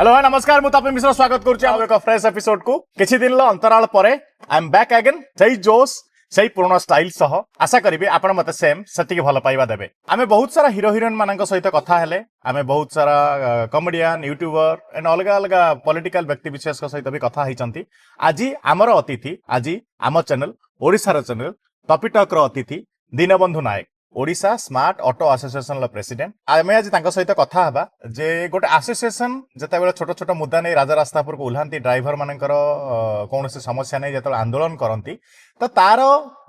Hello hi नमस्कार मुझे तपन मिश्र स्वागत करुच्ची एक फ्रेश एपिसोड को किछि दिन अंतराल परे आई एम बैक अगेन सही जोश सही पुराना स्टाइल सह आशा करी आपण मते सेम सेतिक भल पाइबा देबे आमे बहुत सारा हीरो हीरोइन मानक सहित कथा हेले आमे बहुत सारा कॉमेडियन यूट्यूबर एंड अलग अलग पॉलिटिकल व्यक्ति विशेष सहित भी कथा हिचंती आज आमर अतिथि आज आम चैनल ओडिसा चैनल टॉपी टॉक रो अतिथि Dinabandhu Nayak Odisha smart auto association president आमे आज तांको सहित कथा हबा जे गोटे एसोसिएशन जतेबेले छोट छोट मुद्दा नै राजा रास्ता पर को उल्हांती ड्राइवर मानकर कोनोसी समस्या नै जतेबेले आंदोलन करंती तो तार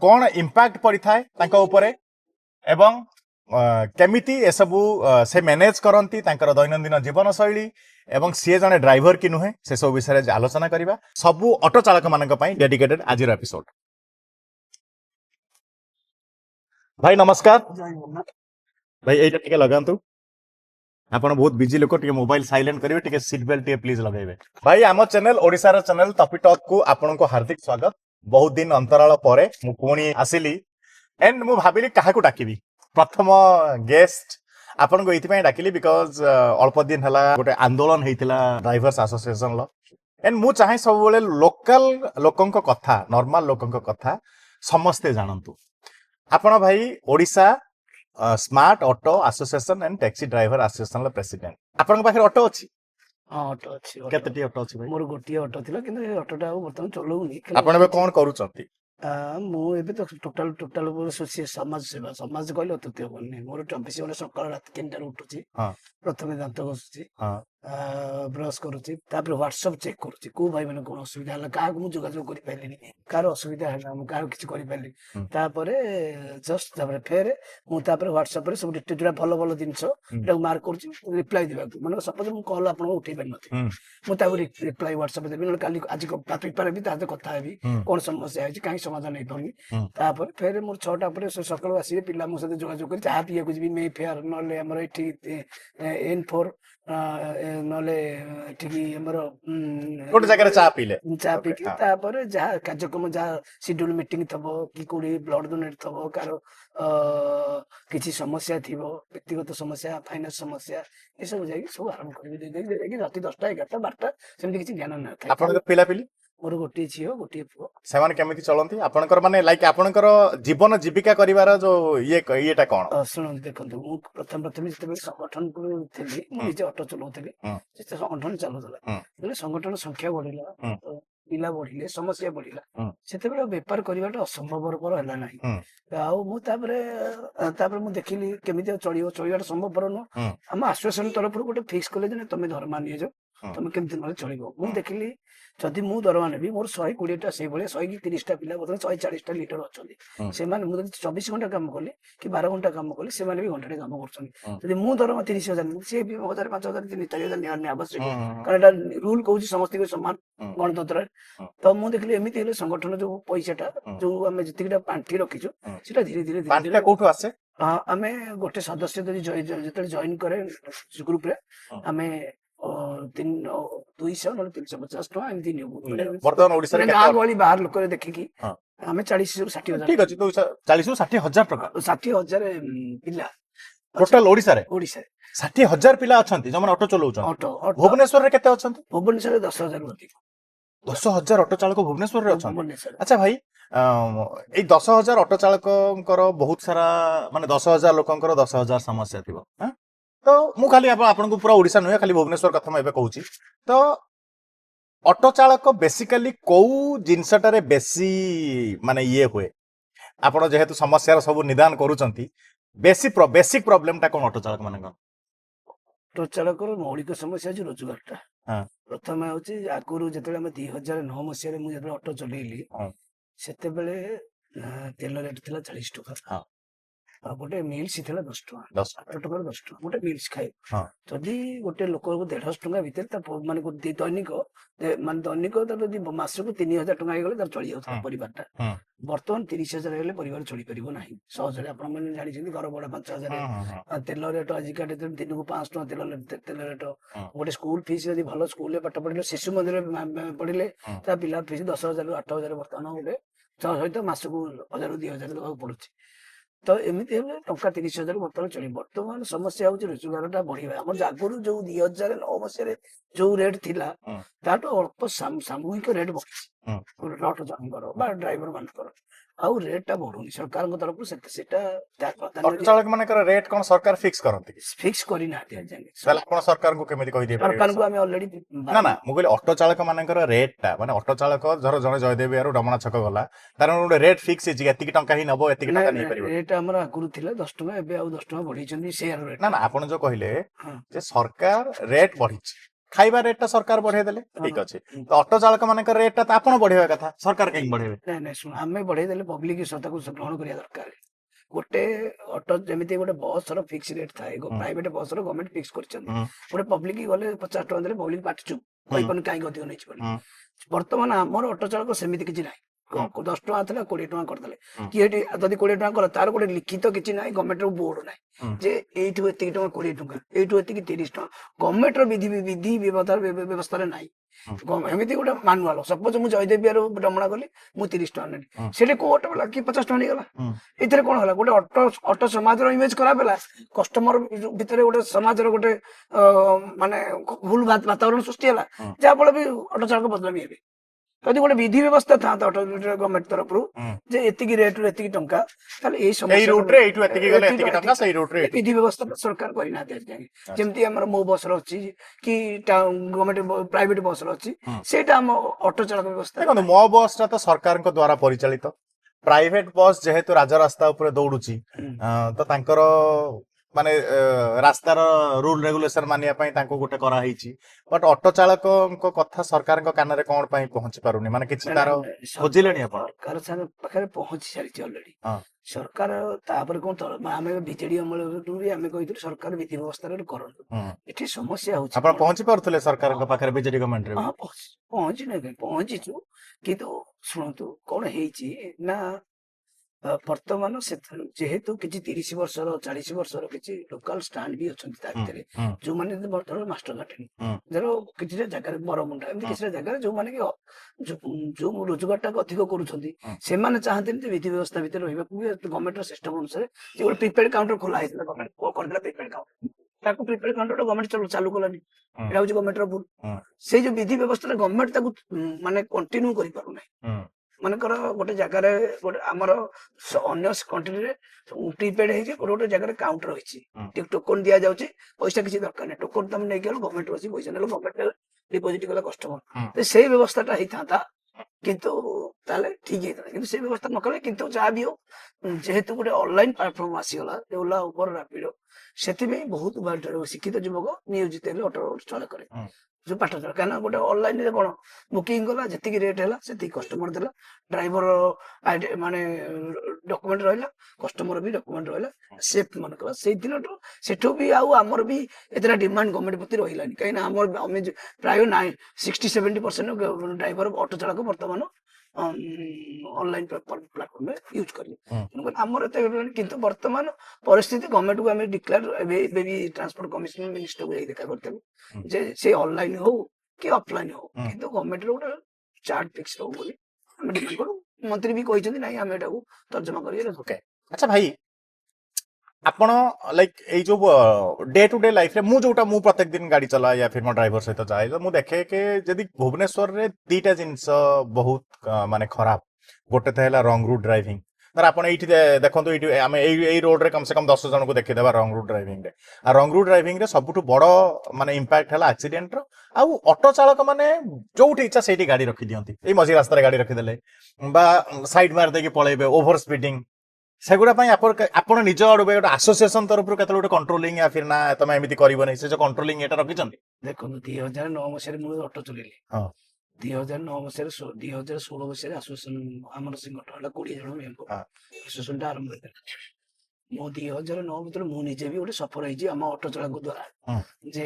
कोन इंपैक्ट पड़ी थाए तांको ऊपर एवं केमिति ए सबु से मैनेज करंती तांकर दैनंदिन जीवन शैली एवं सी जने ड्राइवर कि नुहे से सब विषय आलोचना करबा सबु ऑटो चालक मानक पई डेडिकेटेड आज एपिसोड भाई नमस्कार भाई एटा टिके लगांतु आपण बहुत बिजी लोक टिके मोबाइल साइलेंट करिवे टिके सीट बेल्ट टिके प्लीज लगाइबे भाई आम चैनल ओडिसा रा चैनल टॉपी टॉक को आपण को हार्दिक स्वागत बहुत दिन अंतराल परे मु पुणी आसिली एंड मु भाबिली काहा को डाकिबी प्रथम गेस्ट आपण को इति पय डाकिली बिकॉज़ अल्प दिन हला गोटे आंदोलन हेतिला ड्राइवर्स एसोसिएशन लो एंड मु चाहे सब बेले लोकल लोकन को कथा नॉर्मल लोकन को कथा समस्ते जानंतु आपण भाई Odisha smart auto association and taxi driver association president आपण पाखे ऑटो अछि हाँ ऑटो अच्छी केतटी ऑटो अछि भाई मोर गोटी ऑटो थिला किंतु ए ऑटोटा वर्तमान चलौनी आपण बे कोन करूचंती मु एबे तो टोटल समाज सेवा समाज कहले अतुत्य बोलनी मोर 24 घंटा सकाळ रात 3 टार उठुची हां प्रथमे दांत घसुची हां ब्रश करूची तापर व्हाट्सएप चेक करूची को भाई माने कोन असुविधा हला का मु जोगाजोग करि पाइलिनी कार असुविधा हला मु कार किछ करि पाइली तापर जस्ट तापर फेर मु तापर व्हाट्सएप रे सब डिटेल भलो भलो दिनसो एटा मार्क करूची रिप्लाई देबा माने सपोज मु कॉल आपन उठै पाइ नथि मु तापर रिप्लाई व्हाट्सएप देबी काली आज टॉपिक पर भी ताते कथा हेबी कोन समस्या है काई समाधान नै पानी तापर फेर मोर 6टा पर सकाळ आसी पिला मो साथे जोगाजोग करि चाहा पिया कुछ भी मे फेयर नले हमर एठी N4 नले एठी हमर गोटे जगह चा पीले चा पी के तापर जा कार्यक्रम जा शेड्यूल मीटिंग थबो कि कोडी ब्लड डोनेट थबो कार किछि समस्या थिबो व्यक्तिगत समस्या फाइनेंस समस्या ए सब जाई सब आरंभ करबी दे दे कि राति 10टा 11टा 12टा सेमति किछि ज्ञान न थाय आपण पिला पिली मोर गोटी छियो गोटी पुओ सेमान केमिति चलंती आपनकर माने लाइक आपनकर जीवन जीविका करिवार जो येटा कोन सुन देखंतु मु प्रथम जते संगठन को थिली मु निजे ऑटो चलाउथली जते संगठन चालुतला बले संगठन संख्या बढ़िला पिला बढ़िले समस्या बढ़िला सेते बेला व्यापार करिवाटा असंभव पर हला नाही आउ मु तापर मु देखिली केमिति चलिवाटा संभव न हम एसोसिएशन तरफ गोटे फिक्स कले जे तमे धर्मा निये जो तमे केमिति न चलिबो मु देखिली जदि मु दरमा नेबी मोर 120टा से भले 100 की 30टा पिला बदल 140टा लीटर अछंती से माने मु 24 घंटा काम करले कि 12 घंटा काम करले से माने भी घंटा काम करछन जदि मु दरमा 30000 से भी 1000 5000 3000 निहार आवश्यक कारण एटा रूल कहूची समस्त को समान गणतंत्र तो मु देखली एमिति हेले संगठन जो पैसाटा जो हमें जतिटा पांठी रखिछु सेटा धीरे धीरे पांठीटा कोठो आसे हमें गोटे सदस्य जदि जते जॉइन करे ग्रुप रे हमें 200 न 350 टका एमती नियो वर्तमान ओडिसा रे गाँ गली बाहर लोक देखि कि हमें 40 से 60 हजार ठीक अछि 40 से 60 हजार टका 60 हजार पिला टोटल ओडिसा रे 60 हजार पिला अछंती जमन ऑटो चलाउछन ऑटो भुवनेश्वर रे केते अछंती भुवनेश्वर रे 10,000 अधिक 10,000 ऑटो चालक भुवनेश्वर रे अछंती भुवनेश्वर अच्छा भाई ए 10,000 ऑटो चालकंकर बहुत सारा माने 10,000 लोकंकर 10,000 समस्या थिबो हां तो मु खाली आपन को पूरा ओडिसा नुहे खाली भुवनेश्वर कथा एबे कहूची तो ऑटो चालक बेसिकली को जिनसटारे बेसी माने ये हुए आपण जेहेतु समस्या सब निदान करूचंती बेसिक प्रॉब्लम ता कोन ऑटो चालक माने ऑटो चालक मौलिक समस्या जे रोजगारटा हां प्रथम होची आगुरु जेतले हम 2009 मसिया रे मु जेतले ऑटो चलेली सेते बेले तेल रेट थिला 40 टका हां गोटे मिल्स थिला 10 टका 10 टका 10 टका गोटे मिल्स खाए हां जदि गोटे लोक को 150 टका भीतर माने दैनिक माने दैनिक जदि मास को 3000 टका हे गले तर चली जाउ परिवारटा वर्तमान 30,000 हेले परिवार चली परिबो नाही सहजरे आपण माने जानि छिंदी घर बडा 5,000 तेल रेट आज काटे दिन को 500 टका तेल रेट गोटे स्कूल फीस यदि भलो स्कूल पाठ पढ़िले शिशु मंदिर पढ़िले ता पिला फीस 10,000 8,000 वर्तमान गोटे सहित मास को 1,000 2,000 देबा पड़ुछि ତ ଏମିତି ହେଲେ ଟଙ୍କା 30,000 ବର୍ତ୍ତମାନ ଚଳିବ। ବର୍ତ୍ତମାନ ସମସ୍ୟା ହଉଛି ରୋଜଗାରଟା ବଢିବା। ଆମର ଆଗରୁ ଯୋଉ 2009 ମସିହାରେ ଯୋଉ ରେଟ୍ ଥିଲା ହୁଁ। ତାଠୁ ଅଳ୍ପ ସାମୂହିକ ରେଟ୍ ବଢିଛି ହୁଁ। ଅଟୋ ଚାଳକଙ୍କର ବା ଡ୍ରାଇଭର ମାନଙ୍କର। ଆଉ ରେଟ୍ ଟା ବଢୁନି ସରକାରଙ୍କ ତରଫରୁ ସେଟା ଅଟୋ ଚାଳକ ମାନଙ୍କର ରେଟ୍ କଣ ସରକାର ଫିକ୍ସ କରନ୍ତି କି? ଫିକ୍ସ କରିନାହାନ୍ତି ଆଜି ଯାଏଁ। ତାହେଲେ ଆପଣ ସରକାରଙ୍କୁ କେମିତି କହିଦେଇ ପାରିବେ? ସରକାରଙ୍କୁ ଆମେ ଅଲରେଡି ନା ନା ମୁଁ କହିଲି ଅଟୋ ଚାଳକ ମାନଙ୍କର ରେଟ୍ ଟା ମାନେ ଅଟୋ ଚାଳକ ଧର ଜଣେ ଜୟଦେବ ବିହାରରୁ ଡମଣା ଛକ ଗଲା ତାର ଗୋଟେ ରେଟ୍ ଫିକ୍ସ ହେଇଛି ଏତିକି ଟଙ୍କା ହିଁ ନବ ଏତିକି ଟଙ୍କା ନେଇପାରିବ। ରେଟ୍ ଆମର ଆଗରୁ ଥିଲା 10 ଟଙ୍କା, ଏବେ ଆଉ 10 ଟଙ୍କା ବଢେଇଛନ୍ତି ସେୟାର ରେଟ୍। ନା ନା ଆପଣ ଯୋଉ କହିଲେ ହଁ। ଯେ ସରକାର ରେଟ୍ ବଢିଛି ଖାଇବା ରେଟ୍ ଟା ସରକାର ବଢେଇ ଦେଲେ ଠିକ ଅଛି ତ ଅଟୋ ଚାଳକ ମାନଙ୍କର ରେଟ୍ ଟା ତ ଆପଣ ବଢେଇବା କଥା ସରକାର କାହିଁକି ବଢେଇବେ? ନାଇଁ ଶୁଣ, ଆମେ ବଢେଇ ଦେଲେ ପବ୍ଲିକ ତାକୁ ଗ୍ରହଣ କରିବା ଦରକାର। ଗୋଟେ ଅଟୋ ଯେମିତି ଗୋଟେ ବସ୍ ର ଫିକ୍ସ ରେଟ୍ ଥାଏ, ପ୍ରାଇଭେଟ ବସ୍ ର ଗଭର୍ଣ୍ଣମେଣ୍ଟ ଫିକ୍ସ କରିଛନ୍ତି। ଗୋଟେ ପବ୍ଲିକ ଗଲେ 50 ଟଙ୍କା ଦେଲେ ପବ୍ଲିକ ପାଟିଚୁପ୍ କହିପାରୁନି କାହିଁକି ଅଧିକ ନେଇଛି ବୋଲି। ବର୍ତ୍ତମାନ ଆମର ଅଟୋ ଚାଳକ ସେମିତି କିଛି ନାହିଁ। 10 ଟଙ୍କା ଥିଲା 20 ଟଙ୍କା କରିଦେଲେ କି ଏଠି ଯଦି 20 ଟଙ୍କା କଲା ତାର ଗୋଟେ ଲିଖିତ କିଛି ନାହିଁ, ଗଭର୍ଣ୍ଣମେଣ୍ଟ ର ବୋର୍ଡ ନାହିଁ ଯେ ଏଇଠୁ ଏତିକି ଟଙ୍କା 20 ଟଙ୍କା, ଏଇଠୁ ଏତିକି 30 ଟଙ୍କା। ଗଭର୍ଣ୍ଣମେଣ୍ଟ ର ବିଧି ବ୍ୟବସ୍ଥାରେ ନାହିଁ। ଏମିତି ଗୋଟେ ମାନୁଆଲ ସପୋଜ ମୁଁ ଜୟଦେବ ବିହାରରୁ ଡମଣା ଗଲି, ମୁଁ 30 ଟଙ୍କା ନେଲି, ସେଠି କୋଉ ଅଟୋ ବାଲା କି 50 ଟଙ୍କା ନେଇଗଲା। ଏଥିରେ କଣ ହେଲା? ଗୋଟେ ଅଟୋ ସମାଜର ଇମେଜ ଖରାପ ହେଲା, କଷ୍ଟମର ଭିତରେ ଗୋଟେ ସମାଜର ଗୋଟେ ମାନେ ଭୁଲ ବାତାବରଣ ସୃଷ୍ଟି ହେଲା, ଯାହା ଫଳରେ ବି ଅଟୋ ଚାଳକ ବଦନାମୀ ହେବେ। ଯଦି ଗୋଟେ ବିଧି ବ୍ୟବସ୍ଥା ଥାନ୍ତା ଅଟୋ ଗଭର୍ଣ୍ଣମେଣ୍ଟ ତରଫରୁ ଯେ ଏତିକି ରେଟ୍ ରୁ ଏତିକି ଟଙ୍କା, ତାହେଲେ ଏଇ ସମସ୍ୟା ବିଧି ବ୍ୟବସ୍ଥା ସରକାର କରିନାହାନ୍ତି ଆଜି ଯାଏଁ। ଯେମିତି ଆମର ମୋ ବସ ର ଅଛି କି ଗଭର୍ଣ୍ଣମେଣ୍ଟ ପ୍ରାଇଭେଟ ବସ ର ଅଛି, ସେଇଟା ଆମ ଅଟୋ ଚାଳକ ବ୍ୟବସ୍ଥା। ଦେଖନ୍ତୁ ମୋ ବସ୍ ଟା ତ ସରକାରଙ୍କ ଦ୍ଵାରା ପରିଚାଳିତ, ପ୍ରାଇଭେଟ ବସ୍ ଯେହେତୁ ରାଜରାସ୍ତା ଉପରେ ଦୌଡୁଛି ତ ତାଙ୍କର ମାନେ ରାସ୍ତାର ରୁଲ ରେଗୁଲେସନ ମାନିବା ପାଇଁ ତାଙ୍କୁ ଗୋଟେ କରାହେଇଛି। ବଟ୍ ଅଟୋ ଚାଳକଙ୍କ କଥା ସରକାରଙ୍କ କାନରେ କଣ ପାଇଁ ପହଞ୍ଚି ପାରୁନି? ମାନେ କିଛି ତାର ଖୋଜିଲେଣି ଆପଣ? ସରକାର ପାଖରେ ପହଞ୍ଚି ସାରିଛି ଅଲରେଡି। ସରକାର ତାପରେ କଣ ଆମେ ବିଜେଡି ଅମଳରୁ ବି ଆମେ କହିଥିଲୁ ସରକାର ବିଧି ବ୍ୟବସ୍ଥାରେ କରନ୍ତୁ। ଏଠି ସମସ୍ୟା ହଉଛି ଆପଣ ପହଞ୍ଚି ପାରୁଥିଲେ ସରକାରଙ୍କ ପାଖରେ ବିଜେଡି ଗଭର୍ଣ୍ଣମେଣ୍ଟରେ? ପହଞ୍ଚିଛୁ, କିନ୍ତୁ ଶୁଣନ୍ତୁ କଣ ହେଇଛି ନା ବର୍ତ୍ତମାନ ଯେହେତୁ କିଛି 30 ବର୍ଷର 40 ବର୍ଷର କିଛି ଲୋକାଲ ଷ୍ଟାଣ୍ଡ ବି ଅଛନ୍ତି ତା ଭିତରେ, ଯୋଉମାନେ ମାଷ୍ଟର ଘାଟେଣି ଧର କିଛିଟା ଜାଗାରେ ବରମୁଣ୍ଡା ଏମିତି କିଛିଟା ଜାଗାରେ ଯୋଉମାନେ କି ଯୋଉ ରୋଜଗାର ଟାକୁ ଅଧିକ କରୁଛନ୍ତି, ସେମାନେ ଚାହାନ୍ତିନି ଯେ ବିଧି ବ୍ୟବସ୍ଥା ଭିତରେ ରହିବାକୁ। ଗଭର୍ଣ୍ଣମେଣ୍ଟର ସିଷ୍ଟମ ଅନୁସାରେ ଯେ ଗୋଟେ ପ୍ରିପେଡ କାଉଣ୍ଟର ଖୋଲା ହେଇଥିଲା, ଗଭର୍ଣ୍ଣମେଣ୍ଟ କରିଦେଲା ପ୍ରିପେଡ କାଉଣ୍ଟର, ତାକୁ ପ୍ରିପେଡ କାଉଣ୍ଟର ଗଭର୍ଣ୍ଣମେଣ୍ଟ ଚାଲୁ କଲାନି। ଏଇଟା ହଉଛି ଗଭର୍ଣ୍ଣମେଣ୍ଟର ଭୁଲ। ସେଇ ଯୋଉ ବିଧି ବ୍ୟବସ୍ଥାରେ ଗଭର୍ଣ୍ଣମେଣ୍ଟ ତାକୁ ମାନେ କଣ୍ଟିନ୍ୟୁ କରିପାରୁନାହିଁ। ମନେକର ଗୋଟେ ଜାଗାରେ ଗୋଟେ ଆମର ଅନ୍ୟ କଣ୍ଟ୍ରିରେ ପ୍ରିପେଡ ହେଇଛି, ଗୋଟେ ଗୋଟେ ଜାଗାରେ କାଉଣ୍ଟର ହେଇଛି, ଟୋକନ ଦିଆଯାଉଛି, ପଇସା କିଛି ଦରକାର ନାହିଁ, ଟୋକନ ତମେ ନେଇକି ଗଲ ଗଭର୍ଣ୍ଣମେଣ୍ଟ ବସି ପଇସା ନେଲ, ଗଭର୍ଣ୍ଣମେଣ୍ଟ ଡିପୋଜିଟ କଲା କଷ୍ଟମର। ସେଇ ବ୍ୟବସ୍ଥାଟା ହେଇଥାନ୍ତା କିନ୍ତୁ ତାହେଲେ ଠିକ ହେଇଥାନ୍ତା, କିନ୍ତୁ ସେଇ ବ୍ୟବସ୍ଥା ନ କଲେ। କିନ୍ତୁ ଯାହା ବି ହଉ, ଯେହେତୁ ଗୋଟେ ଅନଲାଇନ ପ୍ଲାଟଫର୍ମ ଆସିଗଲା ଓଲା ଉବର ରାପିଡୋ, ସେଥିପାଇଁ ବହୁତ ଶିକ୍ଷିତ ଯୁବକ ନିୟୋଜିତ ହେଲେ ଅଟୋ ଚାଳକରେ। ଯୋଉ ପାଠ ଚାଳ କାହିଁକିନା ଗୋଟେ ଅନଲାଇନ ରେ କଣ ବୁକିଂ କଲା, ଯେତିକି ରେଟ୍ ହେଲା ସେତିକି କଷ୍ଟମର ଦେଲା, ଡ୍ରାଇଭର ମାନେ ଡକୁମେଣ୍ଟ ରହିଲା, କଷ୍ଟମର ବି ଡକୁମେଣ୍ଟ ରହିଲା, ସେଫ୍ଟ ମନେ କଲା। ସେଇ ଦିନଠୁ ସେଠୁ ବି ଆଉ ଆମର ବି ଏତେଟା ଡିମାଣ୍ଡ ଗଭର୍ଣ୍ଣମେଣ୍ଟ ପ୍ରତି ରହିଲାନି, କାହିଁକିନା ଆମର ଆମେ ପ୍ରାୟ 60-70% ଡ୍ରାଇଭର ଅଟୋ ଚାଳକ ବର୍ତ୍ତମାନ ଅନଲାଇନ ପ୍ଲାଟଫର୍ମରେ ୟୁଜ କରିବେ। ଆମର ଏତେ, କିନ୍ତୁ ବର୍ତ୍ତମାନ ପରିସ୍ଥିତି ଗଭର୍ଣ୍ଣମେଣ୍ଟକୁ ଆମେ ଡିକ୍ଲେୟାର ଏବେ ବି ଟ୍ରାନ୍ସପୋର୍ଟ କମିଶନ ମିନିଷ୍ଟରକୁ ଯାଇ ଦେଖା କରିଥିଲୁ ଯେ ସେ ଅନଲାଇନ ହଉ କି ଅଫଲାଇନ ହଉ, କିନ୍ତୁ ଗଭର୍ଣ୍ଣମେଣ୍ଟର ଗୋଟେ ଚାର୍ଟ ଫିକ୍ସ ହଉ ବୋଲି ଆମେ ଡିମାଣ୍ଡ କରୁ। ମନ୍ତ୍ରୀ ବି କହିଛନ୍ତି ନାଇଁ ଆମେ ଏଟାକୁ ତର୍ଜମା କରିବେ। ଆଚ୍ଛା ଭାଇ, ଆପଣ ଲାଇକ୍ ଏଇ ଯୋଉ ଡେ ଟୁ ଡେ ଲାଇଫରେ ମୁଁ ପ୍ରତ୍ୟେକ ଦିନ ଗାଡି ଚଲାଏ या फिर ମୋ ଡ୍ରାଇଭର ସହିତ ଯାଏ, ତ ମୁଁ ଦେଖେ କି ଯଦି ଭୁବନେଶ୍ୱରରେ ଦିଟା ଜିନିଷ ବହୁତ ମାନେ ଖରାପ। ଗୋଟେ ତ ହେଲା ରଙ୍ଗ ରୁଟ୍ ଡ୍ରାଇଭିଂ। ଧର ଆପଣ ଏଇଠି ଦେଖନ୍ତୁ, ଏଇଠି ଆମେ ଏଇ ରୋଡରେ କମ ସେ କମ 10 ଜଣଙ୍କୁ ଦେଖିଦେବା ରଙ୍ଗ ରୁଟ୍ ଡ୍ରାଇଭିଂରେ। ଆଉ ରଙ୍ଗ ରୁଟ୍ ଡ୍ରାଇଭିଂରେ ସବୁଠୁ ବଡ ମାନେ ଇମ୍ପାକ୍ଟ ହେଲା ଆକ୍ସିଡେଣ୍ଟର। ଆଉ ଅଟୋ ଚାଳକ ମାନେ ଯୋଉଠି ଇଚ୍ଛା ସେଇଠି ଗାଡି ରଖିଦିଅନ୍ତି, ଏଇ ମଝି ରାସ୍ତାରେ ଗାଡି ରଖିଦେଲେ ବା ସାଇଡ ମାରି ଦେଇକି ପଳେଇବେ, ଓଭର ସ୍ପିଡିଂ। ସେଗୁଡା ପାଇଁ ଆପଣ ନିଜ ଆଡୁ ଗୋଟେ ଆସୋସିଏସନ ତରଫରୁ କେତେବେଳେ ଗୋଟେ କଣ୍ଟ୍ରୋଲିଂ ନା ତମେ ଏମିତି କରିବନି, ସେ ଯୋଉ କଣ୍ଟ୍ରୋଲିଂ ଏଟା ରଖିଛନ୍ତି? ଦେଖନ୍ତୁ 2009 ମସିହାରେ ମୁଁ ଅଟୋ ଚଲେଇଲି। 2009 ମସିହାରେ 2016 ମସିହାରେ ଆସୋସିଏସନ ଆମର ସଂଗଠନ ହେଲା 20 ଜଣ ମେମ୍ବର, ଆସୋସିଏସନ ଟା ଆରମ୍ଭ ହେଇଥିଲା। ମୁଁ 2009 ଭିତରେ ମୁଁ ନିଜେ ବି ଗୋଟେ ସଫର ହେଇଛି ଆମ ଅଟୋ ଚାଳକ ଦ୍ଵାରା, ଯେ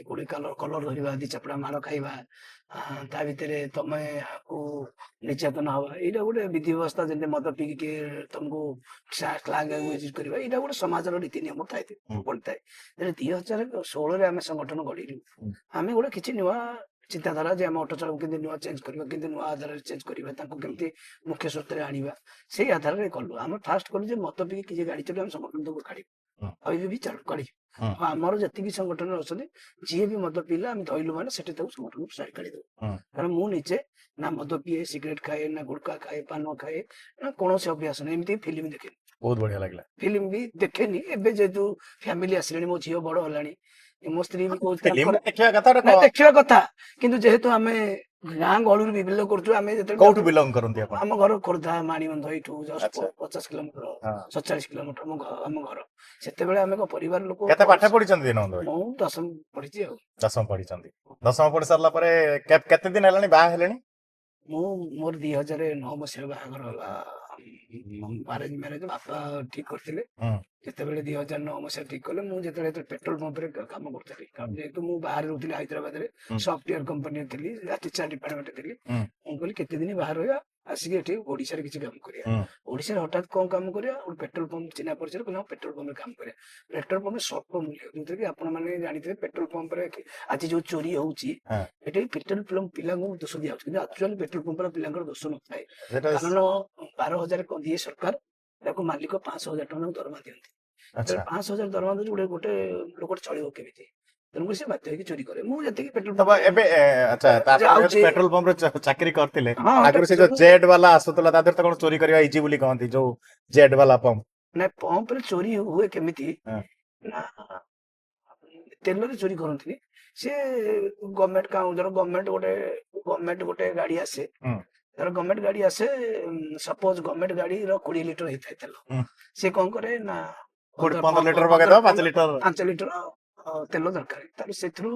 ଗୋଟେ କଲର ଧରିବା, ଦି ଚାପଡା ମାଡ଼ ଖାଇବା, ତା ଭିତରେ ତମେ ନିର୍ଯାତନା ହବା, ଏଇଟା ଗୋଟେ ବିଧି ବ୍ୟବସ୍ଥା। ଯେମିତି ମଦ ପିଇକି କିଏ ତମକୁ କରିବା, ଏଇଟା ଗୋଟେ ସମାଜର ନୀତି ନିୟମ ପଡିଥାଏ। 2016ରେ ଆମେ ସଂଗଠନ ଗଢିଲୁ, ଆମେ ଗୋଟେ କିଛି ନୂଆ ଚିନ୍ତାଧାରା ଯେ ଆମେ ଅଟୋ ଚାଳକ କେମିତି ନୂଆ ଚେଞ୍ଜ କରିବା, କେମିତି ନୂଆ ଆଧାରରେ ଚେଞ୍ଜ କରିବା, ତାଙ୍କୁ କେମିତି ମୁଖ୍ୟ ସ୍ରୋତରେ ଆଣିବା, ସେଇ ଆଧାରରେ କଲୁ। ଆମେ ଫାଷ୍ଟ କଲୁ ଯେ ମଦ ପିଇକି କିଛି ଗାଡି ଚଲେଇବା ଆମେ ସଂଗଠନ ତାକୁ କାଢିବୁ, ଆଉ ଏବେ ବି କାଢିବୁ। ଆଉ ଆମର ଯେତିକି ସଂଗଠନ ଅଛନ୍ତି ଯିଏ ବି ମଦ ପିଇଲା ଆମେ ଧଇଲୁ ମାନେ ସେଠି ତାକୁ ସଂଗଠନକୁ କାଢିଦେବୁ। କାରଣ ମୁଁ ନିଜେ ନା ମଦ ପିଏ, ସିଗାରେଟ ଖାଏ, ନା ଗୁଟଖା ଖାଏ, ପାନ ଖାଏ, ନା କୌଣସି ଅଭ୍ୟାସ ନାହିଁ। ଏମିତି ଫିଲ୍ମ ଦେଖେନି, ବହୁତ ବଢିଆ ଲାଗିଲା। ଫିଲ୍ମ ବି ଦେଖେନି। ଏବେ ଯେହେତୁ ଫ୍ୟାମିଲି ଆସିଲାଣି, ମୋ ଝିଅ ବଡ ହେଲାଣି, ମୋ ସ୍ତ୍ରୀ ବି କହୁଛି ଫିଲ୍ମ ତାଙ୍କର ଦେଖିବା କଥା ନାଇଁ ଦେଖିବା କଥା, କିନ୍ତୁ ଯେହେତୁ ଆମେ ଗାଁ ଗହଳିରୁ ବିଲଙ୍ଗ କରୁଛୁ, ଆମେ କୋଉଠୁ ଯେତେବେଳେ ବିଲଙ୍ଗ କରନ୍ତି ଆପଣ? ଆମ ଘର ଖୋର୍ଦ୍ଧା ମାଣିବନ୍ଧ, ଏଇଠୁ ଜଷ୍ଟ ଆଚ୍ଛା। 50 କିଲୋମିଟର ହଁ। 47 କିଲୋମିଟର ଆମ ଘର। ସେତେବେଳେ ଆମେ ପରିବାର ଲୋକ। କେତେ ପାଠ ପଢିଛନ୍ତି ଦୀନବନ୍ଧୁ ଭାଇ? ମୁଁ 10ମ ପଢିଛି ଆଉ। 10ମ ପଢିଛନ୍ତି। 10ମ ପଢି ସାରିଲା ପରେ କେତେ ଦିନ ହେଲାଣି ବାହା ହେଲେଣି? ମୁଁ ମୋର 2009 ମସିହା ବାହାଘର ହେଲା। ଆରେଞ୍ଜ ମ୍ୟାରେଜ ବାପା ଠିକ କରିଥିଲେ। ଯେତେବେଳେ 2009 ମସିହା ଠିକ କଲେ, ମୁଁ ଯେତେବେଳେ ପେଟ୍ରୋଲ ପମ୍ପରେ କାମ କରୁଥିଲି, ଯେହେତୁ ମୁଁ ବାହାରେ ରହୁଥିଲି ହାଇଦ୍ରାବାଦରେ, ସଫ୍ଟୱେର କମ୍ପାନୀରେ ଥିଲି, ଟିଚର ଡିପାର୍ଟମେଣ୍ଟରେ ଥିଲି। ମୁଁ କହିଲି କେତେ ଦିନ ବାହାର ରହିବା, ଆସିକି ଏଠି ଓଡିଶାରେ କିଛି କାମ କରିବା। ଓଡିଶାରେ ହଠାତ୍ କଣ କାମ କରିବା, ଗୋଟେ ପେଟ୍ରୋଲ ପମ୍ପ ଚିହ୍ନା ପରିଚୟ କହିଲା ପେଟ୍ରୋଲ ପମ୍ପରେ କାମ କରିବା। ପେଟ୍ରୋଲ ପମ୍ପରେ ସ୍ୱଳ୍ପ ମୂଲ୍ୟ, ଯୋଉଥିରେ କି ଆପଣ ମାନେ ଜାଣିଥିବେ ପେଟ୍ରୋଲ ପମ୍ପରେ ଆଜି ଯୋଉ ଚୋରି ହଉଛି, ଏଠି ପେଟ୍ରୋଲ ପମ୍ପ ପିଲାଙ୍କୁ ଦୋଷ ଦିଆଯାଉଛି, କିନ୍ତୁ ଆକ୍ଚୁଆଲି ପେଟ୍ରୋଲ ପମ୍ପର ପିଲାଙ୍କର ଦୋଷ ନଥାଏ। କାରଣ 12,000 ଦିଏ ସରକାର, ତାକୁ ମାଲିକ 5,000 ଟଙ୍କା ଦରମା ଦିଅନ୍ତି। 5,000 ଦରମା ଦଉଛି, ଗୋଟେ ଲୋକଟେ ଚଳିବ କେମିତି? ତେଣୁକରି ସେ ବାଧ୍ୟ ହେଇକି ଚୋରି କରେ। ମୁଁ ଯେତିକି ପେଟ୍ରୋଲ ପମ୍ପ ଏବେ ଆଚ୍ଛା, ଯାଉଛି, ପେଟ୍ରୋଲ ପମ୍ପରେ ଚାକିରି କରିଥିଲେ, ହଁ ଆଗରୁ ସେ ଯୋଉ ଜେଟ୍ ବାଲା ଆସୁଥିଲା ତା ଦେହରେ ତ କଣ ଚୋରି କରିବା ଇଜି ବୋଲି କହନ୍ତି, ଯୋଉ ଜେଟ୍ ବାଲା ପମ୍ପ। ନାଇଁ, ପମ୍ପରେ ଚୋରି ହୁଏ କେମିତି ନା, ତେଲରେ ଚୋରି କରନ୍ତିନି। ସେ ଗଭର୍ଣ୍ଣମେଣ୍ଟ ଗଭର୍ଣ୍ଣମେଣ୍ଟ ଗୋଟେ ଗାଡି ଆସେ, ଧର ଗଭର୍ଣ୍ଣମେଣ୍ଟ ଗାଡି ଆସେ, ସପୋଜ ଗଭର୍ଣ୍ଣମେଣ୍ଟ ଗାଡିର 20 ଲିଟର ହେଇଥାଏ ତେଲ, ସେ କଣ କରେ ନା 15 ଲିଟର ପକେଇଦବ, 5 ଲିଟର 5 ଲିଟର ତେଲ ଦରକାର, ତାହେଲେ ସେଥିରୁ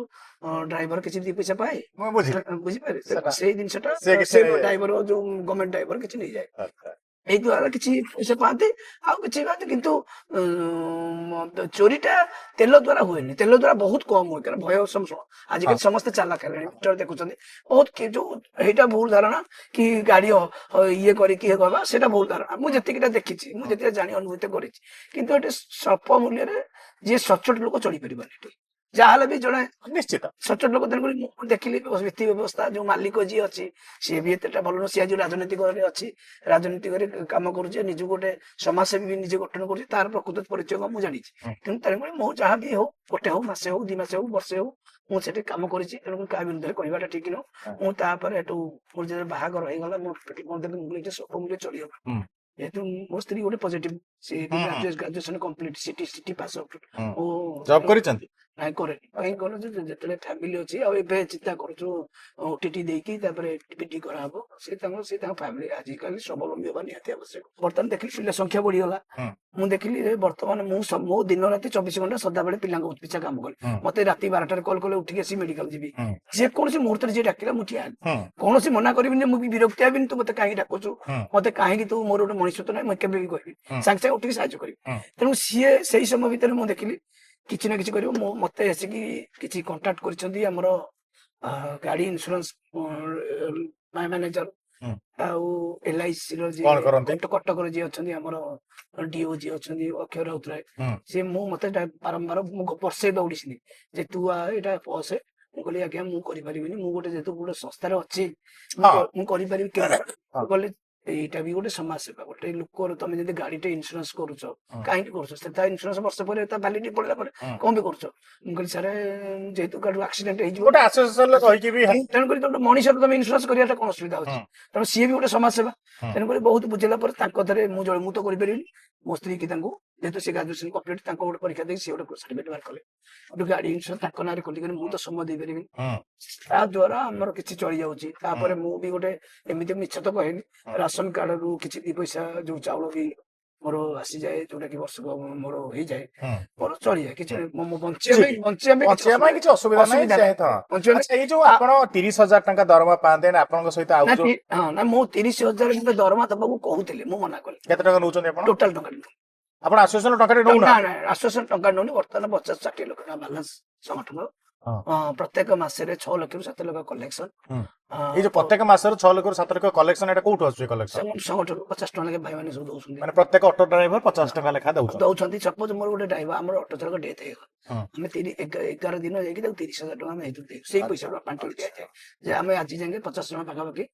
ଡ୍ରାଇଭର କିଛି 2 ପଇସା ପାଏ। ମୁଁ ବୁଝିଲି। ବୁଝିପାରିଲେ, ସେଟା ସେଇ ଜିନିଷଟା ସେ ସେ ଡ୍ରାଇଭର, ଯୋଉ ଗଭର୍ଣ୍ଣମେଣ୍ଟ ଡ୍ରାଇଭର କିଛି ନେଇଯାଏ, ଏଇ ଦ୍ଵାରା କିଛି ପଇସା ପାଆନ୍ତି, ଆଉ କିଛି ପାଆନ୍ତି। କିନ୍ତୁ ଚୋରିଟା ତେଲ ଦ୍ଵାରା ହୁଏନି, ତେଲ ଦ୍ଵାରା ବହୁତ କମ ହୁଏ। କାରଣ ଭୟ ଆଜିକାଲି ସମସ୍ତେ ଚାଲାକ ହେଲେଣି, ମିଟର ଦେଖୁଛନ୍ତି ବହୁତ। ଯୋଉ ଏଇଟା ଭୁଲ ଧାରଣା କି ଗାଡି ଇଏ କରିକି ଇଏ କରିବା, ସେଇଟା ଭୁଲ ଧାରଣା। ମୁଁ ଯେତିକିଟା ଦେଖିଛି, ମୁଁ ଯେତିକି ଜାଣି ଅନୁଭୂତ କରିଛି, କିନ୍ତୁ ଏଠି ସ୍ୱଳ୍ପ ମୂଲ୍ୟରେ ଯିଏ ସଚ୍ଚୋଟ ଲୋକ ଚଳିପାରିବନି ଏଠି, ଯାହାହେଲେ ବି ଜଣେ ନିଶ୍ଚିତ ସଚ୍ଚୋଟ ଲୋକ। ତେଣୁକରି ମୁଁ ଦେଖିଲି ଭିତ୍ତି ବ୍ୟବସ୍ଥା, ଯୋଉ ମାଲିକ ଯିଏ ଅଛି ସିଏ ବି ଏତେଟା ଭଲ ନୁହଁ। ସିଏ ଯୋଉ ରାଜନୈତିକରେ ଅଛି, ରାଜନୀତିକରେ କାମ କରୁଛି, ନିଜକୁ ଗୋଟେ ସମାଜସେବୀ ବି ନିଜେ ଗଠନ କରୁଛି, ତାର ପ୍ରକୃତ ପରିଚୟ ମୁଁ ଜାଣିଛି। କିନ୍ତୁ ତେଣୁକରି ମୁଁ ଯାହା ବି ହଉ, ଗୋଟେ ହଉ, ମାସେ ହଉ, 2 ମାସ ହଉ, ବର୍ଷେ ହଉ, ମୁଁ ସେଠି କାମ କରିଛି। ତେଣୁକରି କାହା ବିରୁଦ୍ଧରେ କହିବାଟା ଠିକ ନୁହଁ। ମୁଁ ତାପରେ ଏଠୁ ମୋର ଯେତେବେଳେ ବାହାଘର ହେଇଗଲା, ମୋ ସ୍ୱଳ୍ପ ମୂଲ୍ୟ ଚଳିହବ। ଯେହେତୁ ମୋ ସ୍ତ୍ରୀ ଗୋଟେ ପଜିଟିଭ, ସେ graduation complete, CT pass out. Job କରିଛନ୍ତି? ନାଇଁ କରେନି। କାହିଁକି କହିଲ, ଯେତେବେଳେ ଫ୍ୟାମିଲି ଅଛି, ଆଉ ଏବେ ଚିନ୍ତା କରୁଛୁ ଓଟିଟି ଦେଇକି ତାପରେ ପିଟି କରାହବ। ସେ ତାଙ୍କ ଫ୍ୟାମିଲି, ଆଜିକାଲି ସ୍ୱାବଲମ୍ବୀ ହେବା ନିହାତି ଆବଶ୍ୟକ। ବର୍ତ୍ତମାନ ଦେଖିଲି ପିଲା ସଂଖ୍ୟା ବଢିଗଲା। ମୁଁ ଦେଖିଲି ବର୍ତ୍ତମାନ ମୋ ଦିନ ରାତି 24 ଘଣ୍ଟା ସଦାବେଳେ ପିଲାଙ୍କ ପିଛା କାମ କଲି। ମତେ ରାତି 12ଟାରେ କଲ୍ କଲେ ଉଠିକି ଆସି ମେଡିକାଲ ଯିବି, ଯେକୌଣସି ମୁହୂର୍ତ୍ତରେ ଯିଏ ଡାକିଲା ମୁଁ ଠିଆ ହେବି। କୌଣସି ମନା କରିବିନି, ମୁଁ ବି ବିରକ୍ତି ହେବିନି, ତୁ ମତେ କାହିଁକି ଡାକୁଛୁ, ମତେ କାହିଁକି, ତୁ ମୋର ଗୋଟେ ମଣିଷତ୍ୱ ନାହିଁ, ମୁଁ କେବେ ବି କହିବି, ସାଙ୍ଗେ ସାଙ୍ଗେ ଉଠିକି ସାହାଯ୍ୟ କରିବି। ତେଣୁ ସିଏ ସେଇ ସମୟ ଭିତରେ ମୁଁ ଦେଖିଲି କିଛି ନା କିଛି କରିବ। ମତେ ଆସିକି କିଛି କଣ୍ଟାକ୍ଟ କରିଛନ୍ତି ଆମର ଗାଡି ଇନ୍ସୁରାନ୍ସ ମ୍ୟାନେଜର, ଆଉ LIC ର ଯିଏ କଟକରେ ଯିଏ ଅଛନ୍ତି, ଆମର DO ଯିଏ ଅଛନ୍ତି ଅକ୍ଷୟ ରାଉତରାୟ, ସିଏ ମତେ ବାରମ୍ବାର ବର୍ଷେ ଦୌଡିଛନ୍ତି ଯେ ତୁ ଏଇଟା ପଶେ। ମୁଁ କହିଲି ଆଜ୍ଞା ମୁଁ କରିପାରିବିନି, ମୁଁ ଯେହେତୁ ଗୋଟେ ସଂସ୍ଥାରେ ଅଛି, ମୁଁ କରିପାରିବି କେମିତି? କହିଲେ ଏଇଟା ବି ଗୋଟେ ସମାଜ ସେବା। ଗୋଟେ ଲୋକର, ତମେ ଯଦି ଗାଡିଟେ ଇନ୍ସୁରାନ୍ସ କରୁଛ, କାହିଁକି କରୁଛ? ତା ଇନ୍ସୁରାନ୍ସ ବର୍ଷ ପରେ, ତା ଭ୍ୟାଲିଡିଟି ପଡିଲା ପରେ କଣ ବି କରୁଛ? ମୁଁ କହିଲି ସାର୍, ଯେହେତୁ ଗାଡି ଆକ୍ସିଡେଣ୍ଟ ହେଇଯିବ, ଗୋଟେ ଆସୋସିଏସନରେ ରହିକି ବି ତେଣୁକରି ଗୋଟେ ମଣିଷର ତମେ ଇନ୍ସୁରାନ୍ସ କରିବାଟା କଣ ଅସୁବିଧା ହଉଛି? ତେଣୁ ସିଏ ବି ଗୋଟେ ସମାଜ ସେବା। ତେଣୁକରି ବହୁତ ବୁଝିଲା ପରେ ତାଙ୍କ ଥରେ ମୁଁ ତ କରିପାରିବିନି, ମୋ ସ୍ତ୍ରୀ କି ତାଙ୍କୁ, ଯେହେତୁ ସେ ଗ୍ରାଜୁଏସନ କମ୍ପ୍ଲିଟ, ତାଙ୍କ ଗୋଟେ ପରୀକ୍ଷା ଦେଇକି ସେ ଗୋଟେ ସାର୍ଟିଫିକେଟ ବାହାର କଲେ, ଗୋଟେ ଗାଡି ଇନ୍ସୁରାନ୍ସ ତାଙ୍କ ନାଁରେ କଲି। ମୁଁ ତ ସମୟ ଦେଇପାରିବିନି, ତା ଦ୍ଵାରା ଆମର କିଛି ଚଳି ଯାଉଛି। ତାପରେ ମୁଁ ବି ଗୋଟେ ଏମିତି ମିଛ ତ କହିନି, ରାସନ କାର୍ଡ ରୁ କିଛି 2 ପଇସା ଯୋଉ ଚାଉଳ ବି ମୋର ଆସିଯାଏ, ଯୋଉଟା କି ବର୍ଷକୁ ମୋର ହେଇଯାଏ, ମୋର ଚଳିଯାଏ। କିଛି ବଞ୍ଚିବା ପାଇଁ କିଛି ଅସୁବିଧା ନାହିଁ। ଆଚ୍ଛା, ଏଇ ଯୋଉ ଆପଣ 30,000 ଟଙ୍କା ଦରମା ପାଆନ୍ତି, ଆପଣଙ୍କ ସହିତ ଆଉ ଯୋଉ ନା, ମୁଁ 30,000 ଦରମା ଦବାକୁ କହୁଥିଲି, ମୁଁ ମନା କଲି। କେତେ ଟଙ୍କା ନଉଛନ୍ତି ଆପଣ? ଟୋଟାଲ ଟଙ୍କା ଆପଣ ଆସୋସିଏସନ ଟଙ୍କାଟେ ନଉନା? ଆଶ୍ୱାସନ ଟଙ୍କା ନଉନି। ବର୍ତ୍ତମାନ 50-60 ଲକ୍ଷ ଟଙ୍କା ବାଲାନ୍ସ ସଂଗଠନ ପ୍ରତ୍ୟେକ ମାସରେ 6 ଲକ୍ଷରୁ 7 ଲକ୍ଷ କଲେକ୍ସନ। ହୁଁ। ଏଇ ଯୋଉ ପ୍ରତ୍ୟେକ ମାସର 6 ଲକ୍ଷରୁ 7 ଲକ୍ଷ କଲେକ୍ସନ ଏଟା କୋଉଠୁ ଆସୁଛି କଲେକ୍ସନ? ସଂଗଠନ 50 ଟଙ୍କା ଲେଖା ଭାଇମାନେ ସବୁ ଦଉଛନ୍ତି। ମାନେ ପ୍ରତ୍ୟେକ ଅଟୋ ଡ୍ରାଇଭର 50 ଟଙ୍କା ଲେଖା ଦଉଛନ୍ତି। ସପୋଜ ମୋର ଗୋଟେ ଡ୍ରାଇଭର ଆମର ଅଟୋ ଚାଳକ ଡେଥ୍ ହେଇଗଲା, ହଁ। ଆମେ 11 ଦିନ ଯାଇକି ତାକୁ 30,000 ଟଙ୍କା ଆମେ ହେଇଥିରୁ ଦେଉ। ସେଇ ପଇସା ବାଣ୍ଟି ଦିଆଯାଏ ଯେ ଆମେ ଆଜି ଯାଏଁ 50 ଜଣ ପାଖାପାଖି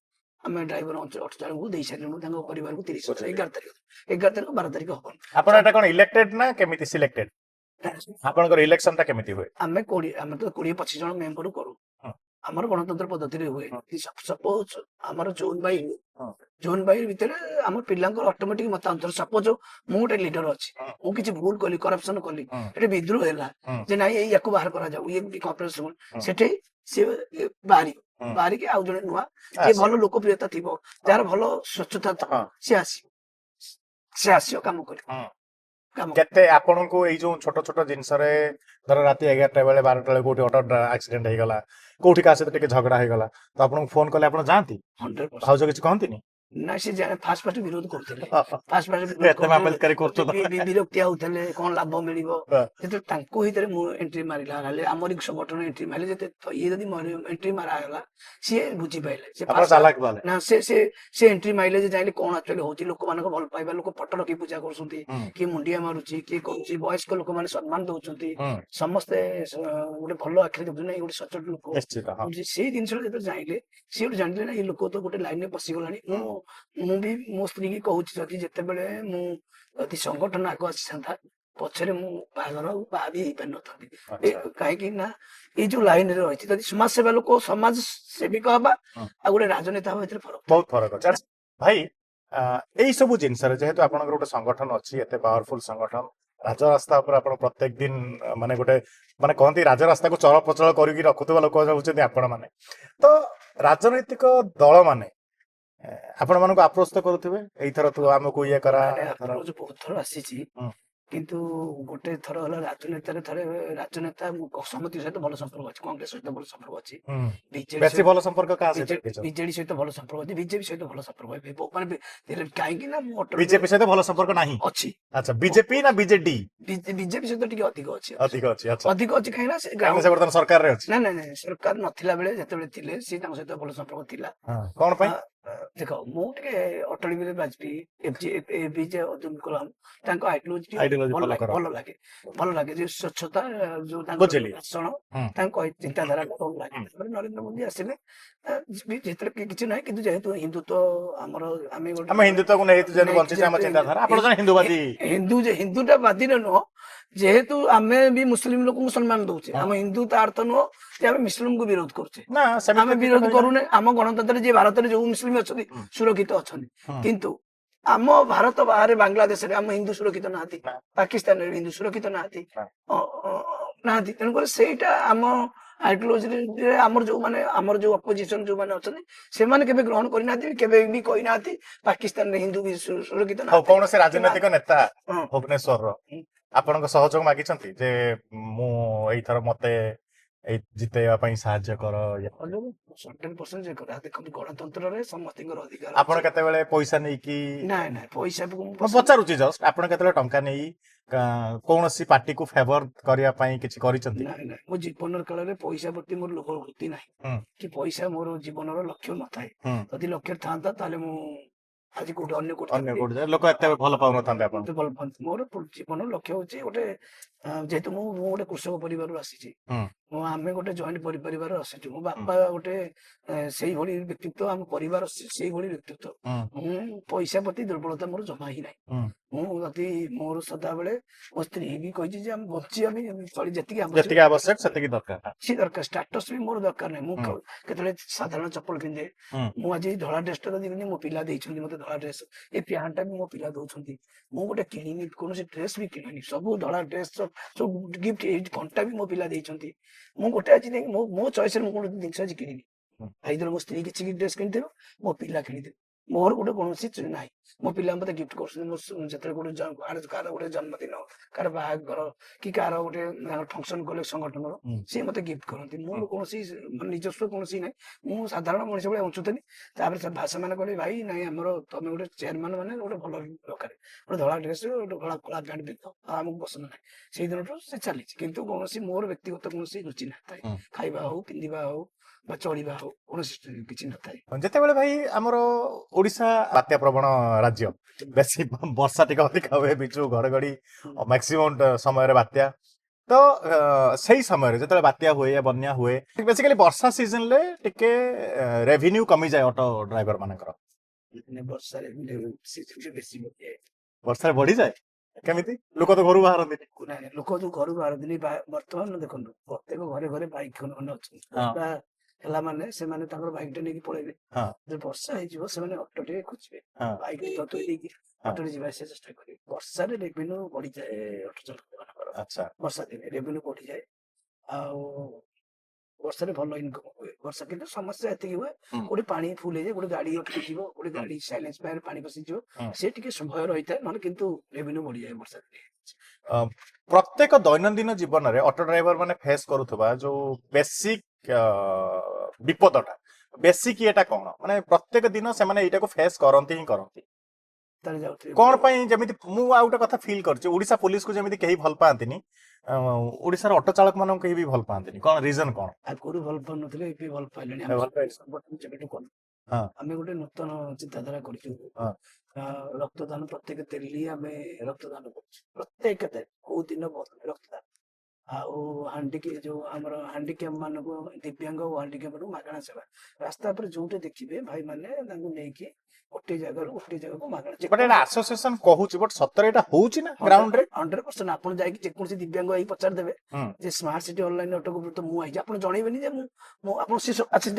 ଆମେ ଡ୍ରାଇଭର ଅଟୋ ଚାଳକଙ୍କୁ ଦେଇ ସାରିଲୁଣି, ତାଙ୍କ ପରିବାରକୁ 30,000। 11 ତାରିଖ 12 ତାରିଖ ହବନି। ଆପଣ ଏଟା କଣ ଇଲେକ୍ଟେଡ ନା କେମିତି ସିଲେକ୍ଟେଡ? ଆପଣଙ୍କର ଇଲେକ୍ସନ ଟା କେମିତି ହୁଏ? ଆମେ ତ 20-25 ଜଣ ମେମ୍ବର କରୁ। ହଁ। ଆମର ଗଣତନ୍ତ୍ର ପଦ୍ଧତିରେ ହୁଏ। ହଁ। ସପୋଜ ଆମର ଜୋନ୍ ବାଇ ହଁ। ଜୋନ୍ ବାଇ ଭିତରେ ଆମ ପିଲାଙ୍କର ଅଟୋମେଟିକ ମତାନ୍ତର। ସପୋଜ ମୁଁ ଗୋଟେ ଲିଡର ଅଛି, ହଁ। ମୁଁ କିଛି ଭୁଲ କଲି, କରପସନ କଲି, ହଁ। ଏଠି ବିଦ୍ରୋହ ହେଲା ହଁ। ଯେ ନାଇଁ ୟାକୁ ବାହାର କରାଯାଉ, ଇଏ କର୍ପୋରେସନ, ହଁ। ସେଠି ସିଏ ବାହାରିବ। ହଁ। ବାହାରିକି ଆଉ ଜଣେ ନୂଆ ଯିଏ ଭଲ ଲୋକପ୍ରିୟତା ଥିବ, ଯାହାର ଭଲ ସ୍ୱଚ୍ଛତା ଥିବ, ହଁ। ସିଏ ଆସିବ କାମ କରିବ। ହଁ। କାମ କେତେ ଆପଣଙ୍କୁ ଏଇ ଯୋଉ ଛୋଟ ଛୋଟ ଜିନିଷରେ ଧର ରାତି 11ଟା ବେଳେ 12ଟା ବେଳେ କୋଉଠି ଅଟୋ ଆକ୍ସିଡେଣ୍ଟ ହେଇଗଲା, କୋଉଠି କାହା ସହିତ ଟିକେ ଝଗଡା ହେଇଗଲା, ତ ଆପଣଙ୍କୁ ଫୋନ କଲେ ଆପଣ ଯାଆନ୍ତି? 100%। ଭାଉଜ କିଛି କହନ୍ତିନି? ନା ସେ ଫାଷ୍ଟ ଫାଷ୍ଟ ବିରୋଧ କରୁଥିଲେ, ଏତେ ମାମଲତିକାରୀ କରୁଛନ୍ତି। ବିରକ୍ତି ହଉଥିଲେ, କଣ ଲାଭ ମିଳିବ। ହଁ। ଯେତେବେଳେ ତାଙ୍କ ଭିତରେ ମୁଁ ଏଣ୍ଟ୍ରି ମାରିଲା ହେଲେ ଆମରି ସଂଗଠନ ଏଣ୍ଟ୍ରି ମାରିଲେ, ଯେତେ ଇଏ ଯଦି ଏଣ୍ଟ୍ରି ମାରାଗଲା ସିଏ ବୁଝିପାଇଲେ। ଆପଣ ଚାଲାକ ବାଲେ। ନା ସେ ଏଣ୍ଟ୍ରି ମାରିଲେ ଯେ ଜାଣିଲେ କଣ ଆକ୍ଚୁଆଲି ହଉଛି। ଲୋକମାନଙ୍କ ଭଲ ପାଇବା, ଲୋକ ଫଟୋ ରଖି ପୂଜା କରୁଛନ୍ତି, ହୁଁ। କିଏ ମୁଣ୍ଡିଆ ମାରୁଛି, କିଏ କହୁଛି, ବୟସ୍କ ଲୋକମାନେ ସମ୍ମାନ ଦଉଛନ୍ତି, ହୁଁ। ସମସ୍ତେ ଗୋଟେ ଭଲ ଆଖିରେ ଦେଖୁଛନ୍ତି, ନାଇଁ ଗୋଟେ ସଚୋଟ ଲୋକ। ନିଶ୍ଚିତ। ହଁ। ସେଇ ଜିନିଷଟା ଯେତେବେଳେ ଜାଣିଲେ, ସିଏ ଗୋଟେ ଜାଣିଲେ ନା ଏଇ ଲୋକ ତ ଗୋଟେ ଲାଇନରେ ପଶିଗଲାଣି। ମୁଁ ବି ମୋ ସ୍ତ୍ରୀ କି କହୁଛି, ଯଦି ଯେତେବେଳେ ଯଦି ସଂଗଠନ ଆଗ ଆସିଥାନ୍ତା, ପଛରେ ମୁଁ ବାହାଘର ବାହା ବି ହେଇପାରିନଥାନ୍ତି। ଆଚ୍ଛା। କାହିଁକି ନା ଏଇ ଯୋଉ ଲାଇନରେ ରହିଛି, ଯଦି ସମାଜ ସେବା ଲୋକ ସମାଜ ସେବିକ ହବା ହଁ। ଆଉ ଗୋଟେ ରାଜନେତା ହବା ଭିତରେ ଫରକ। ବହୁତ ଫରକ ଅଛି। ଆଚ୍ଛା, ଭାଇ ଏଇ ସବୁ ଜିନିଷରେ ଯେହେତୁ ଆପଣଙ୍କର ଗୋଟେ ସଂଗଠନ ଅଛି, ଏତେ ପାୱାରଫୁଲ ସଂଗଠନ, ରାଜରାସ୍ତା ଉପରେ ଆପଣ ପ୍ରତ୍ୟେକ ଦିନ ମାନେ ଗୋଟେ ମାନେ କହନ୍ତି ରାଜରାସ୍ତାକୁ ଚଳପ୍ରଚଳ କରିକି ରଖୁଥିବା ଲୋକ ହଉଛନ୍ତି ଆପଣ ମାନେ। ତ ରାଜନୈତିକ ଦଳ ମାନେ ଆପଣ ମାନଙ୍କୁ ଆପ୍ରୋଚ ତ କରୁଥିବେ, ଏଇଥର ତୁ ଆମକୁ ଇଏ କରା। ଆପ୍ରୋଚ ବହୁତ ଥର ଆସିଛି, ହୁଁ। କିନ୍ତୁ ଗୋଟେ ଥର ହେଲା ରାଜନେତାରେ ଥରେ ରାଜନେତା ସମିତି ସହିତ ଭଲ ସମ୍ପର୍କ ଅଛି, କଂଗ୍ରେସ ସହିତ ଭଲ ସମ୍ପର୍କ ଅଛି, ହୁଁ। ବେଶୀ ଭଲ ସମ୍ପର୍କ କାହା ସହିତ? ବିଜେଡି ସହିତ ଭଲ ସମ୍ପର୍କ ଅଛି, ବିଜେପି ସହିତ ଭଲ ସମ୍ପର୍କ ଅଛି। ମାନେ କାହିଁକି ନା ମୁଁ ବିଜେପି ସହିତ ଭଲ ସମ୍ପର୍କ ନାହିଁ ଅଛି। ଆଚ୍ଛା, ବିଜେପି ନା ବିଜେଡି? ବିଜେପି ସହିତ ଟିକେ ଅଧିକ ଅଛି। ଅଧିକ ଅଛି। ଆଚ୍ଛା, ଅଧିକ ଅଛି କାହିଁକି ନା ସେ ବର୍ତ୍ତମାନ ସରକାରରେ ଅଛି। ନାଇଁ ସରକାର ନଥିଲା ବେଳେ ଯେତେବେଳେ ଥିଲେ, ସିଏ ତାଙ୍କ ସହିତ ଭଲ ସମ୍ପର୍କ ଥିଲା। କଣ ପାଇଁ? ଦେଖ, ମୁଁ ଟିକେ ଅଟଳ ବିହାରୀ ବାଜପେୟୀ, ଏପିଜେ ଅବଦୁଲ କଲାମ, ତାଙ୍କ ଆଇଡିଓଲୋଜି ଭଲ ଲାଗେ। ଯେ ସ୍ୱଚ୍ଛତା, ଯୋଉ ତାଙ୍କ ଭାଷଣ, ତାଙ୍କ ଚିନ୍ତାଧାରା ଭଲ ଲାଗେ। ତାପରେ ନରେନ୍ଦ୍ର ମୋଦୀ ଆସିଲେ, ଯେତେବେଳେ କିଛି ନାହିଁ, କିନ୍ତୁ ଯେହେତୁ ହିନ୍ଦୁତ୍ୱ ଆମେ ହିନ୍ଦୁତ୍ୱକୁ ନେଇ ଯେହେତୁ ବଞ୍ଚିছে ଆମ ଚିନ୍ତାଧାରା, ଆପଣ ଜଣେ ହିନ୍ଦୁବାଦୀ। ହିନ୍ଦୁଟା ବାଦୀରେ ନୁହଁ, ଯେହେତୁ ଆମେ ବି ମୁସଲିମ ଲୋକଙ୍କୁ ସମ୍ମାନ ଦଉଛେ। ଆମ ହିନ୍ଦୁ ତା ଅର୍ଥ ନୁହଁ ଯେ ଆମେ ମୁସଲିମକୁ ବିରୋଧ କରୁଛେ, ଆମେ ବିରୋଧ କରୁନେ। ଆମ ଗଣତନ୍ତ୍ରରେ ଯିଏ ଭାରତରେ ଯୋଉ ମୁସଲିମ ଅଛନ୍ତି ସୁରକ୍ଷିତ ଅଛନ୍ତି, କିନ୍ତୁ ଆମ ଭାରତ ବାହାରେ ବାଂଲାଦେଶରେ ଆମ ହିନ୍ଦୁ ସୁରକ୍ଷିତ ନାହାନ୍ତି, ପାକିସ୍ତାନରେ ହିନ୍ଦୁ ସୁରକ୍ଷିତ ନାହାନ୍ତି। ତେଣୁକରି ସେଇଟା ଆମ ଆଇଡିଓଲୋଜିରେ ଆମର ଯୋଉ ଅପୋଜିସନ ଯୋଉମାନେ ଅଛନ୍ତି, ସେମାନେ କେବେ ଗ୍ରହଣ କରିନାହାନ୍ତି, କେବେ ବି କହିନାହାନ୍ତି ପାକିସ୍ତାନରେ ହିନ୍ଦୁ ବି ସୁରକ୍ଷିତ ନାହାନ୍ତି। କୌଣସି ରାଜନୈତିକ ନେତା ଭୁବନେଶ୍ୱରର ଆପଣଙ୍କ ସହଯୋଗ ମାଗିଛନ୍ତି ଯେ ମୁଁ ଏଇଥର ମତେ ଜିତେଇବା ପାଇଁ ସାହାଯ୍ୟ କର? 100% ଦେଖନ୍ତୁ, ଗଣତନ୍ତ୍ରରେ ସମସ୍ତଙ୍କର ଅଧିକାର। ଆପଣ କେତେବେଳେ ପଇସା ନେଇକି? ନାଇଁ ପଇସା ମୁଁ ପଚାରୁଛି ଜଷ୍ଟ, ଆପଣ କେତେବେଳେ ଟଙ୍କା ନେଇ କୌଣସି ପାର୍ଟିକୁ ଫେଭର କରିବା ପାଇଁ କିଛି କରିଛନ୍ତି? ନାଇଁ ମୋ ଜୀବନ କାଳରେ ପଇସା ପ୍ରତି ମୋର ଲୋଭ ବୃତ୍ତି ନାହିଁ, କି ପଇସା ମୋର ଜୀବନର ଲକ୍ଷ୍ୟ ନଥାଏ। ଯଦି ଲକ୍ଷ୍ୟ ଥାନ୍ତା ତାହେଲେ ମୁଁ ଆଜି କୋଉଠି ଅନ୍ୟ କୋଉଠି ଲୋକ ଏତେ ଭଲ ପାଉନଥାନ୍ତେ ଆପଣ। ଭଲ ପାଆନ୍ତି। ମୋର ଜୀବନର ଲକ୍ଷ୍ୟ ହଉଛି ଗୋଟେ, ଯେହେତୁ ମୁଁ ଗୋଟେ କୃଷକ ପରିବାରରୁ ଆସିଛି, ଆମେ ଗୋଟେ ଜଏଣ୍ଟ ପରିବାର ଆସିଛୁ। ମୋ ବାପା ଗୋଟେ ସେଇଭଳି ବ୍ୟକ୍ତିତ୍ବ, ଆମ ପରିବାର ସେଇଭଳି ବ୍ୟକ୍ତିତ୍ବ। ମୁଁ ପଇସା ପ୍ରତି ଦୁର୍ବଳତା ମୋର ଜମା ହିଁ ନାହିଁ। ମୁଁ ଯଦି ମୋର ସଦାବେଳେ ମୋ ସ୍ତ୍ରୀ ବି କହିଛି ଯେ ଆମେ ବଞ୍ଚିବା ପାଇଁ ଯେତିକି ଆବଶ୍ୟକ ସେତିକି ଦରକାର। ଷ୍ଟାଟସ ବି ମୋର ଦରକାର ନାହିଁ। ମୁଁ କେତେବେଳେ ସାଧାରଣ ଚପଲ ପିନ୍ଧେ, ମୁଁ ଆଜି ଧଳା ଡ୍ରେସଟା ଯଦି ମୋ ପିଲା ଦେଇଛନ୍ତି ମତେ ଧଳା ଡ୍ରେସ, ଏ ପ୍ୟାଣ୍ଟଟା ବି ମୋ ପିଲା ଦଉଛନ୍ତି, ମୁଁ ଗୋଟେ କିଣିନି, କୌଣସି ଡ୍ରେସ ବି କିଣିନି, ସବୁ ଧଳା ଡ୍ରେସ ସବୁ ଗିଫ୍ଟ, ଏଇ ଘଣ୍ଟା ବି ମୋ ପିଲା ଦେଇଛନ୍ତି। ମୁଁ ଗୋଟେ ଆଜି ମୋ ଚଏସରେ ମୁଁ କୌଣସି ଜିନିଷ ଆଜି କିଣିନି। ଆଇଦର ମୋ ସ୍ତ୍ରୀ କିଛି ଡ୍ରେସ କିଣିଥିବ, ମୋ ପିଲା କିଣିଥିବ, ମୋର ଗୋଟେ କୌଣସି ନାହିଁ। ମୋ ପିଲା ମତେ ଗିଫ୍ଟ କରୁଛନ୍ତି। ମୋ ଯେତେବେଳେ ଗୋଟେ କାହାର ଗୋଟେ ଜନ୍ମଦିନ, କାହାର ବାହାଘର କି କାହାର ଗୋଟେ ଫଙ୍କସନ କଲେ ସଂଗଠନର, ସିଏ ମତେ ଗିଫ୍ଟ କରନ୍ତି। ମୋର କୌଣସି ନିଜସ୍ୱ କୌଣସି ନାହିଁ। ମୁଁ ସାଧାରଣ ମଣିଷ ଭଳିଆ ବଞ୍ଚୁଥିଲି। ତାପରେ ସେମାନେ କହିଲେ ଭାଇ ନାଇଁ ଆମର ତମେ ଗୋଟେ ଚେୟାରମ୍ୟାନ ମାନେ ଗୋଟେ ଭଲ ଦରକାର, ଗୋଟେ ଧଳା ଡ୍ରେସ ଗୋଟେ କଳା ପ୍ୟାଣ୍ଟ ପିନ୍ଧ, ଆଉ ଆମକୁ ପସନ୍ଦ ନାହିଁ। ସେଇ ଦିନଠୁ ସେ ଚାଲିଛି। କିନ୍ତୁ କୌଣସି ମୋର ବ୍ୟକ୍ତିଗତ କୌଣସି ରୁଚି ନଥାଏ। ଖାଇବା ହଉ, ପିନ୍ଧିବା ହଉ ବା ଚଳିବା ହଉ, କୌଣସି କିଛି ନଥାଏ। ଯେତେବେଳେ ଭାଇ ଆମର ଓଡିଶା ବାତ୍ୟା ପ୍ରବଣ ରାଜ୍ୟ, ବେଶୀ ବର୍ଷା ଟିକେ ଅଧିକା ହୁଏ, ବିଜୁ ଘଡଘଡି ମ୍ୟାକ୍ସିମମ୍ ସମୟରେ ବାତ୍ୟା। ତ ସେଇ ସମୟରେ ଯେତେବେଳେ ବାତ୍ୟା ହୁଏ, ବନ୍ୟା ହୁଏ, ବେସିକାଲି ବର୍ଷା ସିଜନରେ ଟିକେ ରେଭିନ୍ୟୁ କମିଯାଏ ଅଟୋ ଡ୍ରାଇଭର ମାନଙ୍କର। ବର୍ଷାରେ ବେଶୀ ବର୍ଷାରେ ବଢିଯାଏ କେମିତି? ଲୋକ ତ ଘରୁ ବାହାରନ୍ତିନି। ନାଇଁ ଲୋକ ଯୋଉ ଘରୁ ବାହାରନ୍ତିନି, ବର୍ତ୍ତମାନ ଦେଖନ୍ତୁ ପ୍ରତ୍ୟେକ ଘରେ ଘରେ ବାଇକ ଖଣ୍ଡେ ଅଛନ୍ତି। ବର୍ଷା ହେଲା ମାନେ ସେମାନେ ତାଙ୍କର ବାଇକ ଟା ନେଇକି ପଳେଇବେ। ଯଦି ବର୍ଷା ହେଇଯିବ ସେମାନେ ଅଟୋ ଟିକେ ଖୋଜିବେ, ବାଇକ ଦେଇକି ଅଟୋରେ ଯିବା ଆସିବା ଚେଷ୍ଟା କରିବେ। ବର୍ଷାରେ ରେଭିନ୍ୟୁ ବଢିଯାଏ ଅଟୋ ଚାଳକ ମାନଙ୍କର। ବର୍ଷା ଦିନେ ରେଭିନ୍ୟୁ ବଢିଯାଏ। ଆଉ ବର୍ଷାରେ ଭଲ ଇନକମ ହୁଏ। ବର୍ଷା କିନ୍ତୁ ସମସ୍ୟା ଏତିକି ହୁଏ, ଗୋଟେ ପାଣି ଫୁଲ ହେଇଯାଏ, ଗୋଟେ ଗାଡି ଅଟକିଯିବ, ଗୋଟେ ଗାଡି ସାଇଲେନ୍ସ ଫାୟାର ପାଣି ପଶିଯିବ, ସେ ଟିକେ ଭୟ ରହିଥାଏ। ନହେଲେ କିନ୍ତୁ ରେଭିନ୍ୟୁ ବଢିଯାଏ ବର୍ଷା ଦିନେ। ପ୍ରତ୍ୟେକ ଦୈନନ୍ଦିନ ଜୀବନରେ ଅଟୋ ଡ୍ରାଇଭର ମାନେ ଫେସ୍ କରୁଥିବା ଯୋଉ ବେସିକ ବିପଦଟା, ବେସିକ ଏଟା କଣ? ମାନେ ପ୍ରତ୍ୟେକ ଦିନ ସେମାନେ ଏଇଟାକୁ ଫେସ୍ କରନ୍ତି ହିଁ କରନ୍ତି। କଣ ପାଇଁ? ଯେମିତି ମୁଁ ଆଉ ଗୋଟେ କଥା ଫିଲ୍ କରିଛି, ଓଡିଶା ପୋଲିସକୁ ଯେମିତି କେହି ଭଲ ପାଆନ୍ତିନି, ଓଡିଶାର ଅଟୋ ଚାଳକ ମାନଙ୍କୁ କେହି ବି ଭଲ ପାଆନ୍ତିନି। କଣ ରିଜନ କଣ? ଆଗରୁ ଭଲ ପାଉନଥିଲେ, ଏବେ ଭଲ ପାଇଲେଣି। ଆମେ ଗୋଟେ ନୂତନ ଚିନ୍ତାଧାରା କରିଛୁ। ରକ୍ତଦାନ ପ୍ରତ୍ୟେକ ତେଲି ଆମେ ରକ୍ତଦାନ କରୁଛୁ। ପ୍ରତ୍ୟେକ କୋଉ ଦିନ ରକ୍ତଦାନ। ଆଉ ଯୋଉ ଆମର ହାଣ୍ଡିକ୍ୟାପ ମାନଙ୍କୁ, ଦିବ୍ୟାଙ୍ଗ ଓ ହାଣ୍ଡିକ୍ୟାପ ମାନଙ୍କୁ ମାଗଣା ସେବା। ରାସ୍ତା ଉପରେ ଯୋଉଠି ଦେଖିବେ ଭାଇ ମାନେ ତାଙ୍କୁ ନେଇକି ଗୋଟେ ଜାଗାରୁ ଗୋଟେ ଜାଗାକୁ ମାଗଣା। ଆସୋସିଏସନ କହୁଛି, ବଟ ସତରେ ଏଟା ହଉଛି ନା ଗ୍ରାଉଣ୍ଡ ରେ? 100%। ଆପଣ ଯାଇକି ଯେକୌଣସି ଦିବ୍ୟାଙ୍ଗ ହେଇ ପଚାରିଦେବେ ଯେ ସ୍ମାର୍ଟ ସିଟି ଅନଲାଇନ ଅଟୋକୁ ତ ମୁଁ ଆଇଛି, ଆପଣ ଜଣେଇବେନି ଯେ ମୁଁ ଆପଣ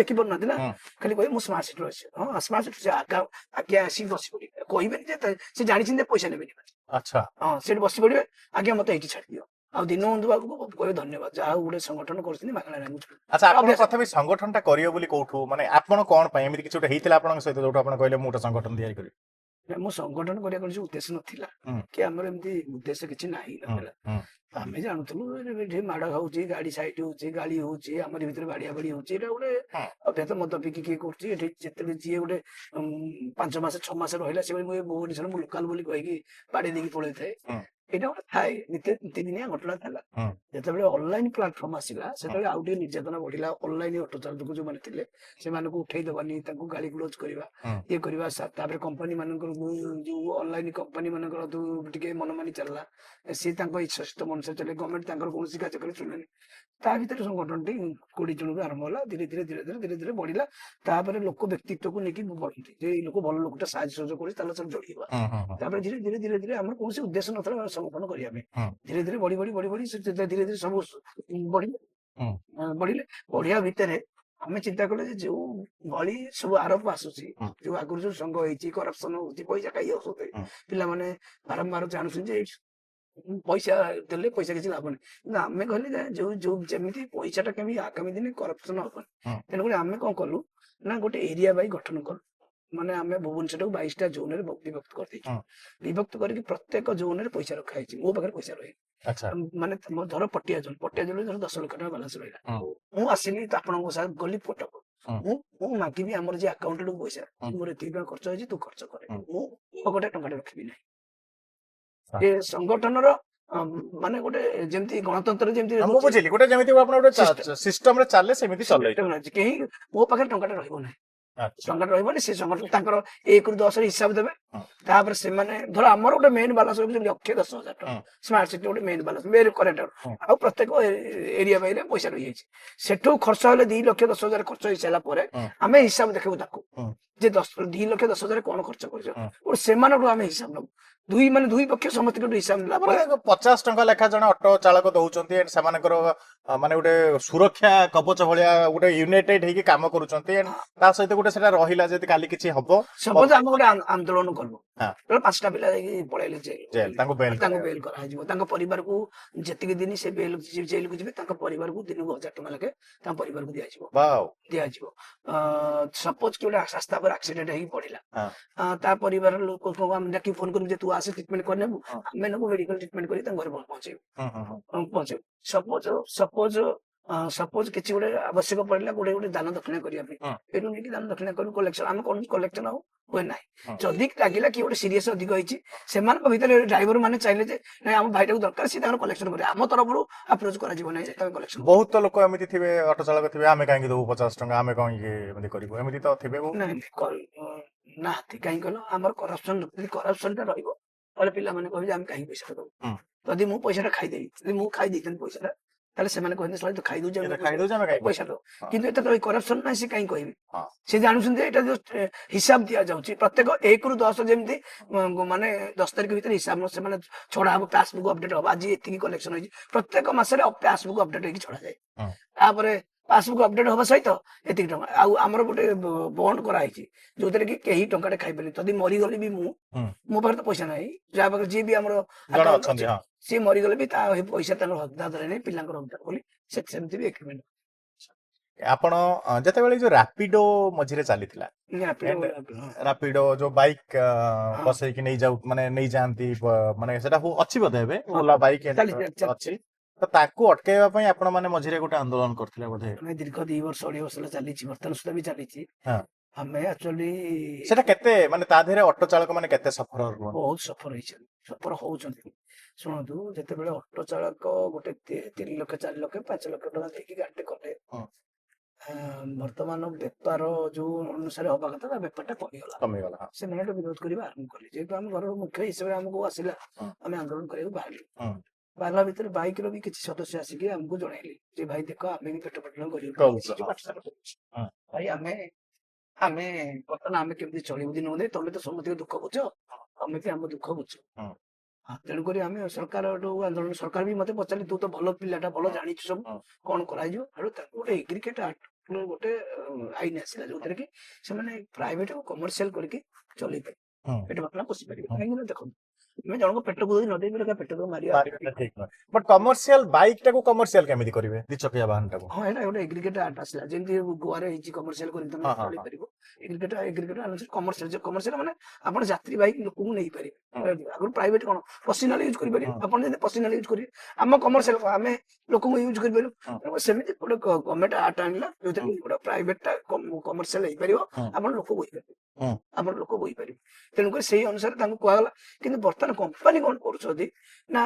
ଦେଖି ପାରୁନାହାନ୍ତି ନା, ଖାଲି କହିବେ ମୁଁ ସ୍ମାର୍ଟ ସିଟି ଅଛି। ହଁ ସ୍ମାର୍ଟ ସିଟି ଆଜ୍ଞା ଆସିକି ବସି ପଡିବେ, କହିବେନି ଯେ ସେ ଜାଣିଛନ୍ତି ଯେ ପଇସା ନେବେନି। ଆଚ୍ଛା, ହଁ ସେଠି ବସି ପଡିବେ, ଆଜ୍ଞା ମତେ ଏଇଠି ଛାଡିଦିଅ, ଆଉ ଦିନ ବନ୍ଧୁ ବାବୁକୁ କହିବେ ଧନ୍ୟବାଦ, ଯାହା ଗୋଟେ ସଂଗଠନ କରୁଛନ୍ତି ମାଗଣା ଲାଗୁଛି। ଆଚ୍ଛା, ଆପଣ ପ୍ରଥମେ ସଂଗଠନ ଟା କରିବ ବୋଲି କୋଉଠୁ, ମାନେ ଆପଣ କଣ ପାଇଁ ଏମିତି କିଛି ଗୋଟେ ହେଇଥିଲା ଆପଣଙ୍କ ସହିତ ଯୋଉଠୁ ଆପଣ କହିଲେ ମୁଁ ଗୋଟେ ସଂଗଠନ ତିଆରି କରିବି? ମୁଁ ସଂଗଠନ କରିବା କୌଣସି ଉଦ୍ଦେଶ୍ୟ ନଥିଲା, କି ଆମର ଏମିତି ଉଦ୍ଦେଶ୍ୟ କିଛି ନାହିଁ। ଆମେ ଜାଣୁଥିଲୁ ଏଠି ମାଡ ଖାଉଛି, ଗାଡି ସାଇଡ ହଉଛି, ଗାଳି ହଉଛି, ଆମର ଭିତରେ ବାଡିଆ ବାଡି ହଉଛି। ଏଇଟା ଗୋଟେ ଅଭ୍ୟାସ ମଦ ପିକି କିଏ କରୁଛି ଏଠି। ଯେତେବେଳେ ଯିଏ ଗୋଟେ 5 ମାସ 6 ମାସ ରହିଲା, ସେ ଭୁବନେଶ୍ୱର ମୁଁ ଲୋକାଲ ବୋଲି କହିକି ବାଡି ଦେଇକି ପଳେଇଥାଏ। ଏଇଟା ଗୋଟେ ଥାଏ, ନିତିଦିନିଆ ଘଟଣା ଥିଲା। ଯେତେବେଳେ ଅନଲାଇନ ପ୍ଲାଟଫର୍ମ ଆସିଲା, ସେତେବେଳେ ଆଉ ଟିକେ ନିର୍ଯାତନା ବଢିଲା। ଅନଲାଇନ ଅଟୋ ଚାଳକ ଯୋଉମାନେ ଥିଲେ, ସେମାନଙ୍କୁ ଉଠେଇ ଦବାନି, ତାଙ୍କୁ ଗାଳି ଗୁଲୋଜ କରିବା, ଇଏ କରିବା। ତାପରେ କମ୍ପାନୀ ମାନଙ୍କର ଯୋଉ ଅନଲାଇନ କମ୍ପାନୀ ମାନଙ୍କର ଟିକେ ମନମାନି ଚାଲିଲା, ସିଏ ତାଙ୍କ ଇଚ୍ଛା ସହିତ ମଣିଷ ଚାଲେ। ଗଭର୍ଣ୍ଣମେଣ୍ଟ ତାଙ୍କର କୌଣସି କାର୍ଯ୍ୟକାରୀ ଶୁଣେନି। ତା ଭିତରେ ସଂଗଠନଟି 20 ଜଣରୁ ଆରମ୍ଭ ହେଲା, ଧୀରେ ଧୀରେ ବଢିଲା। ତାପରେ ଲୋକ ବ୍ୟକ୍ତିତ୍ୱକୁ ନେଇକି ବଢନ୍ତି, ଯେ ଏଇ ଲୋକ ଭଲ ଲୋକଟା ସାହାଯ୍ୟ ସହଯୋଗ କରୁଛି, ତାହେଲେ ସବୁ ଜଡିବା। ତାପରେ ଧୀରେ ଆମର କୌଣସି ଉଦ୍ଦେଶ୍ୟ ନଥିଲା ସଂଗଠନ କରିବା ପାଇଁ। ଧୀରେ ଧୀରେ ବଢି ଧୀରେ ସବୁ ବଢିବା ଭିତରେ ଆମେ ଚିନ୍ତା କଲେ ଯେ ଯୋଉ ଭଳି ସବୁ ଆରୋପ ଆସୁଛି, ଯୋଉ ଆଗରୁ ଯୋଉ ସଂଘ ହେଇଛି, କରପସନ ହଉଛି, ପଇସା ଖାଇ ଆସୁଛନ୍ତି, ପିଲାମାନେ ବାରମ୍ବାର ଜାଣୁଛନ୍ତି ଯେ ପଇସା ଦେଲେ ପଇସା କିଛି ଲାଭ ନାହିଁ। କିନ୍ତୁ ଆମେ କହିଲେ ଯୋଉ ଯେମିତି ପଇସା ଟା କେମିତି ଆଗାମୀ ଦିନେ କରପସନ ହବନି, ତେଣୁକରି ଆମେ କଣ କଲୁ ନା ଗୋଟେ ଏରିଆ ବାଇ ଗଠନ କଲୁ। ମାନେ ଆମେ ଭୁବନେଶ୍ୱରକୁ 22ଟା ଜୋନରେ ବିଭକ୍ତ କରିଦେଇଛୁ। ବିଭକ୍ତ କରିକି ପ୍ରତ୍ୟେକ ଜୋନରେ ପଇସା ରଖା ହେଇଛି। ମୋ ପାଖରେ ପଇସା ରହେ, ମାନେ ଧର ପଟିଆ ଜୋନ ଧର 10 ଲକ୍ଷ ଟଙ୍କା ବାଲାନ୍ସ ରହିଲା, ମୁଁ ଆସିଲି ତ ଆପଣଙ୍କ ସାथ ଗଲି କଟକ, ମୁଁ ମାଗିବି ଆମର ଯେ ଆକାଉଣ୍ଟ ପଇସା, ମୋର ଏତିକି ଟଙ୍କା ଖର୍ଚ୍ଚ ହେଇଛି, ତୁ ଖର୍ଚ୍ଚ କରେ। ମୁଁ ଗୋଟେ ଟଙ୍କାଟେ ରଖିବି ନାହିଁ। ଏ ସଂଗଠନର ମାନେ ଗୋଟେ ଯେମିତି ଗଣତନ୍ତ୍ର ଯେମିତି ବୁଝିଲି, ଗୋଟେ ଯେମିତି ଆପଣ ଗୋଟେ ସିଷ୍ଟମରେ ଚାଲେ ସେମିତି କେହି ମୋ ପାଖରେ ଟଙ୍କାଟେ ରହିବ ନାହିଁ। ଟଙ୍କାଟେ ରହିବନି। ସେ ସଂଗଠନ ତାଙ୍କର 1 ରୁ 10 ହିସାବ ଦେବେ। ତାପରେ ସେମାନେ ଧର ଆମର ଗୋଟେ ମେନ୍ ବାଲାନ୍ସ ରହୁଛି 1,10,000 ଟଙ୍କା, ସ୍ମାର୍ଟ ସିଟି ଗୋଟେ ମେନ୍ ବାଲାନ୍ସ କରେକ୍ଟର, ଆଉ ପ୍ରତ୍ୟେକ ଏରିଆ ବାଇରେ ପଇସା ରହିଯାଇଛି। ସେଠୁ ଖର୍ଚ୍ଚ ହେଲେ 2,10,000 ଖର୍ଚ୍ଚ ହେଇସାରିଲା ପରେ ଆମେ ହିସାବ ଦେଖେଇବୁ ତାକୁ ଯେ 2,10,000 କଣ ଖର୍ଚ୍ଚ କରିଛ। ସେମାନଠୁ ଆମେ ହିସାବ ନେବୁ। ଦୁଇ ପକ୍ଷ ସମସ୍ତଙ୍କଠୁ ହିସାବ ନେଲା ପରେ 50 ଟଙ୍କା ଲେଖା ଜଣେ ଅଟୋ ଚାଳକ ଦଉଛନ୍ତି, ସେମାନଙ୍କର ମାନେ ଗୋଟେ ସୁରକ୍ଷା କବଚ ଭଳିଆ ଗୋଟେ ୟୁନାଇଟେଡ ହେଇକି କାମ କରୁଛନ୍ତି। ତା ସହିତ ଗୋଟେ ସେଟା ରହିଲା ଯଦି କାଲି କିଛି ହବ, ସପୋଜ ଆମେ ଗୋଟେ ଆନ୍ଦୋଳନ କଲୁ, 5ଟା ପିଲା ଯାଇକି ପଳେଇଲେ ଜେଲ, ତାଙ୍କୁ ବେଲ କରାଯିବ। ତାଙ୍କ ପରିବାରକୁ ଯେତିକି ଦିନ ସେ ଜେଲକୁ ଯିବେ, ତାଙ୍କ ପରିବାରକୁ ଦିନକୁ 1,000 ଟଙ୍କା ଲେଖେ ତାଙ୍କ ପରିବାରକୁ ଦିଆଯିବ। ସପୋଜ କି ଗୋଟେ ରାସ୍ତା ତାପରେ ଆକ୍ସିଡେଣ୍ଟ ହେଇକି ପଡିଲା। ହଁ। ତା ପରିବାର ଲୋକଙ୍କୁ ଆମେ ଡାକି ଫୋନ କରିବୁ ଯେ ତୁ ଆସେ ଟ୍ରିଟମେଣ୍ଟ କରିନେବୁ, ହଁ। ଆମେ ନେବୁ ମେଡିକାଲ ଟ୍ରିଟମେଣ୍ଟ କରି ତାଙ୍କ ଘରେ ପହଞ୍ଚେଇବୁ। ହୁଁ ହୁଁ ହୁଁ ପହଞ୍ଚେଇବୁ। ସପୋଜ କିଛି ଗୋଟେ ଆବଶ୍ୟକ ପଡିଲା ଗୋଟେ ଦାନ ଦକ୍ଷିଣା କରିବା ପାଇଁ, ହୁଁ ଏଠୁ ନେଇକି ଦାନ ଦକ୍ଷିଣା କରିବୁ, କଲେକ୍ସନ ଆମେ କୌଣସି କଲେକ୍ସନ ହୁଏ ନାହିଁ। ହୁଁ। ଯଦି ଲାଗିଲା କି ଗୋଟେ ସିରିୟସ ଅଧିକ ହେଇଛି, ସେମାନଙ୍କ ଭିତରେ ଡ୍ରାଇଭର ମାନେ ଚାହିଁଲେ ଯେ ନାଇଁ ଆମ ଭାଇଟାକୁ ଦରକାର, ସେ ତାଙ୍କର କଲେକ୍ସନ କରିବେ, ଆମ ତରଫରୁ ଆପ୍ରୋଚ କରାଯିବ ନାହିଁ ଯେ ତମେ କଲେକ୍ସନ। ବହୁତ ତ ଲୋକ ଏମିତି ଥିବେ, ଅଟୋ ଚାଳକ ଥିବେ, ଆମେ କାହିଁକି ଦବୁ 50 ଟଙ୍କା, ଆମେ କାହିଁକି ଏମିତି କରିବୁ, ଏମିତି ତ ଥିବେ ବହୁତ। ନାଇଁ ନାହାନ୍ତି, କାହିଁକି କହିଲ ଆମର କରପସନ, ଯଦି କରପସନ ଟା ରହିବ ତାହେଲେ ପିଲାମାନେ କହିବେ ଯେ ଆମେ କାହିଁକି ପଇସା ଦବୁ। ହୁଁ। ଯଦି ମୁଁ ପଇସାଟା ଖାଇଦେବି, ଯଦି ମୁଁ ଖାଇ ଦେଇଥାନ୍ତି ପଇସାଟା, ତାହେଲେ ସେମାନେ କହିବେ ଶଳା ତୁ ଖାଇଦଉଛୁ, ଏଇଟା ଖାଇଦଉଛୁ, ଆମେ କାହିଁକି ପଇସା ଦବୁ। ହଁ। କିନ୍ତୁ ଏତେ କରପସନ ନାହିଁ, ସେ କାହିଁକି କହିବେ? ହଁ। ସେ ଜାଣୁଛନ୍ତି ଯେ ଏଇଟା ଯୋଉ ହିସାବ ଦିଆଯାଉଛି ପ୍ରତ୍ୟେକ 1 ରୁ 10 ଯେମିତି ମାନେ 10 ତାରିଖ ଭିତରେ ହିସାବ ସେମାନେ ଛଡା ହବ, ପାସବୁକ୍ ଅପଡେଟ ହବ, ଆଜି ଏତିକି କଲେକ୍ସନ ହେଇଛି, ପ୍ରତ୍ୟେକ ମାସରେ ପାସବୁକ୍ ଅପଡେଟ ହେଇକି ଛଡାଯାଏ। ହୁଁ। ତାପରେ ପାସବୁକ୍ ଅପଡେଟ ହବା ସହିତ ଏତିକି ଟଙ୍କା, ଆଉ ଆମର ଗୋଟେ ବଣ୍ଡ କରାହେଇଛି ଯୋଉଥିରେ କି କେହି ଟଙ୍କାଟେ ଖାଇପାରିବେନି। ଯଦି ମରିଗଲି ବି ମୁଁ, ହୁଁ। ମୋ ପାଖରେ ତ ପଇସା ନାହିଁ, ଯାହା ପାଖରେ ଯିଏ ବି ଆମର ଜଣେ account ଅଛନ୍ତି, ଅଛି, ହଁ। ସିଏ ମରିଗଲେ ବି ତା ପଇସା ତାଙ୍କର ହକଦାରରେ ନାହିଁ, ପିଲାଙ୍କର ହକଦାର ବୋଲି ସେମିତି ବି ଏଗ୍ରିମେଣ୍ଟ। ଆପଣ ଯେତେବେଳେ ଯୋଉ ରାପିଡୋ ମଝିରେ ଚାଲିଥିଲା, ରାପିଡୋ ଯୋଉ ବାଇକ୍ ବସେଇକି ନେଇଯାଉ, ମାନେ ନେଇଯାଆନ୍ତି, ମାନେ ସେଟା ଅଛି ବୋଧେ ଏବେ ଓଲା ବାଇକ୍ ଅଛି, ତ ତାକୁ ଅଟକେଇବା ପାଇଁ ଆପଣ ମାନେ ମଝିରେ ଗୋଟେ ଆନ୍ଦୋଳନ କରିଥିଲେ ବୋଧେ? ଆମେ ଦୀର୍ଘ 2 ବର୍ଷ 2.5 ବର୍ଷ ହେଲା ଚାଲିଛି, ବର୍ତ୍ତମାନ ସୁଦ୍ଧା ବି ଚାଲିଛି। ହଁ। ଆମେ ଆକ୍ଚୁଆଲି ସେଟା କେତେ, ମାନେ ତା ଦେହରେ ଅଟୋ ଚାଳକ ମାନେ କେତେ ସଫର ରୁହନ୍ତି? ବହୁତ ସଫର ହେଇଛନ୍ତି, ସଫର ହଉଛନ୍ତି। ଶୁଣନ୍ତୁ, ଯେତେବେଳେ ଅଟୋ ଚାଳକ ଗୋଟେ 3 ଲକ୍ଷ 4 ଲକ୍ଷ 5 ଲକ୍ଷ ଟଙ୍କା ଦେଇକି ଗାଡିଟେ କଲେ, ହଁ। ବର୍ତ୍ତମାନ ବେପାର ଯୋଉ ଅନୁସାରେ ହବା କଥା, ତା ବେପାରଟା କମିଗଲା, କମିଗଲା। ହଁ। ସେମାନେ ଗୋଟେ ବିରୋଧ କରିବା ଆରମ୍ଭ କଲେ। ଯେହେତୁ ଆମ ଘରର ମୁଖ୍ୟ ହିସାବରେ ଆମକୁ ଆସିଲା, ହଁ। ଆମେ ଆନ୍ଦୋଳନ କରିବାକୁ ବାହାରିଲୁ। ହଁ। ବାହାରିଲା ଭିତରେ ବାଇକ ର ବି କିଛି ସଦସ୍ୟ ଆସିକି ଆମକୁ ଜଣେଇଲେ ଯେ ଭାଇ ଦେଖ, ଆମେ ବି ପେଟ ପାଟଣା କରୁଛ, କରିବାକୁ ପାଠଶାଠ କରୁଛୁ, ହଁ। ଭାଇ ଆମେ ଆମେ ବର୍ତ୍ତମାନ ଆମେ କେମିତି ଚଳିବୁ ଦିନ ବୋଧେ, ତମେ ତ ସମସ୍ତଙ୍କ ଦୁଃଖ ବୁଝ, ତମେ ବି ଆମ ଦୁଃଖ ବୁଝ। ହଁ। ତେଣୁକରି ଆମେ ସରକାର ଆନ୍ଦୋଳନ, ସରକାର ବି ମତେ ପଚାରିଲେ ତୁ ତ ଭଲ ପିଲାଟା, ଭଲ ଜାଣିଛୁ ସବୁ, ହଁ। କଣ କରାଯିବ? ଆଉ ତାକୁ ଗୋଟେ ଏଗ୍ରିଗେଟ ଆକ୍ଟ ଗୋଟେ ଆଇନ ଆସିଲା, ଯୋଉଥିରେ କି ସେମାନେ ପ୍ରାଇଭେଟ ଆଉ କମର୍ସିଆଲ କରିକି ଚଲେଇ ପାରିବେ, ହଁ। ପେଟ ପାଟଣା ପୋଷି ପାରିବେ। ହଁ। କାହିଁକି ନା ଦେଖନ୍ତୁ, ଆମେ ଜଣଙ୍କ ପେଟକୁ ଯଦି ନ ଦେଇପାରିବା, ପେଟକୁ ମାରିବା ମାରିବାଟା ଠିକ ନୁହେଁ। ବଟ କମର୍ସିଆଲ ବାଇକ୍ ଟାକୁ କମର୍ସିଆଲ କେମିତି କରିବେ, 2 ଚକିଆ ବାହନ ଟାକୁ? ହଁ, ଏଇଟା ଗୋଟେ ଏଗ୍ରିଗେଟ ଆକ୍ଟ ଆସିଲା, ଯେମିତି ଗୋଆରେ ହେଇଛି କମର୍ସିଆଲ କରିକି ତମେ ହଁ ହଁ ଚଳେଇ ହଁ। ପାରିବ। ଏଗ୍ରିଗେଟ କମର୍ସିଆଲ ମାନେ ଆପଣ ଯାତ୍ରୀ ବାଇକ୍ ଲୋକଙ୍କୁ ନେଇପାରିବେ। ଆଗରୁ ପ୍ରାଇଭେଟ କଣ ପର୍ସନାଲ ୟୁଜ କରିପାରିବେ, ହଁ। ଆପଣ ଯଦି ପର୍ସନାଲ ୟୁଜ କରିବେ, ଆମ କମର୍ସିଆଲ ଆମେ ଲୋକଙ୍କୁ ୟୁଜ କରିପାରିବୁ। ହଁ। ସେମିତି ଗୋଟେ ଗଭର୍ଣ୍ଣମେଣ୍ଟ ଆକ୍ଟ ଆଣିଲା, ଯୋଉଥିରେ ଗୋଟେ ପ୍ରାଇଭେଟ ଟା କମର୍ସିଆଲ ହେଇପାରିବ, ହଁ। ଆପଣ ଲୋକ ବୋହିପାରିବେ, ହଁ। ଆପଣ ଲୋକ ବୋହିପାରିବେ। ତେଣୁକରି ସେଇ ଅନୁସାରେ ତାଙ୍କୁ କୁହାଗଲା। କିନ୍ତୁ ବର୍ତ୍ତମାନ କମ୍ପାନୀ କଣ କରୁଛନ୍ତି ନା,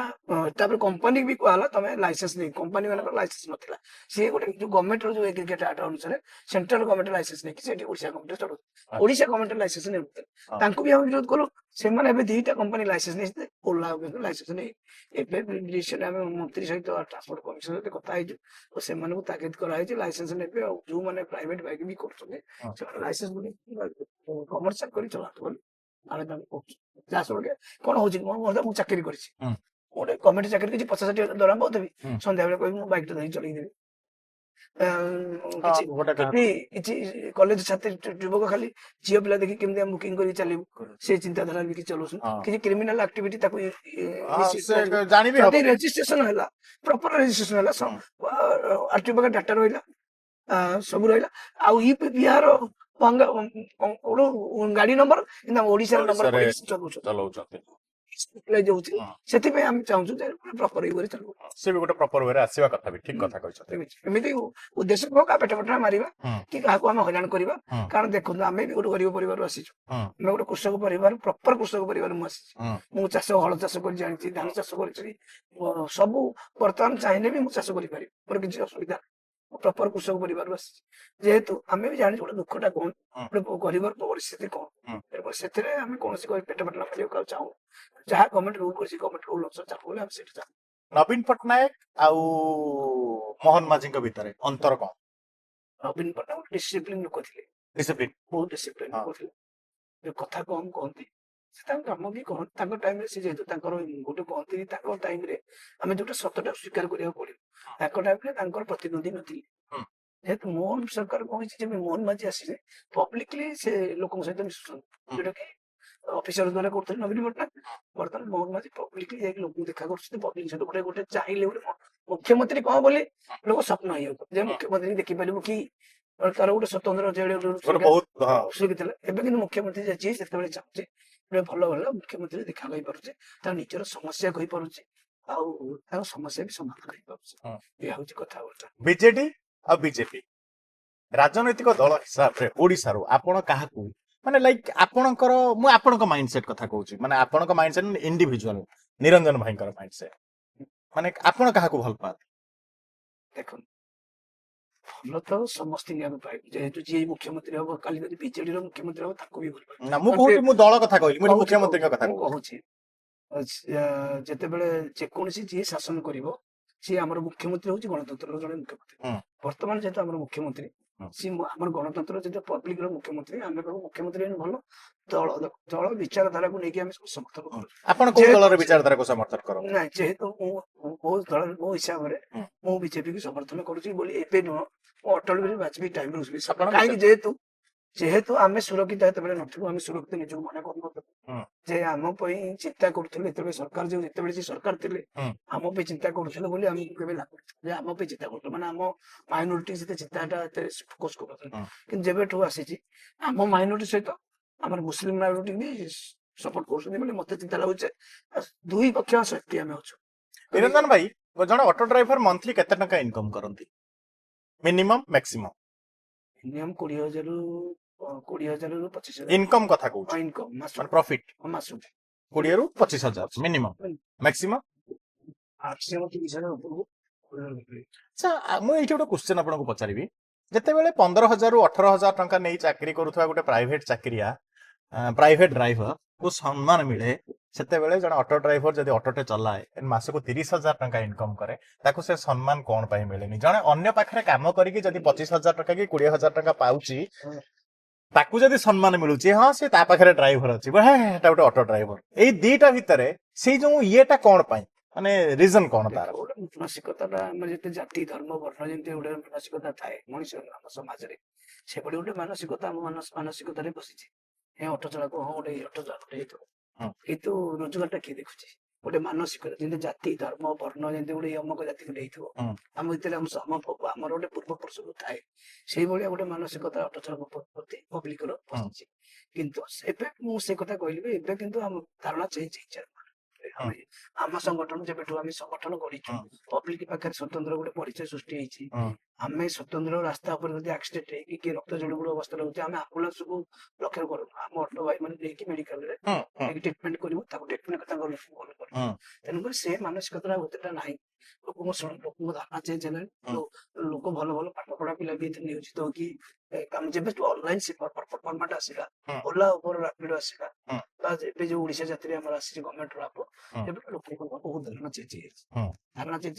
ତାପରେ କମ୍ପାନୀ ବି କୁହାଗଲା ତମେ ଲାଇସେନ୍ସ ନେଇ, କମ୍ପାନୀ ମାନଙ୍କର ଲାଇସେନ୍ସ ନଥିଲା, ସିଏ ଗୋଟେ ଯୋଉ ଗଭର୍ଣ୍ଣମେଣ୍ଟ ର ଯୋଉ ଏଗ୍ରିଗେଟ ଆକ୍ଟ ଅନୁସାରେ ସେଣ୍ଟ୍ରାଲ ଗଭର୍ଣ୍ଣମେଣ୍ଟ ଲାଇସେନ୍ସ ନେଇକି ସେଠି ଓଡିଶା ଗଭର୍ଣ୍ଣମେଣ୍ଟ ଚଳୁଛି, ଓଡିଶା ଗଭର୍ଣ୍ଣମେଣ୍ଟ ଲାଇସେନ୍ସ ନେଉଥିଲେ, ହଁ। ତାଙ୍କୁ ବି ଆମେ ବିରୋଧ କଲୁ। ସେମାନେ ଏବେ 2ଟା କମ୍ପାନୀ ଲାଇସେନ୍ସ ନେଇଥିଲେ, ଓଲା ଲାଇସେନ୍ସ ନେଇ। ଏବେ ରିସେଣ୍ଟ ଆମେ ମନ୍ତ୍ରୀ ସହିତ ଟ୍ରାନ୍ସପୋର୍ଟ କମିଶନ ସହିତ କଥା ହେଇଛୁ, ଓ ସେମାନଙ୍କୁ ତାଗିଦ କରାହେଇଛି ଲାଇସେନ୍ସ ନେବେ, ଆଉ ଯୋଉମାନେ ପ୍ରାଇଭେଟ ବାଇକ୍ ବି କରୁଛନ୍ତି ହଁ। ସେମାନେ ଲାଇସେନ୍ସ କମର୍ସିଆଲ କରି ଚଳାନ୍ତୁ ବୋଲି ଆମେ ତାଙ୍କୁ କହୁଛୁ। ଯାହା ସଙ୍ଗେ କଣ ହଉଛି, ମୁଁ ଚାକିରି କରିଛି, ହୁଁ। ଗୋଟେ ଗଭର୍ଣ୍ଣମେଣ୍ଟ ଚାକିରି କରିଛି, 50-60 ହଜାର ଦରମା ପାଉଥିବି, ହୁଁ। ସନ୍ଧ୍ୟାବେଳେ କହିବି ମୁଁ ବାଇକ୍ ଟା ଧରି ଚଲେଇଦେବି। ହଁ, ଗୋଟେ କିଛି କଲେଜ ଛାତ୍ରୀ ଯୁବକ ଖାଲି ଝିଅ ପିଲା ଦେଖି କେମିତି ଆମେ ବୁକିଂ କରି ଚାଲିବୁ, ସେ ଚିନ୍ତାଧାରା ବି କିଛି ଚଲାଉଛନ୍ତି। ହଁ। କିଛି କ୍ରିମିନାଲ ଆକ୍ଟିଭିଟି ତାକୁ ସେ ଜାଣିବି ହବ। ଯଦି ରେଜିଷ୍ଟ୍ରେସନ ହେଲା, ପ୍ରପର ରେଜିଷ୍ଟ୍ରେସନ ହେଲା, ହୁଁ। ଆରଟିଓ ପାଖରେ ଡାଟା ରହିଲା, ସବୁ ରହିଲା, ଆଉ ବିହାର ଗାଡି ନମ୍ବର କିନ୍ତୁ ଓଡିଶାର ନମ୍ବର ଓଡିଶାରେ ପଡିକି ଚଲଉଛନ୍ତି। ହଉଛି। ହଁ। ସେଥିପାଇଁ ଆମେ ଚାହୁଁଛୁ ଯେ ପ୍ରପର ଇଏ ଚାଲୁ, ସେ ବି ଗୋଟେ ପ୍ରପର ୱେରେ ଆସିବା କଥା ବି, ଠିକ କଥା କହିଛନ୍ତି। ଏମିତି ଉଦ୍ଦେଶ୍ୟ କଣ କାହା ପେଟ ପଟଣା ମାରିବା ହୁଁ। କି କାହାକୁ ଆମେ ହଇରାଣ କରିବା। ହୁଁ। କାରଣ ଦେଖନ୍ତୁ, ଆମେ ବି ଗୋଟେ ଗରିବ ପରିବାରରୁ ଆସିଛୁ, ହୁଁ। ଆମେ ଗୋଟେ କୃଷକ ପରିବାର, ପ୍ରପର କୃଷକ ପରିବାର ମୁଁ ଆସିଛି। ହୁଁ। ମୁଁ ହଳ ଚାଷ କରି ଜାଣିଛି, ଧାନ ଚାଷ କରିଛି, ସବୁ ବର୍ତ୍ତମାନ ଚାହିଁଲେ ବି ମୁଁ ଚାଷ କରିପାରିବି, ମୋର କିଛି ଅସୁବିଧା ନାହିଁ। ମୁଁ ପ୍ରପର କୃଷକ ପରିବାରରୁ ଆସିଛି, ଯେହେତୁ ଆମେ ବି ଜାଣିଛୁ ଗୋଟେ ଦୁଃଖଟା କଣ, ହୁଁ। ଗୋଟେ ଗରିବର ପରିସ୍ଥିତି କଣ। ହୁଁ। ସେଥିରେ ଆମେ କୌଣସି ପେଟ ପାଟଣା କରିବାକୁ ଚାହୁଁ, ଯାହା ଗଭର୍ଣ୍ଣମେଣ୍ଟ ରୁଲ କରିଛି, ଗଭର୍ଣ୍ଣମେଣ୍ଟ ରୁଲ ଅନୁସାରେ ଚାଲୁ ବୋଲି ଆମେ ସେଠି ଚାହୁଁ। ନବୀନ ପଟ୍ଟନାୟକ ଆଉ ମୋହନ ମାଝୀଙ୍କ ଭିତରେ ଅନ୍ତର କଣ? ନବୀନ ପଟ୍ଟନାୟକ ଡିସିପ୍ଲିନ ଲୋକ ଥିଲେ, ଡିସିପ୍ଲିନ। ବହୁତ ଡିସିପ୍ଲିନ ଲୋକ ଥିଲେ, କଥା କମ କହନ୍ତି, ସେ ତାଙ୍କ କାମ ବି କହନ୍ତି ତାଙ୍କ ଟାଇମରେ। ସେ ଯେହେତୁ ତାଙ୍କର ଗୋଟେ କହନ୍ତି, ତାଙ୍କ ଟାଇମରେ ଆମେ ଯୋଉଟା ସତଟା ସ୍ୱୀକାର କରିବାକୁ ପଡିବ, ତାଙ୍କ ଟାଇମରେ ତାଙ୍କର ପ୍ରତିଦ୍ୱନ୍ଦ୍ୱୀ ନଥିଲେ। ହୁଁ। ଯେହେତୁ ମୋହନ ସରକାର କହିଛି, ଯେବେ ମୋହନ ମାଝୀ ଆସିଲେ ପବ୍ଲିକଲି ସେ ଲୋକଙ୍କ ସହିତ ମିଶୁଛନ୍ତି, ଯୋଉଟା କି ଅଫିସର ଦ୍ୱାରା କରୁଥିଲେ ନବୀନ ପଟ୍ଟନାୟକ। ବର୍ତ୍ତମାନ ମୋହନ ମାଝୀ ପବ୍ଲିକଲି ଯାଇକି ଲୋକଙ୍କୁ ଦେଖା କରୁଛନ୍ତି, ପବ୍ଲିକ ସହିତ ଗୋଟେ ଚାହିଁଲେ ଗୋଟେ ମୁଖ୍ୟମନ୍ତ୍ରୀ କଣ ବୋଲି ଲୋକ ସ୍ୱପ୍ନ ହେଇଯାଉଛନ୍ତି, ଯେ ମୁଖ୍ୟମନ୍ତ୍ରୀ ଦେଖିପାରିବୁ କି ତାର ଗୋଟେ ସ୍ୱତନ୍ତ୍ର ଗୋଟେ ବହୁତ ସୁରକ୍ଷା ଥିଲା। ଏବେ କିନ୍ତୁ ମୁଖ୍ୟମନ୍ତ୍ରୀ ଯିଏ ସେତେବେଳେ ଚାହୁଁଛି ଗୋଟେ ଭଲ ଭଲ ମୁଖ୍ୟମନ୍ତ୍ରୀ ଦେଖା କହିପାରୁଛି, ତାର ନିଜର ସମସ୍ୟା କହିପାରୁଛି, ଆଉ ତାର ସମସ୍ୟା ବି ସମାଧାନ ହେଇପାରୁଛି। ଏହା ହଉଛି କଥାବାର୍ତ୍ତା। ବିଜେଡି ଆଉ ବିଜେପି ରାଜନୈତିକ ଦଳ ହିସାବରେ ଓଡିଶାରୁ ଆପଣ କାହାକୁ ମାନେ ଲାଇକ୍ ଆପଣଙ୍କର ମୁଁ ଆପଣଙ୍କ ମାଇଣ୍ଡ ସେଟ୍ କଥା କହୁଛି, ମାନେ ଆପଣଙ୍କ ମାଇଣ୍ଡ ସେଟ୍ ଇଣ୍ଡିଭିଜୁଆଲ ନିରଞ୍ଜନ ଭାଇଙ୍କର ମାଇଣ୍ଡ ସେଟ୍, ମାନେ ଆପଣ କାହାକୁ ଭଲ ପାଆନ୍ତି? ଦେଖନ୍ତୁ ଭଲ ତ ସମସ୍ତେ ଆମେ ପାଇବୁ, ଯେହେତୁ ଯିଏ ମୁଖ୍ୟମନ୍ତ୍ରୀ ହବ, କାଲି ଯଦି ବିଜେଡିର ମୁଖ୍ୟମନ୍ତ୍ରୀ ହବ ତାକୁ ବି ଭଲ ପାଇବୁ। ନା ମୁଁ କହୁଛି, ମୁଁ ଦଳ କଥା କହିଲି, ମୁଁ ମୁଖ୍ୟମନ୍ତ୍ରୀଙ୍କ କଥା ମୁଁ କହୁଛି ଯେତେବେଳେ ଯେକୌଣସି ଯିଏ ଶାସନ କରିବ, ସିଏ ଆମର ମୁଖ୍ୟମନ୍ତ୍ରୀ ହଉଛି ଗଣତନ୍ତ୍ରର ଜଣେ ମୁଖ୍ୟମନ୍ତ୍ରୀ। ବର୍ତ୍ତମାନ ଯେହେତୁ ଆମର ମୁଖ୍ୟମନ୍ତ୍ରୀ ସିଏ ଆମର ଗଣତନ୍ତ୍ର ଯେହେତୁ ପବ୍ଲିକର ମୁଖ୍ୟମନ୍ତ୍ରୀ, ଆମେ କହିବୁ ମୁଖ୍ୟମନ୍ତ୍ରୀ ଭଲ ଦଳ ବିଚାରଧାରାକୁ ନେଇକି ଆମେ ସବୁ ସମର୍ଥନ କରୁ। ଆପଣ କୋଉ ଦଳର ବିଚାରଧାରାକୁ ସମର୍ଥନ କର? ନାଇଁ, ଯେହେତୁ ମୋ ଦଳ ମୋ ହିସାବରେ ମୁଁ ବିଜେପି କୁ ସମର୍ଥନ କରୁଛି ବୋଲି ଏବେ ନୁହଁ, ମୁଁ ଅଟଳ ବିହାରୀ ବାଜପେୟୀ ଟାଇମରୁ କାହିଁକି ଯେହେତୁ ଆମେ ସୁରକ୍ଷିତ ଯେତେବେଳେ ନଥିବୁ, ଆମେ ସୁରକ୍ଷିତ ନିଜକୁ ମନେ କରୁନଥିବୁ ଯେ ଆମ ପାଇଁ ଚିନ୍ତା କରୁଥିଲେ, ଯେତେବେଳେ ସରକାର ଯେତେବେଳେ ସେ ସରକାର ଥିଲେ ଆମ ପାଇଁ ଚିନ୍ତା କରୁଥିଲେ ବୋଲି ଆମକୁ କେବେ ଲାଗୁଛି ଯେ ଆମ ପାଇଁ ଚିନ୍ତା କରୁଥିଲେ, ମାନେ ଆମ ମାଇନୋରିଟି ସହିତ ଚିନ୍ତାଟା ଏତେ ଫୋକସ କରୁଥିଲେ। କିନ୍ତୁ ଯେବେଠୁ ଆସିଛି ଆମ ମାଇନୋରିଟି ସହିତ ଆମର ମୁସଲିମ ମାଇନୋରିଟି ବି ସପୋର୍ଟ କରୁଛନ୍ତି ବୋଲି ମତେ ଚିନ୍ତା ଲାଗୁଛି। ଦୁଇ ପକ୍ଷ ସେଫ୍ଟି ଆମେ ଅଛୁ। ନିରଞ୍ଜନ ଭାଇ, ଜଣେ ଅଟୋ ଡ୍ରାଇଭର ମନ୍ଥଲି କେତେ ଟଙ୍କା ଇନକମ କରନ୍ତି? ମିନିମମ୍ ମ୍ୟାକ୍ସିମମ୍ ମିନିମମ୍ 20,000 ରୁ 25,000 ଇନକମ କଥା କହୁଛି, ଇନକମ ମାନେ ପ୍ରଫିଟ ମାସକୁ 20 ରୁ 25,000 ମିନିମମ୍, ମ୍ୟାକ୍ସିମମ୍। ମ୍ୟାକ୍ସିମମ୍ 30,000 ଉପରକୁ। ଆଚ୍ଛା, ମୁଁ ଏଇଠି ଗୋଟେ କ୍ୱେଶ୍ଚନ ଆପଣଙ୍କୁ ପଚାରିବି। ଯେତେବେଳେ 15,000 ରୁ 18,000 ଟଙ୍କା ନେଇ ଚାକିରି କରୁଥିବା ଗୋଟେ ପ୍ରାଇଭେଟ ଚାକିରିଆ ପ୍ରାଇଭେଟ ଡ୍ରାଇଭର କୁ ସମ୍ମାନ ମିଳେ, ସେତେବେଳେ ଜଣେ ଅଟୋ ଡ୍ରାଇଭର ଯଦି ଅଟୋଟେ ଚଲାଏ ମାସକୁ 30,000 ଟଙ୍କା ଇନକମ କରେ, ତାକୁ ସେ ସମ୍ମାନ କଣ ପାଇଁ ମିଳେନି? ଜଣେ ଅନ୍ୟ ପାଖରେ କାମ କରିକି ଯଦି 25,000 ଟଙ୍କା କି 20,000 ଟଙ୍କା ପାଉଛି, ତାକୁ ଯଦି ସମ୍ମାନ ମିଳୁଛି, ହଁ ସେ ତା ପାଖରେ ଡ୍ରାଇଭର ଅଛି, ଏଟା ଗୋଟେ ଅଟୋ ଡ୍ରାଇଭର। ଏଇ ଦିଟା ଭିତରେ ସେଇ ଯୋଉ ଇଏଟା କଣ ପାଇଁ, ମାନେ ରିଜନ କଣ ତାର? ଗୋଟେ ମାନସିକତାଟା ଆମର ଯେତେ ଜାତି ଧର୍ମ ବର୍ଣ୍ଣ ଯେମିତି ଗୋଟେ ମାନସିକତା ଥାଏ ମଣିଷ ଆମ ସମାଜରେ, ସେଭଳି ଗୋଟେ ମାନସିକତା ଆମ ମାନସିକତାରେ ବସିଛି। ଅଟୋ ଚାଳକ ହଁ ଗୋଟେ ଅଟୋ ଚାଳକ ହେଇଥିବ, କିନ୍ତୁ ରୋଜଗାର ଟା କିଏ ଦେଖୁଛି? ଗୋଟେ ମାନସିକତା ଯେମିତି ଜାତି ଧର୍ମ ବର୍ଣ୍ଣ ଯେମିତି ଗୋଟେ ଅମକ ଜାତିକୁ ନେଇଥିବ, ଆମ ଭିତରେ ଆମର ଗୋଟେ ପୂର୍ବ ପୁରୁଷରୁ ଥାଏ, ସେଇଭଳିଆ ଗୋଟେ ମାନସିକତା ଅଟୋ ଚାଳକ ପ୍ରତି ପବ୍ଲିକର ବସିଛି। କିନ୍ତୁ ଏବେ ମୁଁ ସେ କଥା କହିଲି, ଏବେ କିନ୍ତୁ ଆମ ଧାରଣା ଚେଞ୍ଜ ହେଇଛି। ଆମ ସଂଗଠନ ଯେବେଠୁ ଆମେ ସଂଗଠନ କରିଛୁ, ପବ୍ଲିକ ପାଖରେ ସ୍ୱତନ୍ତ୍ର ଗୋଟେ ପରିଚୟ ସୃଷ୍ଟି ହେଇଛି। ଆମେ ସ୍ୱତନ୍ତ୍ର ରାସ୍ତା ଉପରେ ଯଦି ଆକ୍ସିଡେଣ୍ଟ ହେଇକି କିଏ ରକ୍ତ ଜଳୁଗୁଡ ଅବସ୍ଥାରେ ରହୁଛି, ଆମେ ଆମ୍ବୁଲାନ୍ସକୁ ଲକ୍ଷ୍ୟ କରୁନୁ, ଆମ ଅଟୋ ଭାଇ ମାନେ ନେଇକି ମେଡିକାଲରେ ଟ୍ରିଟମେଣ୍ଟ କରିବୁ, ତାକୁ ଟ୍ରିଟମେଣ୍ଟ ତାଙ୍କ ଭଲ କରିବୁ। ତେଣୁକରି ସେ ମାନସିକତା ଏତେଟା ନାହିଁ। ଲୋକଙ୍କ ଧାରଣା ଚେଞ୍ଜ ହେଲାଣି। ଲୋକ ଭଲ ଭଲ ପାଠ ପଢା ପିଲା ବି ଏଥିରେ ନିୟୋଜିତ ହଉକି ଯେବେଠୁ ଅନଲାଇନ ଫର୍ମାଟ ଆସିଲା, ଓଲା ଉବର ରାପିଡୋ ଆସିଲା, ବା ଏବେ ଯୋଉ ଓଡିଶା ଯାତ୍ରୀ ଆମର ଆସିଛି ଗଭର୍ଣ୍ଣମେଣ୍ଟ ଆପ, ଏବେ ଲୋକଙ୍କ ବହୁତ ଧାରଣା ଚେଞ୍ଜ ହେଇଯାଇଛି। ଧାରଣା ଚେଞ୍ଜ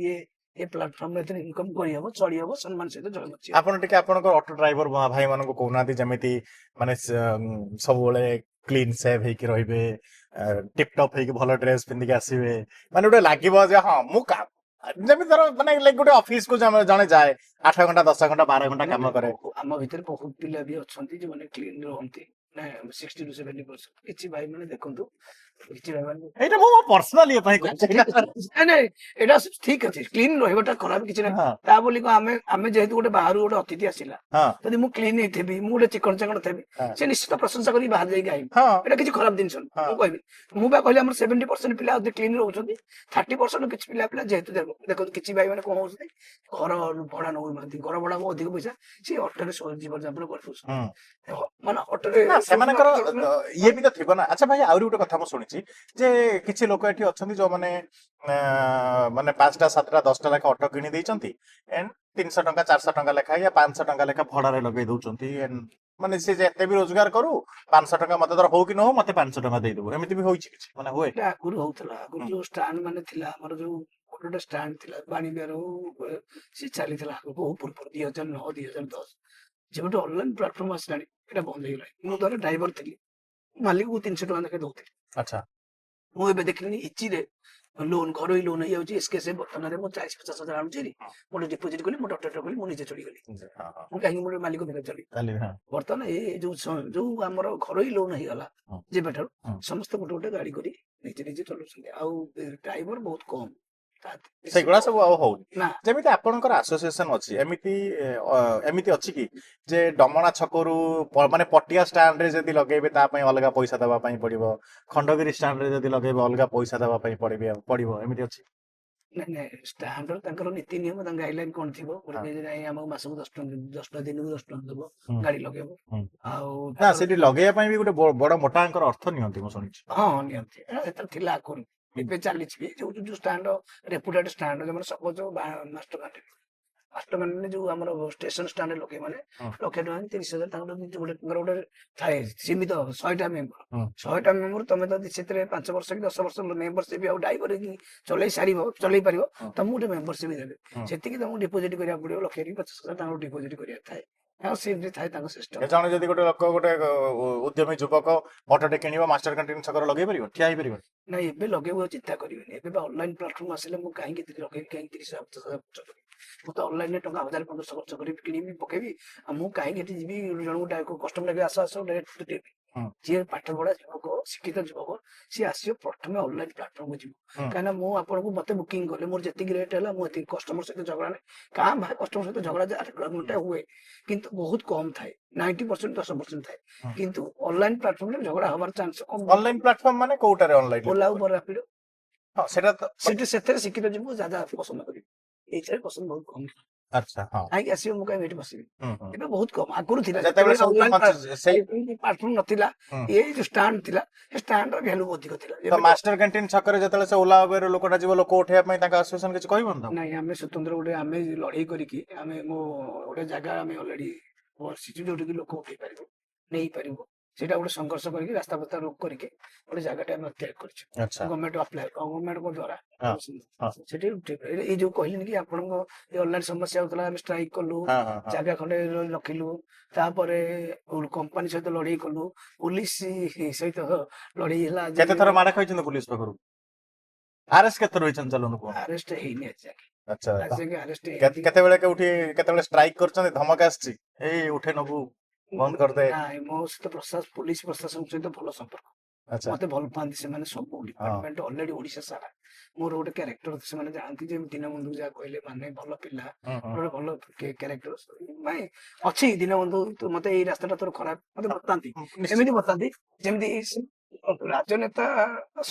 ଇଏ ଏ ପ୍ଲାଟଫର୍ମ ଏଥିରେ ଇନକମ କରିହବ, ଚଳିହବ, ସମ୍ମାନ ସହିତ ଚଳିବ। ଆପଣ ଟିକେ ଆପଣଙ୍କ ଅଟୋ ଡ୍ରାଇଭର ଭାଇ ମାନଙ୍କୁ କହୁନାହାନ୍ତି, ଯେମିତି ମାନେ ସବୁବେଳେ କ୍ଲିନ ସେଭ୍ ହେଇକି ରହିବେ, ଟିପଟପ୍ ହେଇକି ଭଲ ଡ୍ରେସ ପିନ୍ଧିକି ଆସିବେ, ମାନେ ଗୋଟେ ଲାଗିବ ଯେ ହଁ ମୁଁ ଯେମିତି ଧର ମାନେ ଗୋଟେ ଅଫିସ କୁ ଜଣେ ଯାଏ 8 ଘଣ୍ଟା 10 ଘଣ୍ଟା 12 ଘଣ୍ଟା କାମ କରେ। ଆମ ଭିତରେ ବହୁତ ପିଲା ବି ଅଛନ୍ତି ଯୋଉମାନେ କ୍ଲିନ ରହନ୍ତି, 60 ରୁ 70%। କିଛି ଭାଇ ମାନେ ଦେଖନ୍ତୁ, ଏଇଟା ମୁଁ ପର୍ସନାଲ ଇଏ ପାଇଁ ଏଇଟା ଠିକ ଅଛି, କ୍ଲିନ ରହିବାଟା ଖରାପ କିଛି ନାହିଁ। ତା ବୋଲି ଆମେ ଯେହେତୁ ଗୋଟେ ବାହାରୁ ଗୋଟେ ଅତିଥି ଆସିଲା, ଯଦି ମୁଁ କ୍ଲିନ ହେଇଥିବି, ମୁଁ ଗୋଟେ ଚିକଣ ଚାକଣ ଥିବି, ସେ ନିଶ୍ଚିତ ପ୍ରଶଂସା କରି ବାହାରେ ଯାଇକି ଆଇବି, ଏଇଟା କିଛି ଖରାପ ଜିନିଷ ମୁଁ କହିବି। ମୁଁ ବା କହିଲି ଆମର 70% ପିଲା କ୍ଲିନ ରହୁଛନ୍ତି, 30% କିଛି ପିଲା ଯେହେତୁ ଦେଖନ୍ତୁ କିଛି ଭାଇ ମାନେ କଣ ହଉଛନ୍ତି, ଘର ଭଡା ନଉନାହାନ୍ତି, ଘର ଭଡା ଅଧିକ ପଇସା, ସେ ଅଟୋରେ ଜୀବନ ଯାପନ କରିଦଉଛନ୍ତି, ମାନେ ଅଟୋରେ ସେମାନଙ୍କର ଇଏ ବି ତ ଥିବ ନା। ଆଚ୍ଛା ଭାଇ, ଆହୁରି ଗୋଟେ କଥା ମୁଁ ଶୁଣିଛି ଯେ କିଛି ଲୋକ ଏଠି ଅଛନ୍ତି ଯୋଉମାନେ ମାନେ 5ଟା 7ଟା 10ଟା ଲେଖା ଅଟୋ କିଣି ଦେଇଛନ୍ତି, 300 ଟଙ୍କା 400 ଟଙ୍କା ଲେଖା ୟା 500 ଟଙ୍କା ଲେଖା ଭଡାରେ ଲଗେଇ ଦଉଛନ୍ତି। ମାନେ ସେ ଯେତେ ବି ରୋଜଗାର କରୁ 500 ଟଙ୍କା ମତେ ଧର ହଉ କି ନ ହଉ ମତେ 500 ଟଙ୍କା ଦେଇଦେବୁ, ଏମିତି ବି ହଉଛି କିଛି ମାନେ ହୁଏ? ଆଗରୁ ହଉଥିଲା, ଆଗରୁ ଯୋଉ ଷ୍ଟାଣ୍ଡ ମାନେ ଥିଲା, ଆମର ଯୋଉ ଗୋଟେ ଷ୍ଟାଣ୍ଡ ଥିଲା ବାଣୀବିହାର ସେ ଚାଲିଥିଲା ବହୁ ପୂର୍ବରୁ 2009 2010। ଯେବେଠୁ ଅନଲାଇନ ପ୍ଲାଟଫର୍ମ ଆସିଲାଣି ଏଇଟା ବନ୍ଦ ହେଇଗଲାଣି। ମୁଁ ଧର ଡ୍ରାଇଭର ଥିଲି, ମାଲିକକୁ 300 ଟଙ୍କା ଲେଖା ଦଉଥିଲି। ଆଚ୍ଛା, ମୁଁ ଏବେ ଦେଖିଲିନି ଇଚିରେ ଲୋନ, ଘରୋଇ ଲୋନ ହେଇଯାଉଛି, ଏସକେଏସ ବର୍ତ୍ତମାନରେ ମୁଁ 40-50 ହଜାର ଆଣୁଛି, ମୁଁ ଡିପୋଜିଟ କଲି, ମୁଁ ଅଟୋ କଲି, ମୁଁ ନିଜେ ଚଳିଗଲି। ମୁଁ କାହିଁକି ମୁଁ ମାଲିକ ବେକାର ଚଳି। ବର୍ତ୍ତମାନ ଏଇ ଯୋଉ ଆମର ଘରୋଇ ଲୋନ ହେଇଗଲା, ଯେବେଠାରୁ ସମସ୍ତେ ଗୋଟେ ଗୋଟେ ଗାଡି କରି ନିଜେ ନିଜେ ଚଲାଉଛନ୍ତି, ଆଉ ଡ୍ରାଇଭର ବହୁତ କମ। ସେଗୁଡା ସବୁ ଆଉ ହଉନି। ନା ଯେମିତି ଆପଣଙ୍କର ଆସୋସିଏସନ ଅଛି ଏମିତି ଅଛି କି ଯେ ଡମଣା ଛକରୁ ମାନେ ପଟିଆ ଷ୍ଟାଣ୍ଡ ରେ ଯଦି ଲଗେଇବେ ତା ପାଇଁ ଅଲଗା ପଇସା ଦେବା ପାଇଁ ପଡିବ, ଖଣ୍ଡଗିରି ଷ୍ଟାଣ୍ଡ ରେ ଯଦି ଲଗେଇବେ ଅଲଗା ପଇସା ଦେବା ପାଇଁ ପଡିବ ଏମିତି ଅଛି? ନାଇଁ ନାଇଁ ଷ୍ଟାଣ୍ଡ ତାଙ୍କର ନୀତି ନିୟମ ତାଙ୍କ ଗାଇଡଲାଇନ କଣ ଥିବ ଗୋଟେ ନାଇଁ ଆମକୁ ମାସକୁ 10 ଟଙ୍କା ଦିନକୁ 10 ଟଙ୍କା ଦେବ ହୁଁ, ଗାଡି ଲଗେଇବ ହୁଁ। ଆଉ ନା ତାଙ୍କର ସେଠି ଲଗେଇବା ପାଇଁ ବି ଗୋଟେ ବଡ ମୋଟାଙ୍କର ଅର୍ଥ ନିଅନ୍ତି ମୁଁ ଶୁଣିଛି। ହଁ ନିଅନ୍ତି ଏଟା ଥିଲା ଆଗରୁ ଏବେ ଚାଲିଛି ବି ଯୋଉ ଷ୍ଟାଣ୍ଡ ରେପୁଟେଡ୍ ଷ୍ଟାଣ୍ଡ ଯୋଉମାନେ ସପୋଜ ମାଷ୍ଟର କ୍ୟାଣ୍ଟିନ ଯୋଉ ଆମର ଷ୍ଟେସନ ଷ୍ଟାଣ୍ଡ ଲୋକେ ମାନେ ହୁଁ, 1,00,000 ଟଙ୍କା 30,000 ତାଙ୍କର ଗୋଟେ ଥାଏ ସୀମିତ 100ଟା ମେମ୍ବର ହୁଁ, 100ଟା ମେମ୍ବର ତମେ ଯଦି ସେଥିରେ 5 ବର୍ଷ କି 10 ବର୍ଷ ମେମ୍ବରସିପ ଆଉ ଡ୍ରାଇଭର କି ଚଲେଇ ପାରିବ ହୁଁ, ତମକୁ ଗୋଟେ ମେମ୍ବରସିପ ଦେବେ ହୁଁ। ସେତିକି ତମକୁ ଡିପୋଜିଟ କରିବାକୁ ପଡିବ 1,00,000 କି 50,000 ତାଙ୍କୁ ଡିପୋଜିଟ କରିବାକୁ ଥାଏ ଆଉ ସେମିତି ଥାଏ ତାଙ୍କ ସିଷ୍ଟମ। ଜଣେ ଯଦି ଗୋଟେ ଲୋକ ଗୋଟେ ଉଦ୍ୟମୀ ଯୁବକ ଅଟୋଟେ କିଣିବ ମାଷ୍ଟର କ୍ୟାଣ୍ଟିନ ଛକରେ ଲଗେଇ ପାରିବ, ଠିଆ ହେଇପାରିବ? ନାଇଁ ଏବେ ଲଗେଇବାକୁ ଚିନ୍ତା କରିବେନି ଏବେ ଅନଲାଇନ ପ୍ଲାଟଫର୍ମ ଆସିଲେ ମୁଁ କାହିଁକି ଲଗେଇବି କାହିଁକି 30,000 ଖର୍ଚ୍ଚ କରିବି ମୁଁ ତ ଅନଲାଇନରେ ଟଙ୍କା 1,000 ଖର୍ଚ୍ଚ କରିବି କିଣିବି ପକେଇବି ଆଉ ମୁଁ କାହିଁକି ଏଠି ଯିବି ଜଣକୁ କଷ୍ଟମର ଲାଗି ଆସ ଦେବି ହୁଁ, ଯିଏ ପାଠ ପଢା ଯୁବକ ଶିକ୍ଷିତ ଯୁବକ ସିଏ ଆସିବ ପ୍ରଥମେ ଅନଲାଇନ ପ୍ଲାଟଫର୍ମକୁ ଯିବ ହୁଁ, କାହିଁକିନା ମୁଁ ଆପଣଙ୍କୁ ମତେ ବୁକିଂ କଲେ ମୋର ଯେତିକି ରେଟ୍ ହେଲା ମୁଁ ଏତିକି କଷ୍ଟମର ସହିତ ଝଗଡା ନାହିଁ କାଁ ଭାଇ କଷ୍ଟମର ସହିତ ଝଗଡା ହୁଏ କିନ୍ତୁ ବହୁତ କମ ଥାଏ 90% 10% ଥାଏ ହୁଁ। କିନ୍ତୁ ଅନଲାଇନ ପ୍ଲାଟଫର୍ମରେ ଝଗଡା ହବାର ଚାନ୍ସ କମ ଅନଲାଇନ ପ୍ଲାଟଫର୍ମ ମାନେ କୋଉଟାରେ ଅନଲାଇନ? ଓଲା ଉପରେ ରାପିଡ ହଁ ସେଟା ତ ସେଥିରେ ଶିକ୍ଷିତ ଯିବୁ ଯାହା ପସନ୍ଦ କରିବି ଏଇଥିରେ ପସନ୍ଦ ବହୁତ କମ ଆଚ୍ଛା ହଁ। କାହିଁକି ଆସିବ ମୁଁ କାହିଁକି ଏଠି ବସିବି ହୁଁ, ହୁଁ। ଏବେ ବହୁତ କମ ଆଗରୁ ଥିଲା ଯେତେବେଳେ ସବୁ ସେଇ ପ୍ଲାଟଫର୍ମ ନଥିଲା ହୁଁ। ଏଇ ଯୋଉ ଷ୍ଟାଣ୍ଡ ଥିଲା ସେ ଷ୍ଟାଣ୍ଡ ର ଭ୍ୟାଲୁ ଅଧିକ ଥିଲା ତ ଏବେ ମାଷ୍ଟର କ୍ୟାଣ୍ଟିନ ଛକରେ ଯେତେବେଳେ ସେ ଓଲା ଉବେର ଲୋକଟା ଯିବ ଲୋକ ଉଠେଇବା ପାଇଁ ତାଙ୍କ ଆସୋସିଏସନ କିଛି କହିବନି ତ? ନାଇଁ ଆମେ ସ୍ୱତନ୍ତ୍ର ଆମେ ଲଢେଇ କରିକି ଆମେ ଗୋଟେ ଜାଗା ଆମେ ଅଲରେଡି ବସିଛୁ ଯୋଉଠିକି ଲୋକ ଉଠେଇ ପାରିବ ନେଇପାରିବ ସେଇଟା ଗୋଟେ ସଂଘର୍ଷ କରିକି ରାସ୍ତା ପଥ ରୋକ କରିକି ଗୋଟେ ଜାଗାଟା ଆମେ ତିଆରି କରିଛୁ ଆଚ୍ଛା ଗଭର୍ଣ୍ଣମେଣ୍ଟଙ୍କ ଦ୍ୱାରା ହଁ ହଁ ସେଠି ଏଇ ଯୋଉ କହିଲେନି କି ଆପଣଙ୍କ ଏ ଅନଲାଇନ ସମସ୍ୟା ହଉଥିଲା ଆମେ ଷ୍ଟ୍ରାଇକ କଲୁ ହଁ ହଁ ହଁ। ଜାଗା ଖଣ୍ଡେ ରଖିଲୁ ତାପରେ କମ୍ପାନୀ ସହିତ ଲଢେଇ କଲୁ ପୋଲିସ ସହିତ ଲଢେଇ ହେଲା କେତେ ଥର ମାଡ ଖାଇଛନ୍ତି ପୋଲିସ ପାଖରୁ? ଆରେଷ୍ଟ କେତେ ରହିଛନ୍ତି ଚାଲନ୍ତୁ କୁହ? ଆରେଷ୍ଟ ହେଇନି ଆଜି ଯାକେ ଆଚ୍ଛା ଆଜି ଯାକେ ଆରେଷ୍ଟ ହେଇନି କେତେବେଳେ କେଉଠି କେତେବେଳେ ଷ୍ଟ୍ରାଇକ କରୁଛନ୍ତି ଧମକ ଆସିଛି ଏଇ ଉଠେ ନବୁ ବନ୍ଦ କରିଦେ? ନାଇଁ ମୋ ସହିତ ପୋଲିସ ପ୍ରଶାସନ ସହିତ ଭଲ ସମ୍ପର୍କ ଆଚ୍ଛା ମତେ ଭଲ ପାଆନ୍ତି ସେମାନେ ସବୁ ହଁ ଡିପାର୍ଟମେଣ୍ଟ ଅଲରେଡି ଓଡିଶା ସାରା ମୋର ଗୋଟେ କ୍ୟାରେକ୍ଟର ସେମାନେ ଜାଣନ୍ତି ଯେ ଦୀନବନ୍ଧୁ ଯାହା କହିଲେ ମାନେ ଭଲ ପିଲା ହୁଁ ହୁଁ ଗୋଟେ ଭଲ କ୍ୟାରେକ୍ଟର ମାନେ ଅଛି ଦୀନବନ୍ଧୁ ମତେ ଏଇ ରାସ୍ତାଟା ତୋର ଖରାପ ମତେ ବତାନ୍ତି ନିଶ୍ଚିତ ଏମିତି ବତାନ୍ତି ଯେମିତି ରାଜନେତା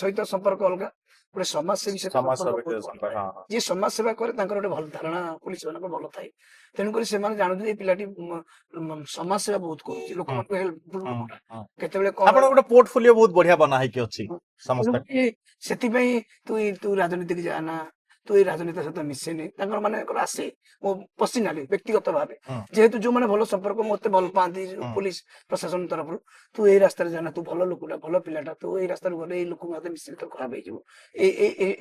ସହିତ ସମ୍ପର୍କ ଅଲଗା ଗୋଟେ ସମାଜସେବୀ ସହିତ ସମାଜ ସମ୍ପର୍କ ବହୁତ ଭିତରେ ଭଲ ସମ୍ପର୍କ ଥାଏ ହଁ ହଁ ଯିଏ ସମାଜ ସେବା କରେ ତାଙ୍କର ଗୋଟେ ଭଲ ଧାରଣା ପୋଲିସ ମାନଙ୍କ ଭଲ ଥାଏ ତେଣୁକରି ସେମାନେ ଜାଣନ୍ତି ଏ ପିଲାଟି ସମାଜ ସେବା ବହୁତ କରୁଛି ହୁଁ ଲୋକମାନଙ୍କୁ ହେଲ୍ପଫୁଲ ହୁଁ ଲୋକଟା ହୁଁ। କେତେବେଳେ କଣ ଆପଣ ଗୋଟେ ପୋର୍ଟଫୋଲିଓ ବହୁତ ବଢିଆ ବନା ହେଇକି ଅଛି ସମସ୍ତେ। ତେଣୁକରି ସେଥିପାଇଁ ତୁ ରାଜନୀତିକୁ ଯାଆନା ତୁ ଏଇ ରାଜନୀତି ସହିତ ମିଶେନି ତାଙ୍କର ମାନଙ୍କର ଆସେ ମୋ ପର୍ସନାଲି ବ୍ୟକ୍ତିଗତ ଭାବେ ହୁଁ ଯେହେତୁ ଯୋଉମାନେ ଭଲ ସମ୍ପର୍କ ମତେ ଭଲ ପାଆନ୍ତି ହୁଁ ପୋଲିସ ପ୍ରଶାସନ ତରଫରୁ ତୁ ଏଇ ରାସ୍ତାରେ ଯାନା ତୁ ଭଲ ଲୋକଟା ଭଲ ପିଲାଟା ତୁ ଏଇ ରାସ୍ତାରେ ଗଲେ ଏଇ ଲୋକଙ୍କ ହାତରେ ମିଶିଲେ ତ ଖରାପ ହେଇଯିବ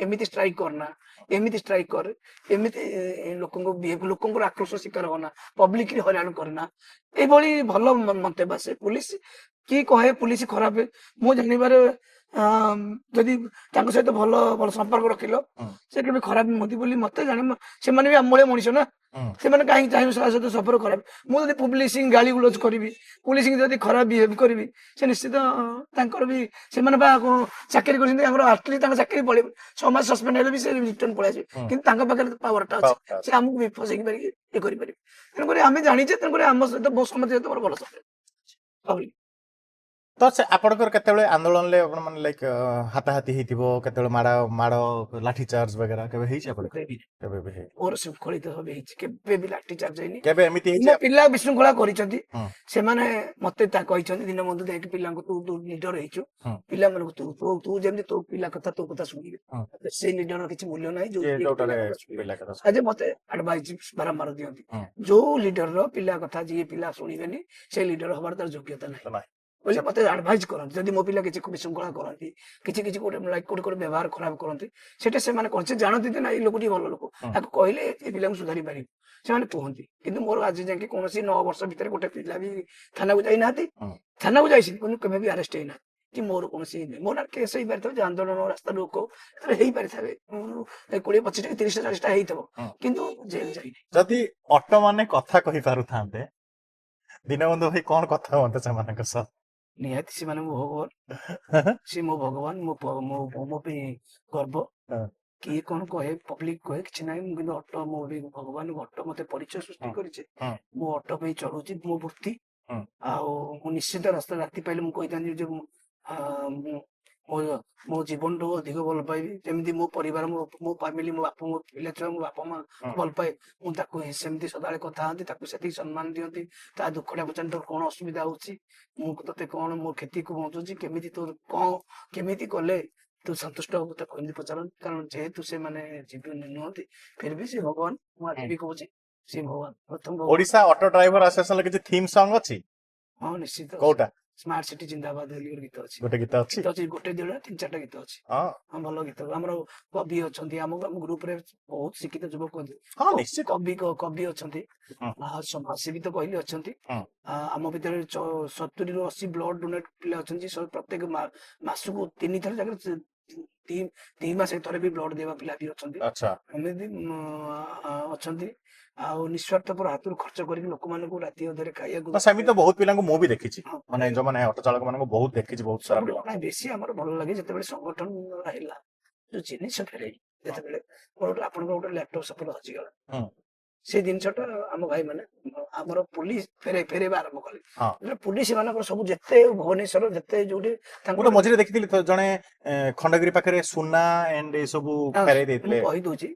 ଏମିତି ଷ୍ଟ୍ରାଇକ କରନା ଏମିତି ଷ୍ଟ୍ରାଇକ କର ଏମିତି ଲୋକଙ୍କର ଆକ୍ରୋଶ ଶିକାର ହନା ପବ୍ଲିକଲି ହଇରାଣ କରନା ଏଇଭଳି ଭଲ ମନ୍ତବ୍ୟ ଆସେ ପୋଲିସ କିଏ କହେ ପୋଲିସ ଖରାପ ମୁଁ ଜାଣିବାରେ ଯଦି ତାଙ୍କ ସହିତ ଭଲ ଭଲ ସମ୍ପର୍କ ରଖିଲ ହୁଁ ସେ କେବେ ଖରାପ ନୁହନ୍ତି ବୋଲି ମତେ ଜାଣେ ସେମାନେ ବି ଆମଭଳିଆ ମଣିଷ ନା ହୁଁ ସେମାନେ କାହିଁକି ଚାହିଁବେ ତା ସହିତ ସମ୍ପର୍କ ଖରାପ ମୁଁ ଯଦି ପୁଲିସିଂ ଗାଳି ଗୁଲଜ କରିବି ପୁଲିସିଂ ଯଦି ଖରାପ ବିହେଭ କରିବି ସେ ନିଶ୍ଚିତ ତାଙ୍କର ବି ସେମାନେ ବା ଚାକିରି କରିଛନ୍ତି ତାଙ୍କର ଆଟଲିଷ୍ଟ ତାଙ୍କ ଚାକିରି ପଳେଇବ 6 ମାସ ସସ୍ପେଣ୍ଡ ହେଲେ ବି ସେ ରିଟର୍ନ ପଳେଇ ଆସିବେ ହୁଁ। କିନ୍ତୁ ତାଙ୍କ ପାଖରେ ପାୱାରଟା ଅଛି ସେ ଆମକୁ ବି ଫସେଇକି ପାରିକି ଇଏ କରିପାରିବେ ତେଣୁକରି ଆମେ ଜାଣିଛେ ତେଣୁକରି ଆମ ସହିତ ମୋ ସମାଜ ସହିତ ମୋର ଭଲ ସମ୍ପର୍କ ତ ସେ ଆପଣଙ୍କର କେତେବେଳେ ଆନ୍ଦୋଳନରେ ଆପଣ ମାନେ ଲାଇକ୍ ହାତାହାତି ହେଇଥିବ କେତେବେଳେ ମାଡ ଲାଠି ଚାର୍ଜ ବଗେରା କେବେ ହେଇଛି ଆପଣଙ୍କର? କେବେ ବି ହେଇନି। ମୋର ଶୃଙ୍ଖଳିତ ଭାବେ ହେଇଛି କେବେ ବି ଲାଠି ଚାର୍ଜ ହେଇନି କେବେ ଏମିତି ହେଇଛି ମୋ ପିଲା ବିଶୃଙ୍ଖଳା କରିଛନ୍ତି ହୁଁ ସେମାନେ ମତେ କହିଛନ୍ତି ଦୀନବନ୍ଧୁ ଯାଇକି ପିଲାଙ୍କୁ ତୁ ଲିଡର ହେଇଛୁ ହୁଁ ପିଲାମାନଙ୍କୁ ତୁ ଯେମିତି ତୋ ପିଲା କଥା ତୋ କଥା ଶୁଣିବେ ହୁଁ। ସେଇ ଲିଡର କିଛି ମୂଲ୍ୟ ନାହିଁ ଯୋଉ କିଏ ପିଲା ଯୋଉଟାରେ କଥା ଶୁଣିବେ ପିଲା କଥା ଆଜି ମତେ ଆଡଭାଇସ ବାରମ୍ବାର ଦିଅନ୍ତି ହୁଁ ଯୋଉ ଲିଡର ପିଲା କଥା ଯିଏ ପିଲା ଶୁଣିବେନି ସେ ଲିଡର ହବାର ତାର ଯୋଗ୍ୟତା ନାହିଁ ତ ନାହିଁ। ବୋଲି ମତେ ଆଡଭାଇସ କରନ୍ତି ଯଦି ମୋ ପିଲା କିଛି ବିଶୃଙ୍ଖଳା କରନ୍ତି କିଛି ଗୋଟେ କୋଉଟେ ବ୍ୟବହାର ଖରାପ କରନ୍ତି ସେଟା ସେମାନେ କଣ ସେ ଜାଣନ୍ତି ଯେ ନା ଏଇ ଲୋକଟି ଭଲ ଲୋକ ହୁଁ ତାକୁ କହିଲେ ଏ ପିଲାଙ୍କୁ ସୁଧାରି ପାରିବ ସେମାନେ କୁହନ୍ତି କିନ୍ତୁ ମୋର ଆଜି ଯାକେ କୌଣସି 9 ବର୍ଷ ଭିତରେ ଗୋଟେ ପିଲା ବି ଥାନାକୁ ଯାଇନାହାନ୍ତି ହୁଁ ଥାନାକୁ ଯାଇଛନ୍ତି କିନ୍ତୁ କେବେ ବି ଆରେଷ୍ଟ ହେଇନାହାନ୍ତି କି ମୋର କୌଣସି ମୋ ନାଁ କେସ୍ ହେଇପାରିଥିବ ଯେ ଆନ୍ଦୋଳନ ରାସ୍ତା ଲୋକ ହେଇପାରିଥାବେ 20, 25, 30, 40ଟା ହେଇଥିବ ହୁଁ। କିନ୍ତୁ ଜେଲ ଯାଇନି ଯଦି ଅଟୋ ମାନେ କଥା କହିପାରୁଥାନ୍ତେ ଦୀନବନ୍ଧୁ ଭାଇ କଣ କଥା ହୁଅନ୍ତେ ସେମାନଙ୍କ ସହ? ନିହାତି ସେମାନେ ମୋ ଭଗବାନ ସିଏ ମୋ ଭଗବାନ ମୋ ପାଇଁ ଗର୍ବ କିଏ କଣ କହେ ପବ୍ଲିକ କହେ କିଛି ନାହିଁ, ମୁଁ କିନ୍ତୁ ଅଟୋ ମୋ ବି ଭଗବାନ ଅଟୋ ମତେ ପରିଚୟ ସୃଷ୍ଟି ହୁଁ, କରିছে, ହୁଁ, ମୁଁ ଅଟୋ ପାଇଁ ଚଢୁଛି ମୋ ବୃତ୍ତି। ହୁଁ। ଆଉ ମୁଁ ନିଶ୍ଚିତ ରାସ୍ତା ରାତି ପାଇଲେ ମୁଁ କହିଥାନ୍ତି ଯେ ମୁଁ ମୋ ମୋ ଜୀବନଠୁ ଅଧିକ ଭଲ ପାଇବି, ଯେମିତି ମୋ ପରିବାର ମୋ ଫ୍ୟାମିଲି ମୋ ବାପା ମୋ ପିଲା ଛୁଆ ମୋ ବାପା ମା ଭଲ ପାଏ, ମୁଁ ତାକୁ ସେମିତି ସଦାବେଳେ କଥା ହନ୍ତି, ତାକୁ ସେତିକି ସମ୍ମାନ ଦିଅନ୍ତି। ତା ଦୁଃଖଟା ପଚାରନ୍ତି ତୋର କଣ ଅସୁବିଧା ହଉଛି, ମୁଁ ତତେ କଣ ମୋ କ୍ଷତିକୁ ପହଞ୍ଚୁଛି, କେମିତି ତୋର କଣ କେମିତି କଲେ ତୁ ସନ୍ତୁଷ୍ଟ ହବୁ, ତାକୁ ଏମିତି ପଚାରନ୍ତି। କାରଣ ଯେହେତୁ ସେମାନେ ଜୀବନ ନୁହନ୍ତି, ଫିର ବି ସେ ଭଗବାନ, ମୁଁ ଆଜି ବି କହୁଛି ସେ ଭଗବାନ, ପ୍ରଥମ ଭଗବାନ। ଓଡିଶା ଅଟୋ ଡ୍ରାଇଭର ଆସୋସିଏସନ କିଛି ଥିମ୍ ସଙ୍ଗ ଅଛି? ହଁ ନିଶ୍ଚିତ କୋଉଟା? ସ୍ମାର୍ଟ ସିଟି ଜିନ୍ଦାବାଦ ବୋଲି ଗୋଟେ ଗୀତ ଅଛି। ଗୋଟେ ଗୀତ ଅଛି? ଗୋଟେ ଦିଟା 3-4ଟା ଗୀତ ଅଛି। ହଁ ହଁ ଭଲ ଗୀତ। ଆମର କବି ଅଛନ୍ତି, ଆମ ଗ୍ରୁପ ରେ ବହୁତ ଶିକ୍ଷିତ ଯୁବକ ହଁ ନିଶ୍ଚିତ। କବି ଅଛନ୍ତି, ହୁଁ, ସମାଜସେବୀ ତ କହିଲେ ଅଛନ୍ତି। ହୁଁ, ଆମ ଭିତରେ 70 ରୁ 80 ବ୍ଲଡ ଡୋନେଟ ପିଲା ଅଛନ୍ତି। ପ୍ରତ୍ୟେକ ମାସକୁ 3 ଥର ଜାଗାରେ 2 ମାସ ଥରେ ବି ବ୍ଲଡ ଦେବା ପିଲା ବି ଅଛନ୍ତି। ଆଚ୍ଛା ଏମିତି ଅଛନ୍ତି। ଆଉ ନିଃସ୍ୱାର୍ଥପର ହାତରୁ ଖର୍ଚ୍ଚ କରିକି ଲୋକମାନଙ୍କୁ ରାତି ଅଧରେ ଖାଇବାକୁ ତ ସେମିତି ତ ବହୁତ ପିଲାଙ୍କୁ ମୁଁ ବି ଦେଖିଛି, ହଁ, ମାନେ ଯୋଉମାନେ ଅଟୋ ଚାଳକ ମାନଙ୍କୁ ବହୁତ ଦେଖିଛି, ବହୁତ ସାରା ସବୁଠୁ ପିଲା। ନାଇଁ ବେଶୀ ଆମର ଭଲ ଲାଗେ ଯେତେବେଳେ ସଂଗଠନ ହେଲା, ଯୋଉ ଜିନିଷ ଫେରେଇ ଯେତେବେଳେ ଆପଣଙ୍କର ଗୋଟେ ଲାପଟପ ସପୋଜ ହଜିଗଲା, ହୁଁ, ସେଇ ଜିନିଷଟା ଆମ ଭାଇ ମାନେ ଆମର ପୋଲିସ ଫେରେଇବା ଆରମ୍ଭ କଲେ। ହଁ ପୋଲିସ ମାନଙ୍କର ସବୁ ଯେତେ ଭୁବନେଶ୍ୱର ଯେତେ ଯୋଉଠି ମୁଁ ତ ମଝିରେ ଦେଖିଥିଲି ତ ଜଣେ ଖଣ୍ଡଗିରି ପାଖରେ ସୁନା ଏଣ୍ଡ ଏ ସବୁ ଫେରେଇ ମୁଁ ଦେଇଥିଲେ। କହିଦଉଛି,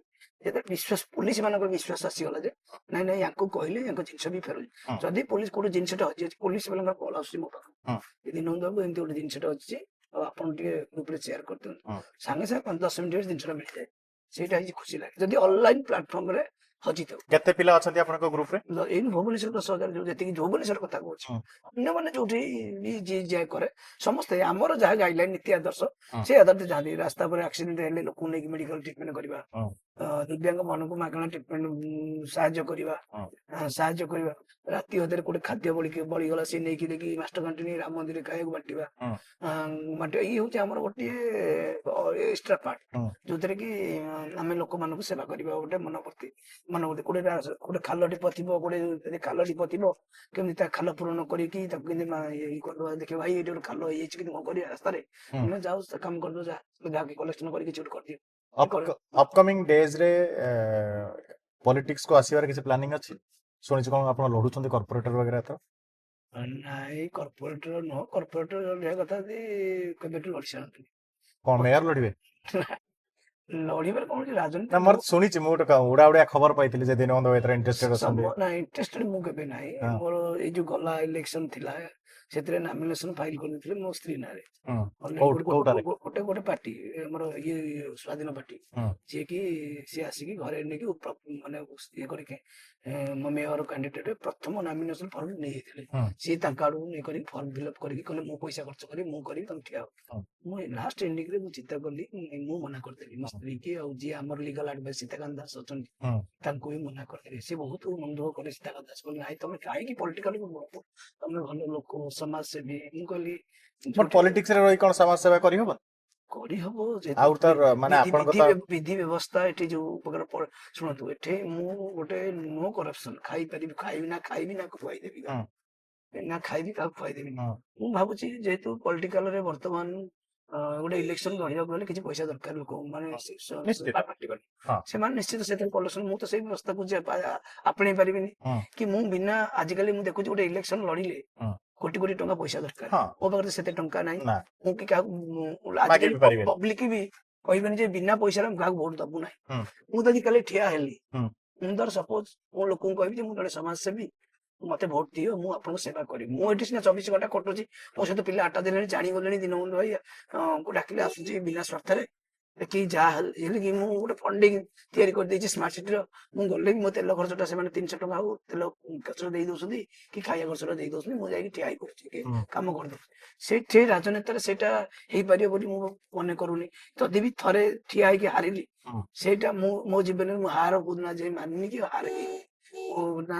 ଯେତେବେଳେ ବିଶ୍ୱାସ ପୋଲିସ ମାନଙ୍କର ବିଶ୍ୱାସ ଆସିଗଲା ଯେ ନାଇଁ ନାଇଁ ୟାଙ୍କୁ କହିଲେ ୟାଙ୍କ ଜିନିଷ ବି ଫେରୁଛି। ହୁଁ, ଯଦି ପୋଲିସ କୋଉଠି ଜିନିଷଟା ହଜିଯାଇଛି, ପୋଲିସ ମାନଙ୍କର କଲ୍ ଆସୁଛି ମୋ ପାଖକୁ, ହୁଁ, ଦିନକୁ ବାବୁ ଏମିତି ଗୋଟେ ଜିନିଷଟା ଅଛି, ଆଉ ଆପଣ ଟିକେ ଗ୍ରୁପରେ ସେୟାର କରିଦିଅନ୍ତୁ। ହୁଁ। ସାଙ୍ଗେ ସାଙ୍ଗେ 5-10 ମିନିଟ୍ ଜିନିଷଟା ମିଳିଯାଏ। ସେଇଟା ହେଇଛି ଖୁସି ଲାଗେ ଯଦି ଅନଲାଇନ ପ୍ଲାଟଫର୍ମରେ ହଜିଥାଉ। କେତେ ପିଲା ଅଛନ୍ତି ଆପଣଙ୍କ ଗ୍ରୁପରେ? ଏଇ ଭୁବନେଶ୍ୱର 10,000 ଯୋଉ ଯେତିକି ଭୁବନେଶ୍ୱର କଥା କହୁଛି, ହୁଁ, ଅନ୍ୟମାନେ ଯୋଉଠି ବି ଯିଏ ଯାଏ କରେ, ସମସ୍ତେ ଆମର ଯାହା ଗାଇଡଲାଇନ ନୀତି ଆଦର୍ଶ ହୁଁ, ସେ ଆଧାରରେ ଯାଆନ୍ତି। ରାସ୍ତା ଉପରେ ଆକ୍ସିଡେଣ୍ଟ ହେଲେ ଲୋକଙ୍କୁ ନେଇକି ମେଡିକାଲ ଟ୍ରିଟମେଣ୍ଟ କରିବା, ହୁଁ, ଦିବ୍ୟାଙ୍ଗ ମାନଙ୍କୁ ମାଗଣା ଟ୍ରିଟମେଣ୍ଟ ସାହାଯ୍ୟ କରିବା, ହୁଁ, ରାତି ଅଧରେ କୋଉଠି ଖାଦ୍ୟ ବଳିଗଲା ସେ ନେଇକି ଦେଇକି ମାଷ୍ଟର କ୍ୟାଣ୍ଟିନ ରାମ ମନ୍ଦିର ଖାଇବାକୁ ବାଣ୍ଟିବା। ହୁଁ, ଇଏ ହଉଛି ଆମର ଗୋଟିଏ ଏକ୍ସଟ୍ରା ପାର୍ଟ, ହୁଁ। ଯୋଉଥିରେ କି ଆମେ ଲୋକମାନଙ୍କୁ ସେବା କରିବା ଗୋଟେ ମନୋବୃତ୍ତି ଗୋଟେ ଖାଲ ଢିପ ଥିବ, ଯଦି ଖାଲ ଢିପ ଥିବ କେମିତି ତା ଖାଲ ପୂରଣ କରିକି ତାକୁ କେମିତି ଇଏ କରିଦବା। ଦେଖିବା ଭାଇ ଏଇଠି ଗୋଟେ ଖାଲ ହେଇଯାଇଛି କିନ୍ତୁ କଣ କରିବା ରାସ୍ତାରେ, ହୁଁ। ଆମେ ଯାଉ କାମ କରିଦଉ, ଯାହାକି କଲେକ୍ସନ କରିକି କିଛି ଗୋଟେ କରିଦିଅ। ଅପକମିଂ ଡେଜ ରେ ପଲିଟିକ୍ସ କୁ ଆସିବାର କିଛି ପ୍ଲାନିଂ ଅଛି? ଶୁଣିଛୁ କଣ ଆପଣ ଲଢୁଛନ୍ତି କର୍ପୋରେଟର ବଗେରା ତ? ନାଇଁ କର୍ପୋରେଟର ନୁହଁ, କର୍ପୋରେଟର ଲଢିବା କଥା ଯଦି କେବେଠୁ ଲଢି ସାରନ୍ତି। କଣ ମେୟର ଲଢିବେ? ଲଢିବାରେ କଣ ଅଛି, ନା ରାଜନୀତି ମୋର ଶୁଣିଛି, ମୁଁ ଗୋଟେ ଉଡା ଉଡିଆ ଖବର ପାଇଥିଲି ଯେ ଦୀନବନ୍ଧୁ ଏଥିରେ ଇଣ୍ଟରେଷ୍ଟେଡ ଅଛନ୍ତି। ନାଇଁ ଇଣ୍ଟରେଷ୍ଟେଡ ମୁଁ କେବେ ନାହିଁ। ହଁ, ମୋର ଏଇ ଯୋଉ ଗଲା ଇଲେକ୍ସନ ଥିଲା, ସେଥିରେ ନାମିନେସନ ଫାଇଲ କରିଦେଇଥିଲେ ମୋ ସ୍ତ୍ରୀ ନାଁରେ। ହୁଁ। ଅଲରେଡି କୋଉଟାରେ? ଗୋଟେ ପାର୍ଟି, ଆମର ଇଏ ସ୍ୱାଧୀନ ପାର୍ଟି, ହୁଁ, ଯିଏକି ସିଏ ଆସିକି ଘରେ ନେଇକି ମାନେ ଇଏ କରିକି ମୋ ମେୟର କ୍ୟାଣ୍ଡିଡେଟ ପ୍ରଥମ ନାମିନେସନ ଫର୍ମ ନେଇଯାଇଥିଲେ। ହୁଁ, ସିଏ ତାଙ୍କ ଆଡକୁ ନେଇ କରିକି ଫର୍ମ ଫିଲଅପ କରିକି କହିଲେ ମୁଁ ପଇସା ଖର୍ଚ୍ଚ କରି ମୁଁ କରିବି, ତମେ ଠିଆ ହବ। ହୁଁ, ମୁଁ ଲାଷ୍ଟ ଏଣ୍ଡିଂରେ ମୁଁ ଚିନ୍ତା କଲି, ମୁଁ ମନା କରିଦେଲି ମୋ ହୁଁ, ସ୍ତ୍ରୀ କି, ଆଉ ଯିଏ ଆମର ଲିଗାଲ ଆଡଭାଇସ ସୀତାକାନ୍ତ ଦାସ ଅଛନ୍ତି ହୁଁ। ତାଙ୍କୁ ବି ମନା କରିଦେଲି। ସେ ବହୁତ ମନ ଦୁଃଖ କଲେ। ସୀତାକାନ୍ତ ଦାସ କହିଲେ ନାଇଁ ତମେ କାହିଁକି ପଲିଟିକାଲ, ତମେ ଭଲ ଲୋକ ସମାଜସେବୀ। ମୁଁ କହିଲି ବଟ୍ ପଲିଟିକ୍ସ ରେ ରହି କଣ ସମାଜ ସେବା କରିହବ? କରିହବ, ଆଉ ଯେହେତୁ ତାର ମାନେ ଆପଣଙ୍କ ତ ବିଧି ବ୍ୟବସ୍ଥା ଏଠି ଯୋଉ ପ୍ରକାର ଶୁଣନ୍ତୁ, ଏଠି ମୁଁ ଗୋଟେ ନୋ କରପସନ, ଖାଇପାରିବି ଖାଇବି ନା ଖାଇବି ନା ଖୁଆଇଦେବି, ହୁଁ, ନା ଖାଇବି କାହାକୁ ଖୁଆଇଦେବିନି। ହୁଁ, ମୁଁ ଭାବୁଛି ଯେହେତୁ ପଲିଟିକାଲ ରେ ବର୍ତ୍ତମାନ ଗୋଟେ ଇଲେକ୍ସନ ଲଢିବାକୁ ହେଲେ କିଛି ପଇସା ଦରକାର, ଲୋକ ମାନେ ନିଶ୍ଚିତ। ପାର୍ଟି ହଁ, ସେମାନେ ନିଶ୍ଚିତ ସେଥିରେ କଲେକ୍ସନ। ମୁଁ ତ ସେଇ ବ୍ୟବସ୍ଥାକୁ ଆପଣେଇ ପାରିବିନି ହୁଁ, କି ମୁଁ ବିନା, ଆଜିକାଲି ମୁଁ ଦେଖୁଛି ଗୋଟେ ଇଲେକ୍ସନ ଲଢିଲେ ହୁଁ, କୋଟି କୋଟି ଟଙ୍କା ପଇସା ଦରକାର, ହଁ, ମୋ ପାଖରେ ସେତେ ଟଙ୍କା ନାହିଁ। ନା ମୁଁ କି କାହାକୁ ମାଗି ଆଜିକାଲି ବି ପାରିବେନି। ପବ୍ଲିକ ବି କହିବେନି ଯେ ବିନା ପଇସାରେ ମୁଁ କାହାକୁ ଭୋଟ ଦବୁ ନାହିଁ। ହୁଁ, ମୁଁ ଯଦି କାଲି ଠିଆ ହେଲି, ହୁଁ, ମୁଁ ଧର ସପୋଜ ମୋ ଲୋକଙ୍କୁ କହିବି ଯେ ମୁଁ ଜଣେ ସମାଜସେବୀ, ମତେ ଭୋଟ ଦିଅ, ମୁଁ ଆପଣଙ୍କୁ ସେବା କରିବି। ମୁଁ ଏଠି ସିନା 24 ଘଣ୍ଟା କଟୁଛି, ମୋ ସହିତ ପିଲା 8 ଦିନରେ ଜାଣିଗଲେଣି ଦୀନବନ୍ଧୁ ଭାଇ ଡାକିଲେ ଆସୁଛି ବିନା ସ୍ୱାର୍ଥରେ, କି ଯାହା ହେଲେ କି ମୁଁ ଗୋଟେ ଫଣ୍ଡିଂ ତିଆରି କରିଦେଇଛି ସ୍ମାର୍ଟ ସିଟିର। ମୁଁ ଗଲେ ବି ମୋ ତେଲ ଖର୍ଚ୍ଚଟା ସେମାନେ 300 ଟଙ୍କା ହଉ ତେଲ ଖର୍ଚ୍ଚ ଦେଇ ଦଉଛନ୍ତି, କି ଖାଇବା ଖର୍ଚ୍ଚଟା ଦେଇ ଦଉଛନ୍ତି, ମୁଁ ଯାଇକି ଠିଆ ହେଇ ପଡୁଛି କି ହୁଁ, କାମ କରିଦଉଛି। ସେଠି ରାଜନେତାରେ ସେଇଟା ହେଇପାରିବ ବୋଲି ମୁଁ ମନେ କରୁନି। ଯଦି ବି ଥରେ ଠିଆ ହେଇକି ହାରିଲି, ହୁଁ, ସେଇଟା ମୁଁ ମୋ ଜୀବନରେ ମୁଁ ହାର କୋଉଦିନ ଯାଇ ମାନିନି କି ହାର ହେଇନି। ନା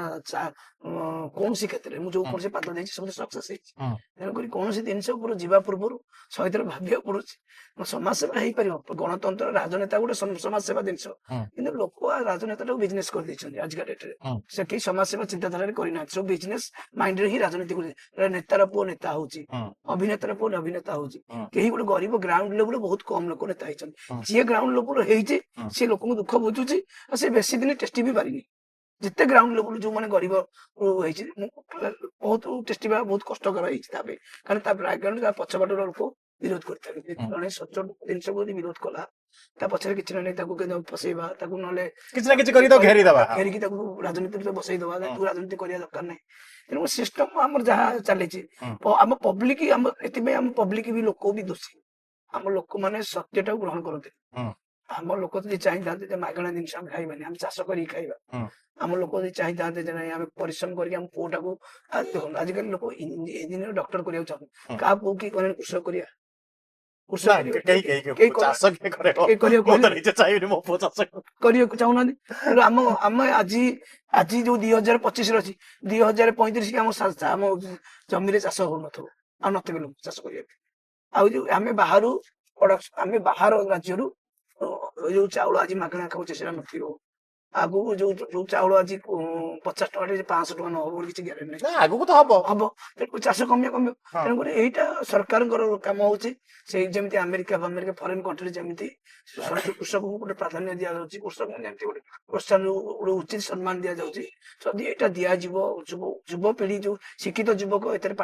କୌଣସି କ୍ଷେତ୍ରରେ ମୁଁ ଯୋଉ କୌଣସି ପାଦ ଦେଇଛି ସବୁ ସକ୍ସେସ୍ ହେଇଛି। ତେଣୁକରି କୌଣସି ଜିନିଷ ଉପରୁ ଯିବା ପୂର୍ବରୁ ଶହେ ଥର ଭାବିବାକୁ ପଡୁଛି। ସମାଜସେବା ହେଇପାରିବ, ଗଣତନ୍ତ୍ର ରାଜନେତା ଗୋଟେ ସମାଜସେବା ଜିନିଷ, କିନ୍ତୁ ଲୋକ ରାଜନେତାଟାକୁ ବିଜନେସ କରିଦେଇଛନ୍ତି ଆଜିକା ଡେଟରେ। ସେ କେହି ସମାଜସେବା ଚିନ୍ତାଧାରାରେ କରିନାହାନ୍ତି, ସବୁ ବିଜନେସ ମାଇଣ୍ଡରେ ହିଁ ରାଜନୀତି କରୁଛନ୍ତି। ନେତାର ପୁଅ ନେତା ହଉଛି, ଅଭିନେତାର ପୁଅ ଅଭିନେତା ହଉଛି, କେହି ଗୋଟେ ଗରିବ ଗ୍ରାଉଣ୍ଡ ଲେବୁଲ ବହୁତ କମ ଲୋକ ନେତା ହେଇଛନ୍ତି। ଯିଏ ଗ୍ରାଉଣ୍ଡ ଲେବୁଲ ହେଇଛି ସେ ଲୋକଙ୍କୁ ଦୁଃଖ ବୁଝୁଛି, ଆଉ ସେ ବେଶୀ ଦିନ ଟେଷ୍ଟି ବି ପାରିନି। ଯେତେ ଗ୍ରାଉଣ୍ଡ ଲେବୁଲ ଯୋଉମାନେ ଗରିବ ହେଇଛି ବହୁତ ଟେଷ୍ଟି ବା ବହୁତ କଷ୍ଟକର ହେଇଛି ତା ପାଇଁ, କାରଣ ତା ବ୍ୟାକଗ୍ରାଉଣ୍ଡ ତା ପଛପଟର ଲୋକ ବିରୋଧ କରିଥାନ୍ତି। ଜଣେ ସଚ୍ଚୋଟ ଜିନିଷକୁ ଯଦି ବିରୋଧ କଲା ତା ପଛରେ କିଛି ନା ନାହିଁ, ତାକୁ କେମିତି ଫସେଇବା, ତାକୁ ନହେଲେ କିଛି ନା କିଛି କରି ତାକୁ ଘେରିଦବା, ଘେରିକି ତାକୁ ରାଜନୀତିରେ ବସେଇଦବା, ତୁ ରାଜନୀତି କରିବା ଦରକାର ନାହିଁ। ତେଣୁ ସିଷ୍ଟମ ଆମର ଯାହା ଚାଲିଛି, ଆମ ପବ୍ଲିକ ଏଥିପାଇଁ ଆମ ପବ୍ଲିକ ବି ଲୋକ ବି ଦୋଷୀ। ଆମ ଲୋକମାନେ ସତ୍ୟଟାକୁ ଗ୍ରହଣ କରନ୍ତି। ଆମ ଲୋକ ଯଦି ଚାହିଁଥାନ୍ତି ଯେ ମାଗଣା ଜିନିଷ ଆମେ ଖାଇବାନି, ଆମେ ଚାଷ କରିକି ଖାଇବା। ଆମ ଲୋକ ଯଦି ଚାହିଁଥାନ୍ତେ ଯେ ନାଇଁ ଆମେ ପରିଶ୍ରମ କରିକି ଆମ ପୁଅଟାକୁ, ଦେଖନ୍ତୁ ଆଜିକାଲି ଲୋକ ଇଞ୍ଜିନିୟର ଡକ୍ଟର କରିବାକୁ ଚାହୁଁଛନ୍ତି, କାହା ପୁଅ କିଏ କହିଲେ କୃଷକ କରିବା? କରିବାକୁ ଚାହୁଁନାହାନ୍ତି। ଆମେ ଆଜି ଯୋଉ 2025 ଅଛି, 2035 ଆମ ଜମିରେ ଚାଷ ହଉନଥିବ, ଆଉ ନଥିବେ ଲୋକ ଚାଷ କରିବା ପାଇଁ। ଆଉ ଯୋଉ ଆମେ ବାହାର ରାଜ୍ୟରୁ ଯୋଉ ଚାଉଳ ଆଜି ମାଗଣା ଖାଉଛେ ସେଟା ନଥିବ। ଆଗକୁ ଯୋଉ ଚାଉଳ ଆଜି 50 ଟଙ୍କା 500 ଟଙ୍କା ନ ହବ ବୋଲି କିଛି ଗ୍ୟାରେଣ୍ଟି ନାହିଁ, ଆଗକୁ ତ ହବ। ଚାଷ କମିବ। ତେଣୁକରି ଏଇଟା ସରକାରଙ୍କର କାମ ହଉଛି, ସେଇ ଯେମିତି ଆମେରିକା ଫରେନ୍ କଣ୍ଟ୍ରି ଯେମିତି କୃଷକଙ୍କୁ ଗୋଟେ ପ୍ରାଧାନ୍ୟ ଦିଆଯାଉଛି, କୃଷକଙ୍କୁ ଯେମିତି ଗୋଟେ ପ୍ରୋତ୍ସାହନ ଗୋଟେ ଉଚିତ ସମ୍ମାନ ଦିଆଯାଉଛି, ଯଦି ଏଇଟା ଦିଆଯିବ ଯୁବପିଢି ଯୋଉ ଶିକ୍ଷିତ ଯୁବକ ଏଥିରେ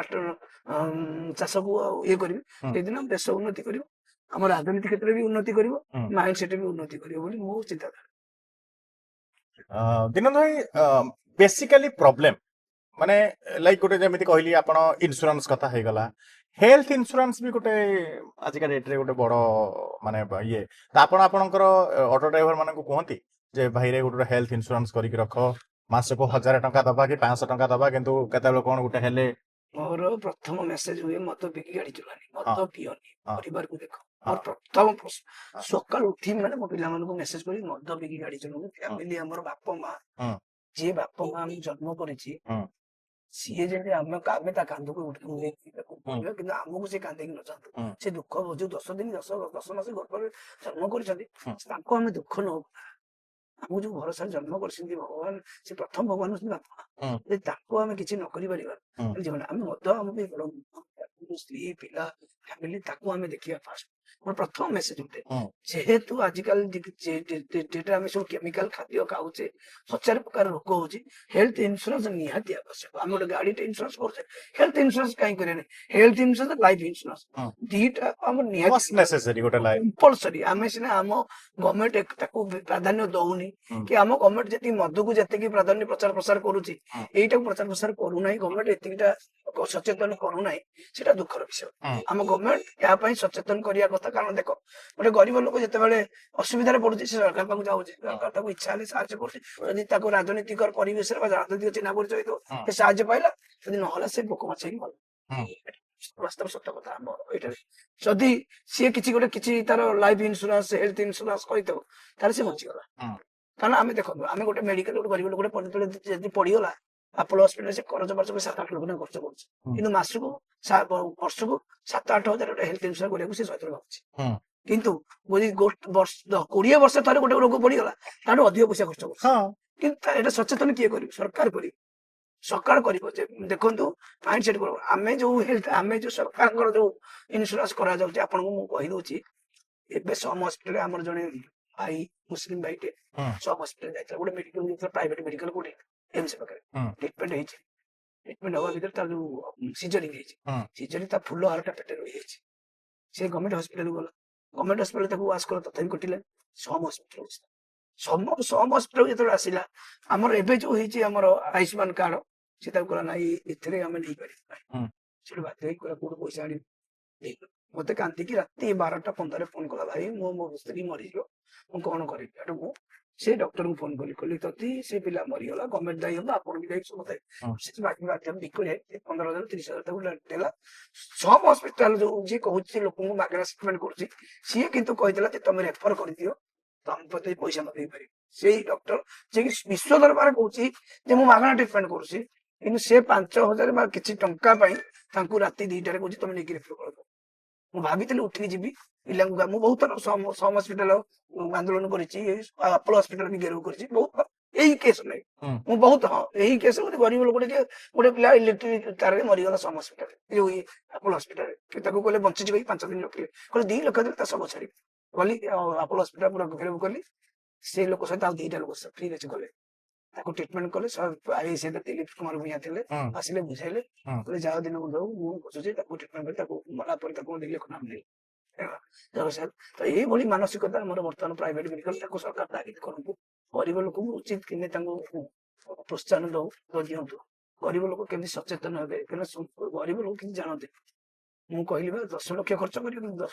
ଚାଷକୁ ଇଏ କରିବେ, ସେଇଦିନ ଦେଶ ଉନ୍ନତି କରିବ, ଆମ ରାଜନୀତି କ୍ଷେତ୍ରରେ ବି ଉନ୍ନତି କରିବ, ମାଇଣ୍ଡ ସେଟ ବି ଉନ୍ନତି କରିବ ବୋଲି ମୋ ଚିନ୍ତାଧାରା। ଦିନନ୍ଦ ଭାଇ, ବେସିକାଲି ପ୍ରୋବ୍ଲେମ ମାନେ ଲାଇକ୍ ଗୋଟେ ଯେମିତି କହିଲି ଆପଣ ଇନ୍ସୁରାନ୍ସ କଥା ହେଇଗଲା, ହେଲ୍ଥ ଇନ୍ସୁରାନ୍ସ ବି ଗୋଟେ ଆଜିକା ଡେଟ୍ରେ ଗୋଟେ ବଡ ମାନେ ଇଏ, ତ ଆପଣ ଆପଣଙ୍କର ଅଟୋ ଡ୍ରାଇଭର ମାନଙ୍କୁ କୁହନ୍ତି ଯେ ଭାଇରେ ଗୋଟେ ହେଲ୍ଥ ଇନ୍ସୁରାନ୍ସ କରିକି ରଖ, ମାସକୁ 1000 ଟଙ୍କା ଦବା କି 500 ଟଙ୍କା ଦବା, କିନ୍ତୁ କେତେବେଳେ କଣ ଗୋଟେ ହେଲେ? ମୋର ପ୍ରଥମ ମେସେଜ ହୁଏ ମଦ ପିଇକି ଗାଡି ଚଲାନି, ମଦ ପିଅନି, ପରିବାରକୁ ଦେଖ। ମୋର ପ୍ରଥମ ସକାଳୁ ଉଠି ମାନେ ମୋ ପିଲାମାନଙ୍କୁ ମେସେଜ କରି ମଦ ପିଇକି ଗାଡି ଚଲାଉନି। ଫ୍ୟାମିଲି ଆମର ବାପା ମା, ଯିଏ ବାପା ମା ଆମେ ଜନ୍ମ କରିଛି, ସିଏ ଯେମିତି ଆମେ ତା କାନ୍ଧକୁ କିନ୍ତୁ ଆମକୁ ସେ କାନ୍ଦିକି ନଚାନ୍ତୁ, ସେ ଦୁଃଖ ବୁଝୁ 10 ଦିନ 10 ମାସ ଗର୍ଭରେ ଜନ୍ମ କରିଛନ୍ତି, ତାଙ୍କୁ ଆମେ ଦୁଃଖ ନଉ। ଆମକୁ ଯୋଉ ଭରସାରେ ଜନ୍ମ କରିଛନ୍ତି ଭଗବାନ, ସେ ପ୍ରଥମ ଭଗବାନ ହଉଛନ୍ତି ବାପା। ଯଦି ତାଙ୍କୁ ଆମେ କିଛି ନ କରିପାରିବା, ଆମେ ମଦ ଆମ ସ୍ତ୍ରୀ ପିଲା ଫ୍ୟାମିଲି ତାକୁ ଆମେ ଦେଖିବା ଫାଷ୍ଟ। ମୋର ପ୍ରଥମ ମେସେଜ ଗୋଟେ, ଯେହେତୁ ଆଜିକାଲି ଡେଟରେ ଆମେ ସବୁ କେମିକାଲ ଖାଦ୍ୟ ଖାଉଛେ, 1000 ପ୍ରକାର ରୋଗ ହଉଛି, ହେଲ୍ଥ ଇନ୍ସୁରାନ୍ସ ନିହାତି ଆବଶ୍ୟକ। ଆମେ ଗୋଟେ ଗାଡିଟେ ଇନ୍ସୁରାନ୍ସ କରୁଛେ, ହେଲ୍ଥ ଇନ୍ସୁରାନ୍ସ କାହିଁ କରିବାନି? ହେଲ୍ଥ ଇନ୍ସୁରାନ୍ସ ଲାଇଫ ଇନ୍ସୁରାନ୍ସ ଦିଟା ଆମର ନିହାତି କମ୍ପଲସରି। ଆମେ ସିନା ଆମ ଗଭର୍ଣ୍ଣମେଣ୍ଟ ତାକୁ ପ୍ରାଧାନ୍ୟ ଦଉନି, କି ଆମ ଗଭର୍ଣ୍ଣମେଣ୍ଟ ଯେତିକି ମଦକୁ ଯେତିକି ପ୍ରାଧାନ୍ୟ ପ୍ରଚାର ପ୍ରସାର କରୁଛି, ଏଇଟାକୁ ପ୍ରଚାର ପ୍ରସାର କରୁନାହିଁ। ଗଭର୍ଣ୍ଣମେଣ୍ଟ ଏତିକିଟା ସଚେତନ କରୁନାହିଁ, ସେଟା ଦୁଃଖର ବିଷୟ। ଆମ ଗଭର୍ଣ୍ଣମେଣ୍ଟ ଏହା ପାଇଁ ସଚେତନ କରିବା କଥା। କାରଣ ଦେଖ, ଗୋଟେ ଗରିବ ଲୋକ ଯେତେବେଳେ ଅସୁବିଧାରେ ପଡୁଛି, ସେ ସରକାର ପାଖକୁ ଯାଉଛି, ସରକାର ତାକୁ ଇଚ୍ଛା ହେଲେ ସାହାଯ୍ୟ କରୁଛି। ଯଦି ତାକୁ ରାଜନୈତିକ ପରିବେଶରେ ବା ରାଜନୈତିକ ଚିହ୍ନା ପରିଚୟ ହେଇଥିବ, ସେ ସାହାଯ୍ୟ ପାଇଲା, ଯଦି ନହେଲା ସେ ପୋକ ମାଛ ହିଁ ଭଲ। ବାସ୍ତବ ସତ କଥା ଆମ ଏଇଟାରେ। ଯଦି ସିଏ କିଛି ତାର ଲାଇଫ ଇନ୍ସୁରାନ୍ସ ହେଲ୍ଥ ଇନ୍ସୁରାନ୍ସ କରିଥିବ, ତାହେଲେ ସେ ବଞ୍ଚିଗଲା। କାରଣ ଆମେ ଦେଖନ୍ତୁ, ଆମେ ଗୋଟେ ମେଡିକାଲ ଗୋଟେ ଗରିବ ଲୋକଟେ ଯଦି ପଡିଗଲା, ଆପୋଲୋ ହସ୍ପିଟାଲ ସେ ଖର୍ଚ୍ଚ 7-8 ଲକ୍ଷ ଟଙ୍କା ଖର୍ଚ୍ଚ କରୁଛି, କିନ୍ତୁ ବର୍ଷକୁ 7-8 ହଜାର ଗୋଟେ ହେଲ୍ଥ ଇନ୍ସୁରାନ୍ସ କରିବାକୁ ସେ 100 ଥର ଭାବୁଛି। କିନ୍ତୁ ଯଦି 20 ବର୍ଷ ଥରେ ଗୋଟେ ରୋଗ ପଡିଗଲା, ତାଠୁ ଅଧିକ ପଇସା ଖର୍ଚ୍ଚ କରୁଛି। କିନ୍ତୁ ଏଇଟା ସଚେତନ କିଏ କରିବ? ସରକାର କରିବ। ସରକାର କରିବ ଯେ ଦେଖନ୍ତୁ ମାଇଣ୍ଡ ସେଟ୍ କରିବ। ଆମେ ଯୋଉ ସରକାରଙ୍କର ଯୋଉ ଇନ୍ସୁରାନ୍ସ କରାଯାଉଛି, ଆପଣଙ୍କୁ ମୁଁ କହିଦଉଛି, ଏବେ ସମ୍ ହସ୍ପିଟାଲ ଆମର ଜଣେ ଭାଇ ମୁସଲିମ ଭାଇଟେ ସମ୍ ହସ୍ପିଟାଲ ଯାଇଥିଲା, ଗୋଟେ ମେଡିକାଲ ଯାଇଥିଲା, ପ୍ରାଇଭେଟ ମେଡିକାଲ କୋଉଠି ଏମ୍ସ ପାଖରେ ଟ୍ରିଟମେଣ୍ଟ ହେଇଛି। ଟ୍ରିଟମେଣ୍ଟ ହବା ଭିତରେ ତାର ଯୋଉ ସିଜରିଂ ହେଇଛି, ସିଜରିଂ ତା ଫୁଲ ହାରଟା ପେଟରେ ରହିଯାଇଛି। ସେ ଗଭର୍ଣ୍ଣମେଣ୍ଟ ହସ୍ପିଟାଲକୁ ଗଲା, ଗଭର୍ଣ୍ଣମେଣ୍ଟ ହସ୍ପିଟାଲ ତାକୁ ୱାସ କଲା, ତଥାପି କଟିଲା। ସମ୍ ହସ୍ପିଟାଲ ସମ୍ ହସ୍ପିଟାଲ ଯେତେବେଳେ ଆସିଲା, ଆମର ଏବେ ଯୋଉ ହେଇଛି ଆମର ଆୟୁଷ୍ମାନ କାର୍ଡ, ସେ ତାକୁ କହିଲା ନାଇଁ ଏଥିରେ ଆମେ ନେଇପାରିବୁ ନାହିଁ। ସେଠୁ ବାଧ୍ୟ ହେଇକି କହିଲା କୋଉଠୁ ପଇସା ଆଣିବୁ? ମତେ କାନ୍ଦିକି ରାତି 12ଟା 15 ଫୋନ କଲା, ଭାଇ ମୋ ସ୍ତ୍ରୀ ମରିଯିବ, ମୁଁ କଣ କରିବି? ଏଠୁ ମୁଁ ସେ ଡକ୍ଟରଙ୍କୁ ଫୋନ କହିଲି ଯଦି ସେ ପିଲା ମରିଗଲା, ଗଭର୍ଣ୍ଣମେଣ୍ଟ ଦାୟୀ ହବ, ଆପଣ ବି ଦାୟୀ, ସମସ୍ତେ। ସେ 15,000 30,000 ତାକୁ ଦେଲା। ସମ୍ ହସ୍ପିଟାଲ ଯୋଉ ଯିଏ କହୁଛି ଲୋକଙ୍କୁ ମାଗଣା ଟ୍ରିଟମେଣ୍ଟ କରୁଛି, ସିଏ କିନ୍ତୁ କହିଥିଲା ଯେ ତମେ ରେଫର କରିଦିଅ, ତମ ପ୍ରତି ପଇସା ନ ଦେଇପାରିବି। ସେଇ ଡକ୍ଟର ଯିଏକି ବିଶ୍ୱ ଦରବାରରେ କହୁଛି ଯେ ମୁଁ ମାଗଣା ଟ୍ରିଟମେଣ୍ଟ କରୁଛି, କିନ୍ତୁ ସେ 5,000 ବା କିଛି ଟଙ୍କା ପାଇଁ ତାଙ୍କୁ ରାତି 2ଟାରେ କହୁଛି ତମେ ନେଇକି ରେଫର କରିବ। ମୁଁ ଭାବିଥିଲି ଉଠିକି ଯିବି ପିଲାଙ୍କୁ, ମୁଁ ବହୁତ ଥର ସମ ହସ୍ପିଟାଲ ଆନ୍ଦୋଳନ କରିଛି, ଆପୋଲୋ ହସ୍ପିଟାଲ ବି ଘେରାଉ କରିଛି ବହୁତ ଥର। ଏଇ କେସ୍ ନାହିଁ, ମୁଁ ବହୁତ ଏଇ କେସ୍ ଗରିବ ଲୋକ ଟିକେ ଗୋଟେ ପିଲା ଇଲେକ୍ଟ୍ରିକ ତାରରେ ମରିଗଲା ସମ ହସ୍ପିଟାଲ ଯୋଉ ଆପୋଲୋ ହସ୍ପିଟାଲରେ, ତାକୁ କହିଲେ ବଞ୍ଚିଛି କହି 5 ଦିନ ରଖିଲେ, କହିଲେ 2 ଲକ୍ଷ ଦେଲେ ତା ଶବ ଛାଡ଼ିବି। ଗଲି ଆପୋଲୋ ହସ୍ପିଟାଲ ପୁରା ଘେରାଉ କଲି, ସେ ଲୋକ ସହିତ ଆଉ 2ଟା ଲୋକ ଫ୍ରିରେ ଗଲେ, ତାକୁ ଟ୍ରିଟମେଣ୍ଟ କଲେ। ଆଇସିଏଲ ଦିଲ୍ଲୀପ କୁମାର ଭୂୟାଁ ଥିଲେ, ଆସିଲେ ବୁଝାଇଲେ, କହିଲେ ଯାଅ ଦିନକୁ ଯାଉ ମୁଁ ବସୁଛି, ତାକୁ ଟ୍ରିଟମେଣ୍ଟ କରି ତାକୁ ମଲା ପରେ ତାକୁ 2 ଲକ୍ଷ ନାମ ଦେଲି। ତ ଏଇଭଳି ମାନସିକତା ଆମର ବର୍ତ୍ତମାନ ପ୍ରାଇଭେଟ ମେଡିକାଲ, ତାକୁ ସରକାର ତାଗିଦ କରନ୍ତୁ। ଗରିବ ଲୋକଙ୍କୁ ଉଚିତ କେମିତି ତାଙ୍କୁ ପ୍ରୋତ୍ସାହନ ଦିଅନ୍ତୁ, ଗରିବ ଲୋକ କେମିତି ସଚେତନ ହେବେ, କାରଣ ଗରିବ ଲୋକ କିଛି ଜାଣନ୍ତି। ମୁଁ କହିଲି ବା 10 ଲକ୍ଷ ଖର୍ଚ୍ଚ କରିବ, କିନ୍ତୁ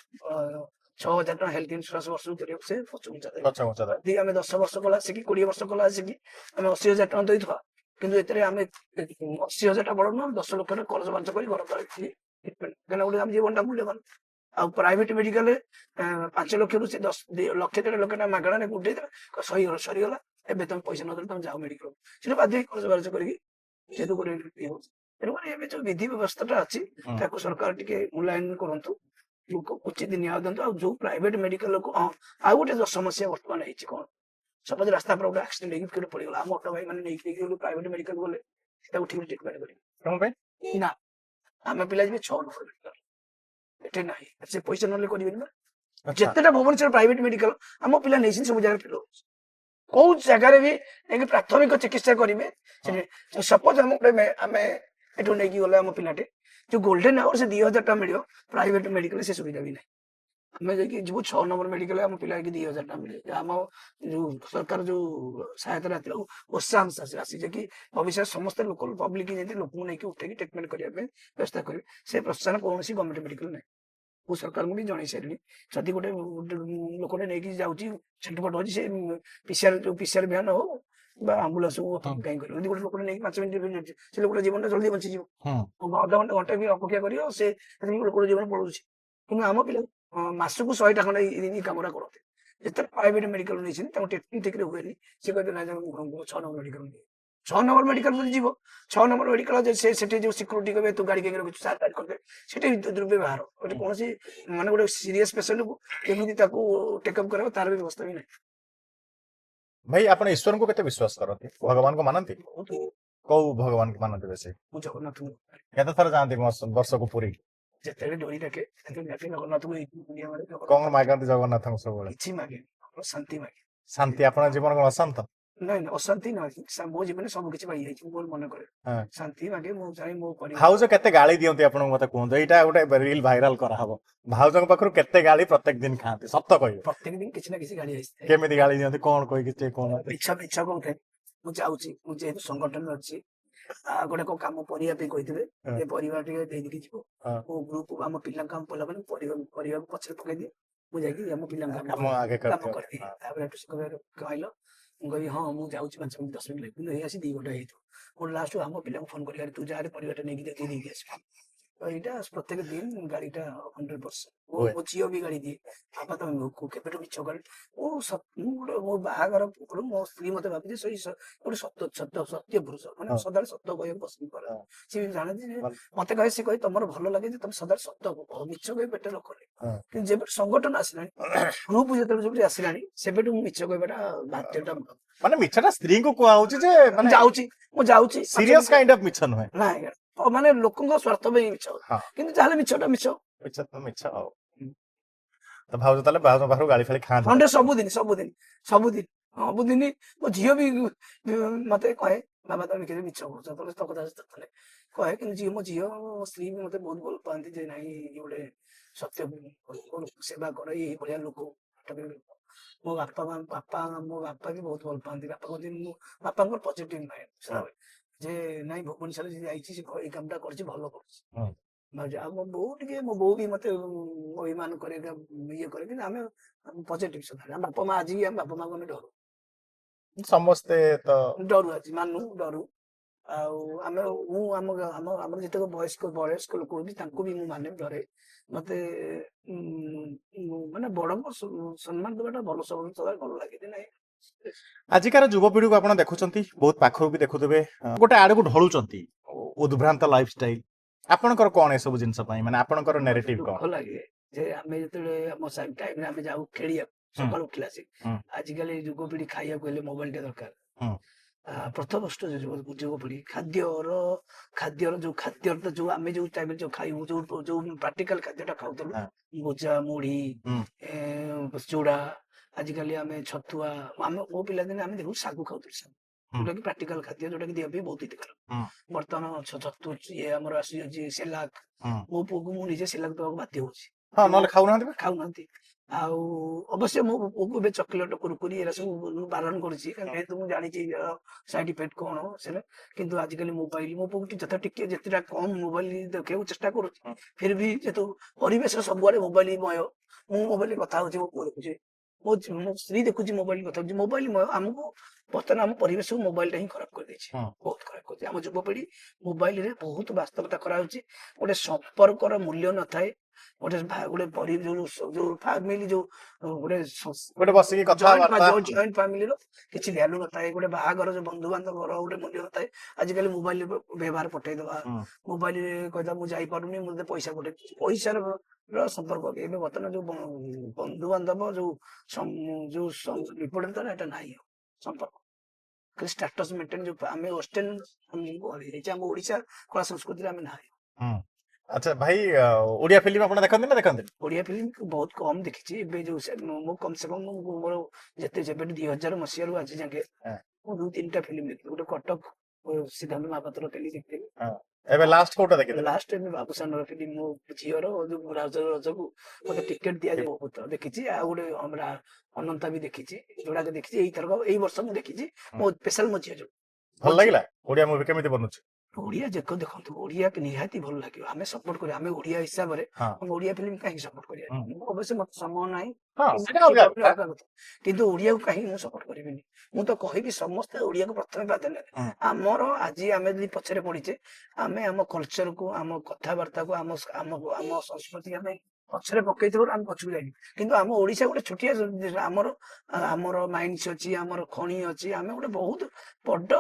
6,000 ଟଙ୍କା ହେଲ୍ଥ ଇନ୍ସୁରାନ୍ସ ବର୍ଷକୁ କରିବାକୁ ସେ ପଛଘୁଞ୍ଚା ଦେବେ। ଯଦି ଆମେ 10 ବର୍ଷ କଲା ଆସିକି 20 ବର୍ଷ କଲା ଆସିକି ଆମେ 80,000 ଟଙ୍କା ଦେଇଥିବା, କିନ୍ତୁ ଏଥିରେ ଆମେ 80,000 ଟା ବଡ ନୁହଁ, 10 ଲକ୍ଷ ଟଙ୍କା କରଜ ବାଞ୍ଚ କରି ଘର ତଳେ ଟ୍ରିଟମେଣ୍ଟ, କାରଣ ଗୋଟେ ଆମ ଜୀବନଟା ମୂଲ୍ୟବାନ। ଆଉ ପ୍ରାଇଭେଟ ମେଡିକାଲରେ 5 ଲକ୍ଷରୁ ସେ 1.5 ଲକ୍ଷ ଟଙ୍କା ମାଗଣାରେ ଉଠେଇଦେବେ, ସରିଗଲା, ଏବେ ତମେ ପଇସା ନଦେଲେ ତମେ ଯାଅ ମେଡିକାଲ, ସେଟା ବାଧ୍ୟ ହେଇ ଖର୍ଚ୍ଚ ବାର୍ଚ୍ଚ କରିକି ଯେହେତୁ ଗୋଟେ ଇଏ ହଉଛି। ତେଣୁକରି ଏବେ ଯୋଉ ବିଧି ବ୍ୟବସ୍ଥାଟା ଅଛି ତାକୁ ସରକାର ଟିକେ ମୂଲ୍ୟାୟନ କରନ୍ତୁ, ଲୋକ ଉଚିତ ନ୍ୟାୟ ଦିଅନ୍ତୁ। ଆଉ ଯୋଉ ପ୍ରାଇଭେଟ ମେଡିକାଲକୁ ଆଉ ଗୋଟେ ସମସ୍ୟା ବର୍ତ୍ତମାନ ହେଇଛି କଣ, ସପୋଜ ରାସ୍ତା ଉପରେ ଗୋଟେ ଆକ୍ସିଡେଣ୍ଟ ହେଇକି କିଏ ପଡିଗଲା, ଆମ ଅଟୋ ଭାଇ ମାନେ ନେଇକି ପ୍ରାଇଭେଟ ମେଡିକାଲ ଗଲେ ତାକୁ ଠିକ ଟ୍ରିଟମେଣ୍ଟ କରିବେ ନା, ଆମେ ପିଲା ଯିବେ 6 ନମ୍ବର ମେଡିକାଲ, ଏଠି ନାହିଁ, ସେ ପଇସା ନହେଲେ କରିବେନି ନା। ଯେତେଟା ଭୁବନେଶ୍ୱର ପ୍ରାଇଭେଟ ମେଡିକାଲ ଆମ ପିଲା ନେଇଛନ୍ତି ସବୁ ଜାଗାରେ ଫେଲ ହଉଛି, କୋଉ ଜାଗାରେ ବି ନେଇକି ପ୍ରାଥମିକ ଚିକିତ୍ସା କରିବେ। ସପୋଜ ଆମେ ଏଠୁ ନେଇକି ଗଲେ ଆମ ପିଲାଟେ ଯୋଉ ଗୋଲ୍ଡେନ ଆୱାର ସେ 2,000 ଟଙ୍କା ମିଳିବ, ପ୍ରାଇଭେଟ ମେଡିକାଲ ସେ ସୁବିଧା ବି ନାହିଁ। ଆମେ ଯାଇକି ଯିବୁ 6 ନମ୍ବର ମେଡିକାଲ, ଆମ ପିଲା 2,000 ଟଙ୍କା ମିଳେ। ଆମ ଯୋଉ ସରକାର ଯୋଉ ସହାୟତା ଆସିଛି କି ଭବିଷ୍ୟତ ସମସ୍ତେ ଲୋକ ପବ୍ଲିକ ଯେମିତି ଲୋକଙ୍କୁ ନେଇକି ଉଠେଇକି ଟ୍ରିଟମେଣ୍ଟ କରିବା ପାଇଁ ବ୍ୟବସ୍ଥା କରିବେ, ସେ ପ୍ରୋତ୍ସାହନ କୌଣସି ଗଭର୍ଣ୍ଣମେଣ୍ଟ ମେଡିକାଲ ନାହିଁ। ମୁଁ ସରକାରଙ୍କୁ ବି ଜଣେଇ ସାରିଲି, ଯଦି ଗୋଟେ ଲୋକଟେ ନେଇକି ଯାଉଛି ଛେଟପଟ ହଉଛି, ସେ ପିସିଆର ଭ୍ୟାନ ହଉ ବା ଆମ୍ବୁଲାନ୍ସ କାହିଁ କରିବ, ଯଦି ଗୋଟେ ଲୋକଟେ ନେଇକି 5 ମିନିଟ୍ ସେ ଲୋକଟା ଜୀବନଟା ଜଲ୍ଦି ବଞ୍ଚିଯିବ, ଅଧଘଣ୍ଟା ଘଣ୍ଟେ ବି ଅପେକ୍ଷା କରିବ, ସେ ଲୋକର ଜୀବନ ପଳଉଛି। କିନ୍ତୁ ଆମ ପିଲା ମାସକୁ 100ଟା ଖଣ୍ଡେ ଏଇ କାମଟା କରନ୍ତି। ଯେତେବେଳେ ପ୍ରାଇଭେଟ ମେଡିକାଲ ନେଇଛନ୍ତି ତାଙ୍କୁ ଟ୍ରିଟମେଣ୍ଟ ଠିକରେ ହୁଏନି, ସେ କହିବେ ନା 6 ନମ୍ବର ମେଡିକାଲ ନେଇ, 6 ନମ୍ବର ମେଡିକାଲ ଯଦି ଯିବ, 6 ନମ୍ବର ମେଡିକାଲ ସେଠି ଯୋଉ ସିକ୍ୟୁରିଟି କହିବେ ତୁ ଗାଡି କାହିଁକି ରଖିଛୁ, ସାର୍ଟ କରିଦେବେ, ସେଠି ଦୁର୍ବ୍ୟବହାର। ଗୋଟେ କୌଣସି ମାନେ ଗୋଟେ ସିରିୟସ ପେସେଣ୍ଟକୁ କେମିତି ତାକୁ ଟେକଅପ୍ କରିବ ତାର ବି ବ୍ୟବସ୍ଥା ବି ନାହିଁ। ଭାଇ ଆପଣ ଈଶ୍ୱରଙ୍କୁ କେତେ ବିଶ୍ୱାସ କରନ୍ତି, ଭଗବାନଙ୍କୁ ମାନନ୍ତି? କୋଉ ଭଗବାନଙ୍କୁ ମାନନ୍ତି ବେଶୀ? ମୁଁ ଜଗନ୍ନାଥଙ୍କୁ କେତେ ଥର ଯାଆନ୍ତି ବର୍ଷକୁ ପୁରୀ? ଯେତେବେଳେ ଡୋରି ଡାକେ ଜଗନ୍ନାଥଙ୍କୁ ଏଇ ଦୁନିଆ ମାନେ କଣ ମାଗନ୍ତି ଜଗନ୍ନାଥଙ୍କୁ ସବୁବେଳେ? କିଛି ମାଗେ, ଶାନ୍ତି ମାଗେ। ଶାନ୍ତି? ଆପଣଙ୍କ ଜୀବନ କଣ ଅଶାନ୍ତ? ନାଇଁ ଅଶାନ୍ତି ନାହିଁ, ମୋ ଜୀବନରେ ସବୁ କିଛି ପାଇଯାଇଛି, ମୁଁ ମନେ କରେ ଶାନ୍ତି ମାଗେ। ମୁଁ ଚାହେଁ ମୋ ପରିବାର। ଭାଉଜ କେତେ ଗାଳି ଦିଅନ୍ତି ଆପଣଙ୍କୁ ମତେ କୁହନ୍ତୁ, ଏଇଟା ଗୋଟେ ରିଲ ଭାଇରାଲ କରାହବ। ଭାଉଜଙ୍କ ପାଖରୁ କେତେ ଗାଳି ପ୍ରତ୍ୟେକ ଦିନ ଖାଆନ୍ତି, ସତ କହିବେ? ପ୍ରତ୍ୟେକ ଦିନ କିଛି ନା କିଛି ଗାଳି ଆସିଥାଏ। କେମିତି ଗାଳି ଦିଅନ୍ତି, କଣ କହିକି ଟିକେ କଣ? ମିଛ କହୁଥାଏ। ମୁଁ ଯାଉଛି, ମୁଁ ଯେହେତୁ ସଂଗଠନରେ ଅଛି, ଗୋଟେ କୋଉ କାମ କରିବା ପାଇଁ କହିଥିବେ, ଏ ପରିବାର ଟିକେ ଦେଇଦେଇକି ଯିବ, ମୋ ଗ୍ରୁପ ଆମ ପିଲାଙ୍କ କାମ ପଡିଲା ମାନେ ପରିବାକୁ ପଛରେ ପକେଇଦିଏ, ମୁଁ ଯାଇକି ଆମ ପିଲାଙ୍କ କାମ କରିଦିଏ। ତାପରେ କହିଲ, ମୁଁ କହିବି ହଁ ମୁଁ ଯାଉଛି 5 ମିନିଟ୍ 10 ମିନିଟ୍, କିନ୍ତୁ ଏଇ ଆସି 2 ଘଣ୍ଟା ହେଇଥିବ। ମୁଁ ଲାଷ୍ଟ ଆମ ପିଲାଙ୍କୁ ଫୋନ କରି ତୁ ଯାହାରେ ପରିବାରଟା ନେଇକି ଦେଇକି ଆସିବ। ଏଇଟା ପ୍ରତ୍ୟେକ ଦିନ ଗାଳିଟା 100%। ମୋ ଝିଅ ବି ଗାଳି ଦିଏ, ବାପା ତମେ କେବେଠୁ ମିଛ ଗାଳି। ମୋ ବାହାଘର ପୂର୍ବରୁ ମୋ ସ୍ତ୍ରୀ ମତେ ଭାବିଛି ସେଇ ଗୋଟେ ସତ୍ୟ ପୁରୁଷ, ମାନେ ସଦାବେଳେ ସତ କହିବାକୁ ପସନ୍ଦ କରେ। ସେ ଜାଣେ ଯେ ମତେ କହେ, ସେ କହେ ତମର ଭଲ ଲାଗେ ଯେ ତମେ ସଦାବେଳେ ସତ କୁହ, ମିଛ କହି ପେଟରେ ରଖନି। କିନ୍ତୁ ଯେବେଠୁ ସଂଗଠନ ଆସିଲାଣି, ଗ୍ରୁପ ଯେତେବେଳେ ଆସିଲାଣି, ସେବେଠୁ ମୁଁ ମିଛ କହିବାଟା ବାଧ୍ୟଟା। ମାନେ ମିଛଟା ସ୍ତ୍ରୀଙ୍କୁ କୁହା ହଉଛି ଯେ ମାନେ ମୁଁ ଯାଉଛି ସିରିୟସ କାଇଣ୍ଡ ଅଫ ମିଛ ନୁହେଁ, ମାନେ ଲୋକଙ୍କ ସ୍ୱାର୍ଥ ପାଇଁ ମିଛ, କିନ୍ତୁ ଯାହେଲେ ମିଛଟା ମିଛ ତ ମିଛ। ଆଉ ତ ଭାଉଜ ତାହେଲେ ଭାଉଜ ପାଖରୁ ଗାଳି ଫାଳି ଖାଆନ୍ତି? ସବୁଦିନ। ମୋ ଝିଅ ବି ମତେ କହେ ବାବା ତମେ କେବେ ମିଛ କହୁଛ, ତୋ କଥା କହେ। କିନ୍ତୁ ମୋ ଝିଅ ମୋ ସ୍ତ୍ରୀ ବି ମତେ ବହୁତ ଭଲ ପାଆନ୍ତି, ଯେ ନାଇଁ ଗୋଟେ ସତ୍ୟ ସେବା କର, ଏଇ ଭଳିଆ ଲୋକ। ମୋ ବାପା ବି ବହୁତ ଭଲ ପାଆନ୍ତି। ବାପା କହନ୍ତି, ମୁଁ ବାପାଙ୍କର ପଜିଟିଭ ମାଇଣ୍ଡ ଯେ ନାଇଁ ଭୁବନେଶ୍ୱର ଯାଇଛି, ସେ ଏଇ କାମଟା କରିଛି, ଭଲ କରୁଛି। ଆଉ ମୋ ବୋଉ ବି ମତେ ଅଭିମାନ କରେ, ଇଏ କରେ, କିନ୍ତୁ ଆମେ ପଜିଟିଭ ସଦାବେଳେ। ଆମ ବାପା ମା ଆଜି ବି ଆମ ବାପା ମାଙ୍କୁ ଆମେ ଡରୁ, ସମସ୍ତେ ତ ଡରୁ, ଆଜି ମାନୁ, ଡରୁ। ଆଉ ଆମର ଯେତେକ ବୟସ୍କ ଲୋକ ହୁଅନ୍ତି ତାଙ୍କୁ ବି ମୁଁ ମାନେ, ଡରେ। ମତେ ମାନେ ବଡଙ୍କ ସମ୍ମାନ ଦେବାଟା ଭଲ, ସବୁବେଳେ ଭଲ ଲାଗେ ଯେ ନାଇଁ ଆଜିକାର ଯୁବପିଢିକୁ ଆପଣ ଦେଖୁଛନ୍ତି ବହୁତ ପାଖରୁ ବି ଦେଖୁଥିବେ ଗୋଟେ ଆଡକୁ ଢଳୁଛନ୍ତି ଉଦ୍ଭ୍ରାନ୍ତ ଲାଇଫଷ୍ଟାଇଲ ଆପଣଙ୍କର କଣ ଏସବୁ ଜିନିଷ ପାଇଁ ମାନେ ଆପଣଙ୍କର ମତେ ନେରେଟିଭ କଣ? ଦୁଃଖ ଲାଗେ ଯେ ଆମେ ଯେତେବେଳେ ଆମ ଟାଇମରେ ଆମେ ଯାଉ ଖେଳିବାକୁ ସକାଳୁ ଉଠିଲା ଆସିକି ହୁଁ। ଆଜିକାଲି ଯୁବପିଢି ଖାଇବାକୁ ହେଲେ ମୋବାଇଲ ଟେ ଦରକାର। ହୁଁ। ପ୍ରଥମଷ୍ଟ ଯୁବପିଢି ଖାଦ୍ୟର ଯୋଉ ଆମେ ଯୋଉ ଟାଇମରେ ଯୋଉ ଖାଇବୁ ଯୋଉ ପ୍ରାକ୍ଟିକାଲ ଖାଦ୍ୟଟା ଖାଉଥିଲୁ ହଁ। ଭୁଜା ମୁଢି ହୁଁ। ଚୁଡା ଆଜିକାଲି ଆମେ ଛତୁଆ ମୋ ପିଲାଦିନେ ଆମେ ଦେଖୁ ଶାଗୁ ଖାଉଥିଲୁ ଶାଗୁ ହୁଁ। ଯୋଉଟା କି ପ୍ରାକ୍ଟିକାଲ ଖାଦ୍ୟ ଯୋଉଟା କି ଦେହ ପାଇଁ ବହୁତ ହିତକର। ହୁଁ। ବର୍ତ୍ତମାନ ଛତୁ ଇଏ ଆମର ଆସିଯାଉଛି ସେଲାକ ହୁଁ। ମୋ ପୁଅକୁ ମୁଁ ନିଜେ ସେଲାକ ଦେବାକୁ ବାଧ୍ୟ ହଉଛି ହଁ ନହେଲେ ଖାଉନାହାନ୍ତି ବା। ଖାଉନାହାନ୍ତି। ଆଉ ଅବଶ୍ୟ ମୋ ପୁଅକୁ ଏବେ ଚକୋଲେଟ କୁରୁକୁରି ଏରା ସବୁ ବାରଣ କରୁଛି କାରଣ ଯେହେତୁ ମୁଁ ଜାଣିଛି ସାଇଡ ଇଫେକ୍ଟ କଣ ସେଟା। କିନ୍ତୁ ଆଜିକାଲି ମୋବାଇଲ ମୋ ପୁଅକୁ ଟିକେ ଯେତେଟା କମ ମୋବାଇଲ ଦେଖିବାକୁ ଚେଷ୍ଟା କରୁଛି ଫିର ବି ଯେହେତୁ ପରିବେଶ ସବୁଆଡେ ମୋବାଇଲମୟ ମୁଁ ମୋବାଇଲ କଥା ହଉଛି ମୋ ପୁଅ ଦେଖୁଛି ମୋ ସ୍ତ୍ରୀ ଦେଖୁଛି ମୋବାଇଲ କଥା ହଉଛି ମୋବାଇଲମୟ ଆମକୁ ବର୍ତ୍ତମାନ ଆମ ପରିବେଶକୁ ମୋବାଇଲଟା ହିଁ ଖରାପ କରିଦେଇଛି ହଁ। ବହୁତ ଖରାପ କରିଛି ଆମ ଯୁବପିଢି ମୋବାଇଲରେ ବହୁତ ବାସ୍ତବତା କରାଯାଉଛି ଗୋଟେ ସମ୍ପର୍କର ମୂଲ୍ୟ ନଥାଏ ଗୋଟେ ଯୋଉ ଫ୍ୟାମିଲି ଯୋଉ ଗୋଟେ ବସିକି କଥାବାର୍ତ୍ତା ଜଏଣ୍ଟ ଫ୍ୟାମିଲିର କିଛି ଭ୍ୟାଲୁ ନଥାଏ ଗୋଟେ ବାହାଘର ଯୋଉ ବନ୍ଧୁବାନ୍ଧବର ଗୋଟେ ମୂଲ୍ୟ ନଥାଏ ଆଜିକାଲି ମୋବାଇଲ ବ୍ୟବହାର ପଠେଇଦବା ହୁଁ। ମୋବାଇଲରେ କହିଦବା ମୁଁ ଯାଇପାରୁନି ମୋତେ ପଇସା ପଠେଇ ପଇସାର ସମ୍ପର୍କ ଏବେ ବର୍ତ୍ତମାନ ଯୋଉ ବନ୍ଧୁବାନ୍ଧବ ଯୋଉ ବିପରୀତ ଏଟା ନାହିଁ ସମ୍ପର୍କ ଖାଲି ଷ୍ଟାଟସ ମେଣ୍ଟେନ ଯୋଉ ଆମେ ୱେଷ୍ଟର୍ଣ୍ଣ ଆମ ଓଡିଶା କଳା ସଂସ୍କୃତିରେ ଆମେ ନାହିଁ। ହୁଁ। ଆଚ୍ଛା ଭାଇ ଓଡିଆ ଫିଲ୍ମ ଆପଣ ଦେଖନ୍ତି ନା ଦେଖନ୍ତି? ଓଡିଆ ଫିଲ୍ମ ବହୁତ କମ ଦେଖିଛି ଏବେ ମୁଁ କମ ସେ କମ ମୋର ଯେବେଠୁ 2000 ମସିହାରୁ ଆଜି ଯାକେ ମୁଁ 2-3ଟା ଫିଲ୍ମ ଦେଖିଥିଲି ଗୋଟେ କଟକ ସିଦ୍ଧାନ୍ତ ମହାପାତ୍ର ଫିଲ୍ମ ଦେଖିଥିଲି। ଏବେ ଲାଷ୍ଟ କୋଉଟା ଦେଖିଥିଲେ? ଲାଷ୍ଟ ଏବେ ବାବୁସାନର ଫିଲ୍ମ ମୋ ଝିଅର ଯୋଉ ରଜକୁ ମତେ ଟିକେଟ ଦିଆଯିବ ବହୁତ ଦେଖିଛି ଆଉ ଗୋଟେ ଆମର ଅନନ୍ତା ବି ଦେଖିଛି ଯୋଉଟାକି ଦେଖିଛି ଏଇ ବର୍ଷ ମୁଁ ଦେଖିଛି ମୋ ସ୍ପେଶାଲ ମୋ ଝିଅ ଯୋଉ ଭଲ ଲାଗିଲା ଓଡିଆ ମୁଭି କେମିତି ବନୁଛି? ଓଡିଆ ଦେଖନ୍ତୁ ଓଡିଆ ନିହାତି ଭଲ ଲାଗିବ ଆମେ ସପୋର୍ଟ କରିବା ଆମେ ଓଡିଆ ହିସାବରେ ହଁ। ଆମେ ଓଡିଆ ଫିଲ୍ମ କାହିଁକି ସପୋର୍ଟ କରିବା ଅବଶ୍ୟ ମତେ ସମୟ ନାହିଁ ହଁ ସେଟା ଅଲଗା କଥା। କିନ୍ତୁ ଓଡିଆକୁ କାହିଁକି ମୁଁ ସପୋର୍ଟ କରିବିନି ମୁଁ ତ କହିବି ସମସ୍ତେ ଓଡିଆକୁ ପ୍ରଥମେ ପ୍ରାଧାନ୍ୟ ଦେବେ। ଆମର ଆଜି ଆମେ ଯଦି ପଛରେ ପଡିଛେ ଆମେ ଆମ କଲଚରକୁ ଆମ କଥାବାର୍ତ୍ତାକୁ ଆମ ଆମ ସଂସ୍କୃତି ଆମେ ପଛରେ ପକେଇଥିବାରୁ ଆମେ ପଛକୁ ଯାଇନି କିନ୍ତୁ ଆମ ଓଡିଶା ଗୋଟେ ଛୋଟିଆ ଆମର ମାଇନ୍ସ ଅଛି ଆମର ଖଣି ଅଛି ଆମେ ଗୋଟେ ବହୁତ ବଡ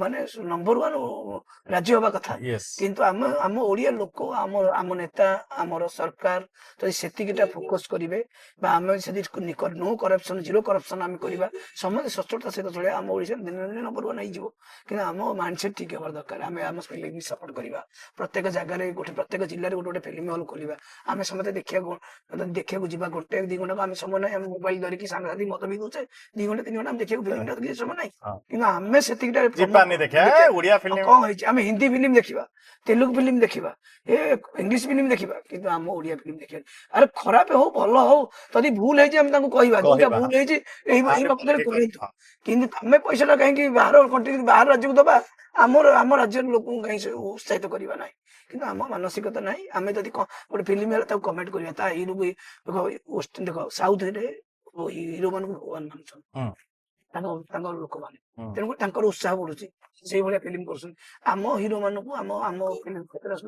ମାନେ ନମ୍ବର 1 ରାଜ୍ୟ ହବା କଥା କିନ୍ତୁ ଆମ ଓଡିଆ ଲୋକ ଆମ ନେତା ଆମର ସରକାର ଯଦି ସେତିକିଟା ଫୋକସ କରିବେ ବା ଆମେ ଯଦି ନୋ କରପ୍ସନ ଜିରୋ କରପ୍ସନ ଆମେ କରିବା ସମସ୍ତେ ସଚ୍ଚୋଟତା ସହିତ ଚଳିବା ଆମ ଓଡିଶାରେ ଦିନେ ଦିନେ ନମ୍ବର 1 ହେଇଯିବ କିନ୍ତୁ ଆମ ମାଇଣ୍ଡସେଟ ଠିକ ହେବା ଦରକାର ଆମେ ଆମ ଫିଲ୍ମ ସପୋର୍ଟ କରିବା ପ୍ରତ୍ୟେକ ଜାଗାରେ ପ୍ରତ୍ୟେକ ଜିଲ୍ଲାରେ ଗୋଟେ ଫିଲ୍ମ ହଲ ଖୋଲିବା ଆମେ ସମସ୍ତେ ଦେଖିବାକୁ ଯିବା 1-2 ଘଣ୍ଟା ଆମେ ସମୟ ନାହିଁ ଆମେ ମୋବାଇଲ ଧରିକି ସାଙ୍ଗସାଥି ମତ ବି ଦଉଛେ 2 ଘଣ୍ଟା 3 ଘଣ୍ଟା ଆମେ ଦେଖିବାକୁ ଫିଲ୍ମ ଦେଖି ସମୟ ନାହିଁ କିନ୍ତୁ ଆମେ ସେତିକିଟା ଓଡିଆ ଫିଲ୍ମ କଣ ହେଇଛି ଆମେ ହିନ୍ଦୀ ଫିଲ୍ମ ଦେଖିବା ତେଲୁଗୁ ଫିଲ୍ମ ଦେଖିବା ଇଂଲିଶ ଫିଲ୍ମ ଦେଖିବା କିନ୍ତୁ ଆମ ଓଡିଆ ଫିଲ୍ମ ଦେଖିବା ଆରେ ଖରାପ ହଉ ଭଲ ହଉ ଯଦି ଭୁଲ ହେଇଛି ଆମେ ତାଙ୍କୁ କହିବା ଯୋଉଟା ଭୁଲ ହେଇଛି ଏଇ ବାବଦରେ କରନ୍ତୁ କିନ୍ତୁ ତମେ ପଇସାଟା କାହିଁକି ବାହାର କଣ୍ଟ୍ରି ବାହାର ରାଜ୍ୟକୁ ଦବା ଆମ ରାଜ୍ୟର ଲୋକଙ୍କୁ କାହିଁକି ଉତ୍ସାହିତ କରିବା ନାହିଁ କିନ୍ତୁ ଆମ ମାନସିକତା ନାହିଁ ଆମେ ଯଦି ଗୋଟେ ଫିଲ୍ମ ହେଲା ତାକୁ କମେଣ୍ଟ କରିବା ତା ହିରୋ ଦେଖ ସାଉଥରେ ହିରୋ ମାନଙ୍କୁ ଭଗବାନ ମାନୁଛନ୍ତି ତାଙ୍କ ଲୋକମାନେ ତେଣୁକରି ତାଙ୍କର ଉତ୍ସାହ ବଢୁଛି ସେଇଭଳିଆ ଫିଲ୍ମ କରୁଛନ୍ତି ଆମ ହିରୋ ମାନଙ୍କୁ ଆମ ଫିଲ୍ମ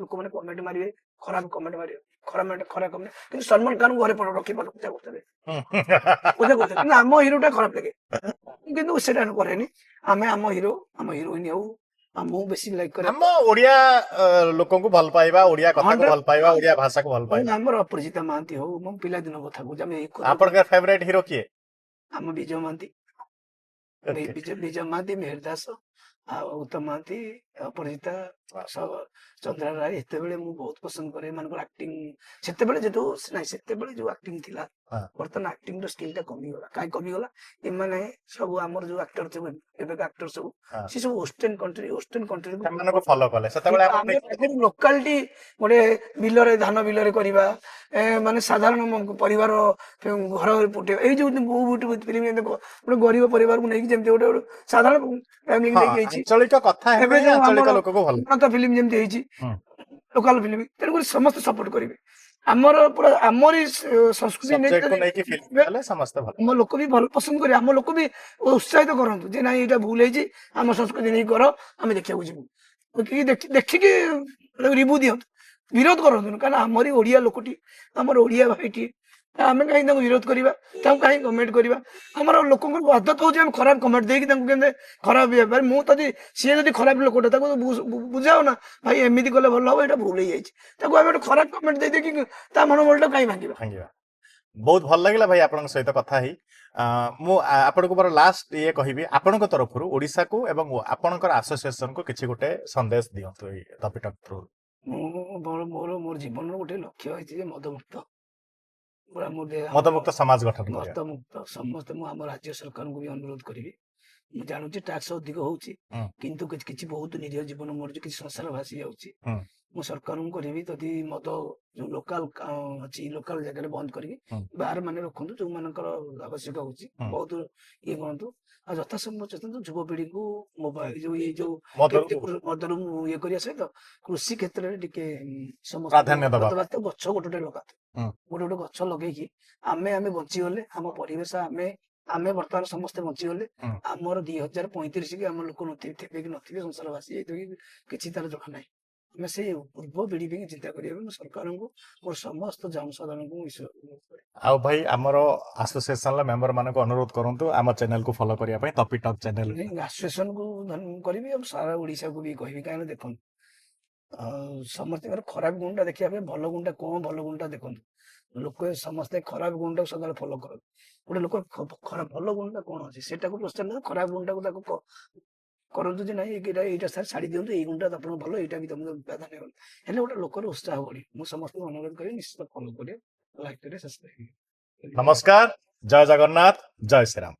ଲୋକମାନେ କମେଣ୍ଟ ମାରିବେ ଖରାପ କମେଣ୍ଟ ମାରିବେ ଖରାପ କମେଣ୍ଟ କିନ୍ତୁ ସଲମାନ ଖାନ ଘରେ ରଖି ପୂଜା କରୁଥିଲେ କିନ୍ତୁ ଆମ ହିରୋଟା ଖରାପ ଲାଗେ କିନ୍ତୁ ସେଟା କରେନି ଆମେ ଆମ ହିରୋଇନ ହଉ ମୁଁ ବେଶୀ ଲାଇକ୍ କରେ ଆମ ଓଡିଆ ଲୋକଙ୍କୁ ଭଲ ପାଇବା ଓଡିଆ କଥାକୁ ଭଲ ପାଇବା ଓଡିଆ ଭାଷାକୁ ଭଲ ପାଇବା ଆମର ଅପରାଜିତା ମହାନ୍ତି ହଉ ମୋ ପିଲାଦିନ କଥା କହୁଛି ଆମେ ଆପଣଙ୍କର ଫେଭରାଇଟ ହିରୋ କିଏ? ଆମ ବିଜୟ ମହାନ୍ତି ବିଜୟ ମହାନ୍ତି ମିହିର ଦାସ ଆଉ ଉତ୍ତମ ମହାନ୍ତି ଅପରାଜିତା ଚନ୍ଦ୍ରା ରାୟ ଏତେବେଳେ ମୁଁ ବହୁତ ପସନ୍ଦ କରେ ଏମାନଙ୍କର ଆକ୍ଟିଂ ସେତେବେଳେ ସେତେବେଳେ ଯୋଉ ଆକ୍ଟିଂ ଥିଲା ବର୍ତ୍ତମାନ ଆକ୍ଟିଂ ର ସ୍କିଲ୍ ଟା କମିଗଲା କାହିଁକି କମିଗଲା ଏମାନେ ସବୁ ଆମର ଯୋଉ ଆକ୍ଟର ସବୁ ଏବେକା ଆକ୍ଟର ସବୁ ସେ ସବୁ ୱେଷ୍ଟର୍ଣ୍ଣ କଣ୍ଟ୍ରି ଫଲୋ କଲେ ସେତେବେଳେ ଆମେ ଲୋକାଲିଟି ଗୋଟେ ବିଲରେ ଧାନ ବିଲରେ କରିବା ମାନେ ସାଧାରଣ ପରିବାର ଘର ପଠେଇବା ଏଇ ଯୋଉ ଫିଲ୍ମ ଗୋଟେ ଗରିବ ପରିବାରକୁ ନେଇକି ଯେମିତି ଗୋଟେ ସାଧାରଣ ଫ୍ୟାମିଲି ନେଇକି ହେଇଛି ଆଞ୍ଚଳିକ କଥା ଏବେ ଯୋଉ ଆମର ଫିଲ୍ମ ଯେମିତି ହେଇଛି ଲୋକାଲ ଫିଲ୍ମ ତେଣୁକରି ସମସ୍ତେ ସପୋର୍ଟ କରିବେ ଆମର ପୁରା ଆମରି ସଂସ୍କୃତି ଆମ ଲୋକ ବି ଭଲ ପସନ୍ଦ କରିବେ ଆମ ଲୋକ ବି ଉତ୍ସାହିତ କରନ୍ତୁ ଯେ ନାଇଁ ଏଇଟା ଭୁଲ ହେଇଛି ଆମ ସଂସ୍କୃତି ନେଇ କର ଆମେ ଦେଖିବାକୁ ଯିବୁ ଦେଖିକି ରିଭ୍ୟୁ ଦିଅନ୍ତୁ ବିରୋଧ କରନ୍ତୁନି କାରଣ ଆମରି ଓଡିଆ ଲୋକଟି ଆମର ଓଡିଆ ଭାଇଟି ଆମେ କାହିଁକି ତାଙ୍କୁ ବିରୋଧ କରିବା, ତାଙ୍କୁ କାହିଁକି କମେଣ୍ଟ କରିବା? ଆମର ଲୋକଙ୍କର ଆଦତ ହଉଛି ଆମେ ଖରାପ କମେଣ୍ଟ ଦେଇକି ତାଙ୍କୁ କେମିତି ଖରାପ ଭାଇ ମୁଁ ଯଦି ସିଏ ଯଦି ଖରାପ ଲୋକଟା ତାକୁ ବୁଝାଉ ନା ଭାଇ ଏମିତି କଲେ ଭଲ ହବ, ଏଇଟା ଭୁଲ ହେଇଯାଇଛି, ତାକୁ ଆମେ ଗୋଟେ ଖରାପ କମେଣ୍ଟ ଦେଇଦେଇକି ତା ମନୋବଳଟା କାହିଁ ଭାଙ୍ଗିବା? ଭାଙ୍ଗିବା। ବହୁତ ଭଲ ଲାଗିଲା ଭାଇ ଆପଣଙ୍କ ସହିତ କଥା ହେଇ। ମୁଁ ଆପଣଙ୍କୁ ମୋର ଲାଷ୍ଟ ଇଏ କହିବି, ଆପଣଙ୍କ ତରଫରୁ ଓଡ଼ିଶାକୁ ଏବଂ ଆପଣଙ୍କର ଆସୋସିଏସନକୁ କିଛି ଗୋଟେ ସନ୍ଦେଶ ଦିଅନ୍ତୁ ଏଇ ଟପିକ ଥ୍ରୁ। ମୋର ଜୀବନର ଗୋଟେ ଲକ୍ଷ୍ୟ ହେଇଛି ଯେ ମଦମୁକ୍ତ, ପୁରା ମୋ ମଦମୁକ୍ତ ସମାଜ ଗଠନ କରିବା। ମଦମୁକ୍ତ ସମସ୍ତେ। ମୁଁ ଆମ ରାଜ୍ୟ ସରକାରଙ୍କୁ ବି ଅନୁରୋଧ କରିବି, ମୁଁ ଜାଣୁଛି ଟ୍ୟାକ୍ସ ଅଧିକ ହଉଛି, ହୁଁ। କିନ୍ତୁ କିଛି କିଛି ବହୁତ ନିରୀହ ଜୀବନ ମରୁଛି, କିଛି ସଂସାର ଭାସି ଯାଉଛି। ହୁଁ। ମୁଁ ସରକାରଙ୍କୁ କରିବି ଯଦି ମଦ ଯୋଉ ଲୋକାଲ ଅଛି ଲୋକାଲ ଜାଗାରେ ବନ୍ଦ କରିକି ହୁଁ। ବାହାର ମାନେ ରଖନ୍ତୁ, ଯୋଉମାନଙ୍କର ଆବଶ୍ୟକ ହଉଛି ହୁଁ। ବହୁତ ଇଏ କରନ୍ତୁ। ଆଉ ଯଥାସମ୍ଭବ ଚେତନ୍ତୁ ଯୁବପିଢିକୁ ମୋବାଇଲ ଯୋଉ ଇଏ ଯୋଉ ମଦରୁ ମଦରୁ ଇଏ କରିବା ସହିତ କୃଷି କ୍ଷେତ୍ରରେ ଟିକେ ସମସ୍ତ ପ୍ରାଧାନ୍ୟ ଦବା। ଗଛ ଗୋଟେ ଗୋଟେ ଲଗାନ୍ତୁ। ହୁଁ। ଗୋଟେ ଗୋଟେ ଗଛ ଲଗେଇକି ଆମେ ବଞ୍ଚିଗଲେ, ଆମ ପରିବେଶ ଆମେ ବର୍ତ୍ତମାନ ସମସ୍ତେ ବଞ୍ଚିଗଲେ, ହୁଁ। ଆମର 2035 କି ଆମ ଲୋକ ଥିବେ କି ନଥିବେ, ସଂସାର ଭାସି ଯାଇଥିବେ କି କିଛି ତାର ଜଣା ନାହିଁ। ଆମେ ସେଇ ପୂର୍ବ ପିଢି ପାଇଁ ଚିନ୍ତା କରିବା ପାଇଁ ମୁଁ ସରକାରଙ୍କୁ ମୋର ସମସ୍ତ ଜନସାଧାରଣଙ୍କୁ ଆଉ ଭାଇ ଆମର ଆସୋସିଏସନର ମେମ୍ବର ମାନଙ୍କୁ ଅନୁରୋଧ କରନ୍ତୁ ଆମ ଚ୍ୟାନେଲକୁ ଫଲୋ କରିବା ପାଇଁ, ଟପି ଟକ୍ ଚ୍ୟାନେଲ। ଆସୋସିଏସନକୁ କରିବି ଆଉ ସାରା ଓଡିଶାକୁ ବି କହିବି। କାହିଁକିନା ଦେଖନ୍ତୁ ସମସ୍ତଙ୍କର ଖରାପ ଗୁଣଟା ଦେଖିବା ପାଇଁ ଭଲ ଗୁଣଟା କଣ, ଭଲ ଗୁଣଟା ଦେଖନ୍ତୁ। ଲୋକ ସମସ୍ତେ ଖରାପ ଗୁଣଟାକୁ ସଦାବେଳେ ଫଲୋ କରନ୍ତି। ଗୋଟେ ଲୋକ ଖରାପ ଭଲ ଗୁଣଟା କଣ ଅଛି ସେଟାକୁ ପ୍ରୋତ୍ସାହନ ଦେବେ, ଖରାପ ଗୁଣଟାକୁ ତାକୁ କରନ୍ତୁ ଯେ ନାଇଁ ଏଇଟା ସାର୍ ଛାଡି ଦିଅନ୍ତୁ, ଏଇ ଗୁଣଟା ଆପଣଙ୍କୁ ଭଲ, ଏଇଟା ବି ତମକୁ ପ୍ରାଧାନ୍ୟ କର। ହେଲେ ଗୋଟେ ଲୋକର ଉତ୍ସାହ ବଢିବ। ମୁଁ ସମସ୍ତଙ୍କୁ ଅନୁରୋଧ କରିବି ନିଶ୍ଚିତ ଫଲୋ କରିବେ, ଲାଇକ୍ କରିବେ, ସବସ୍କ୍ରାଇବ କରିବେ। ନମସ୍କାର, ଜୟ ଜଗନ୍ନାଥ, ଜୟ ଶ୍ରୀରାମ।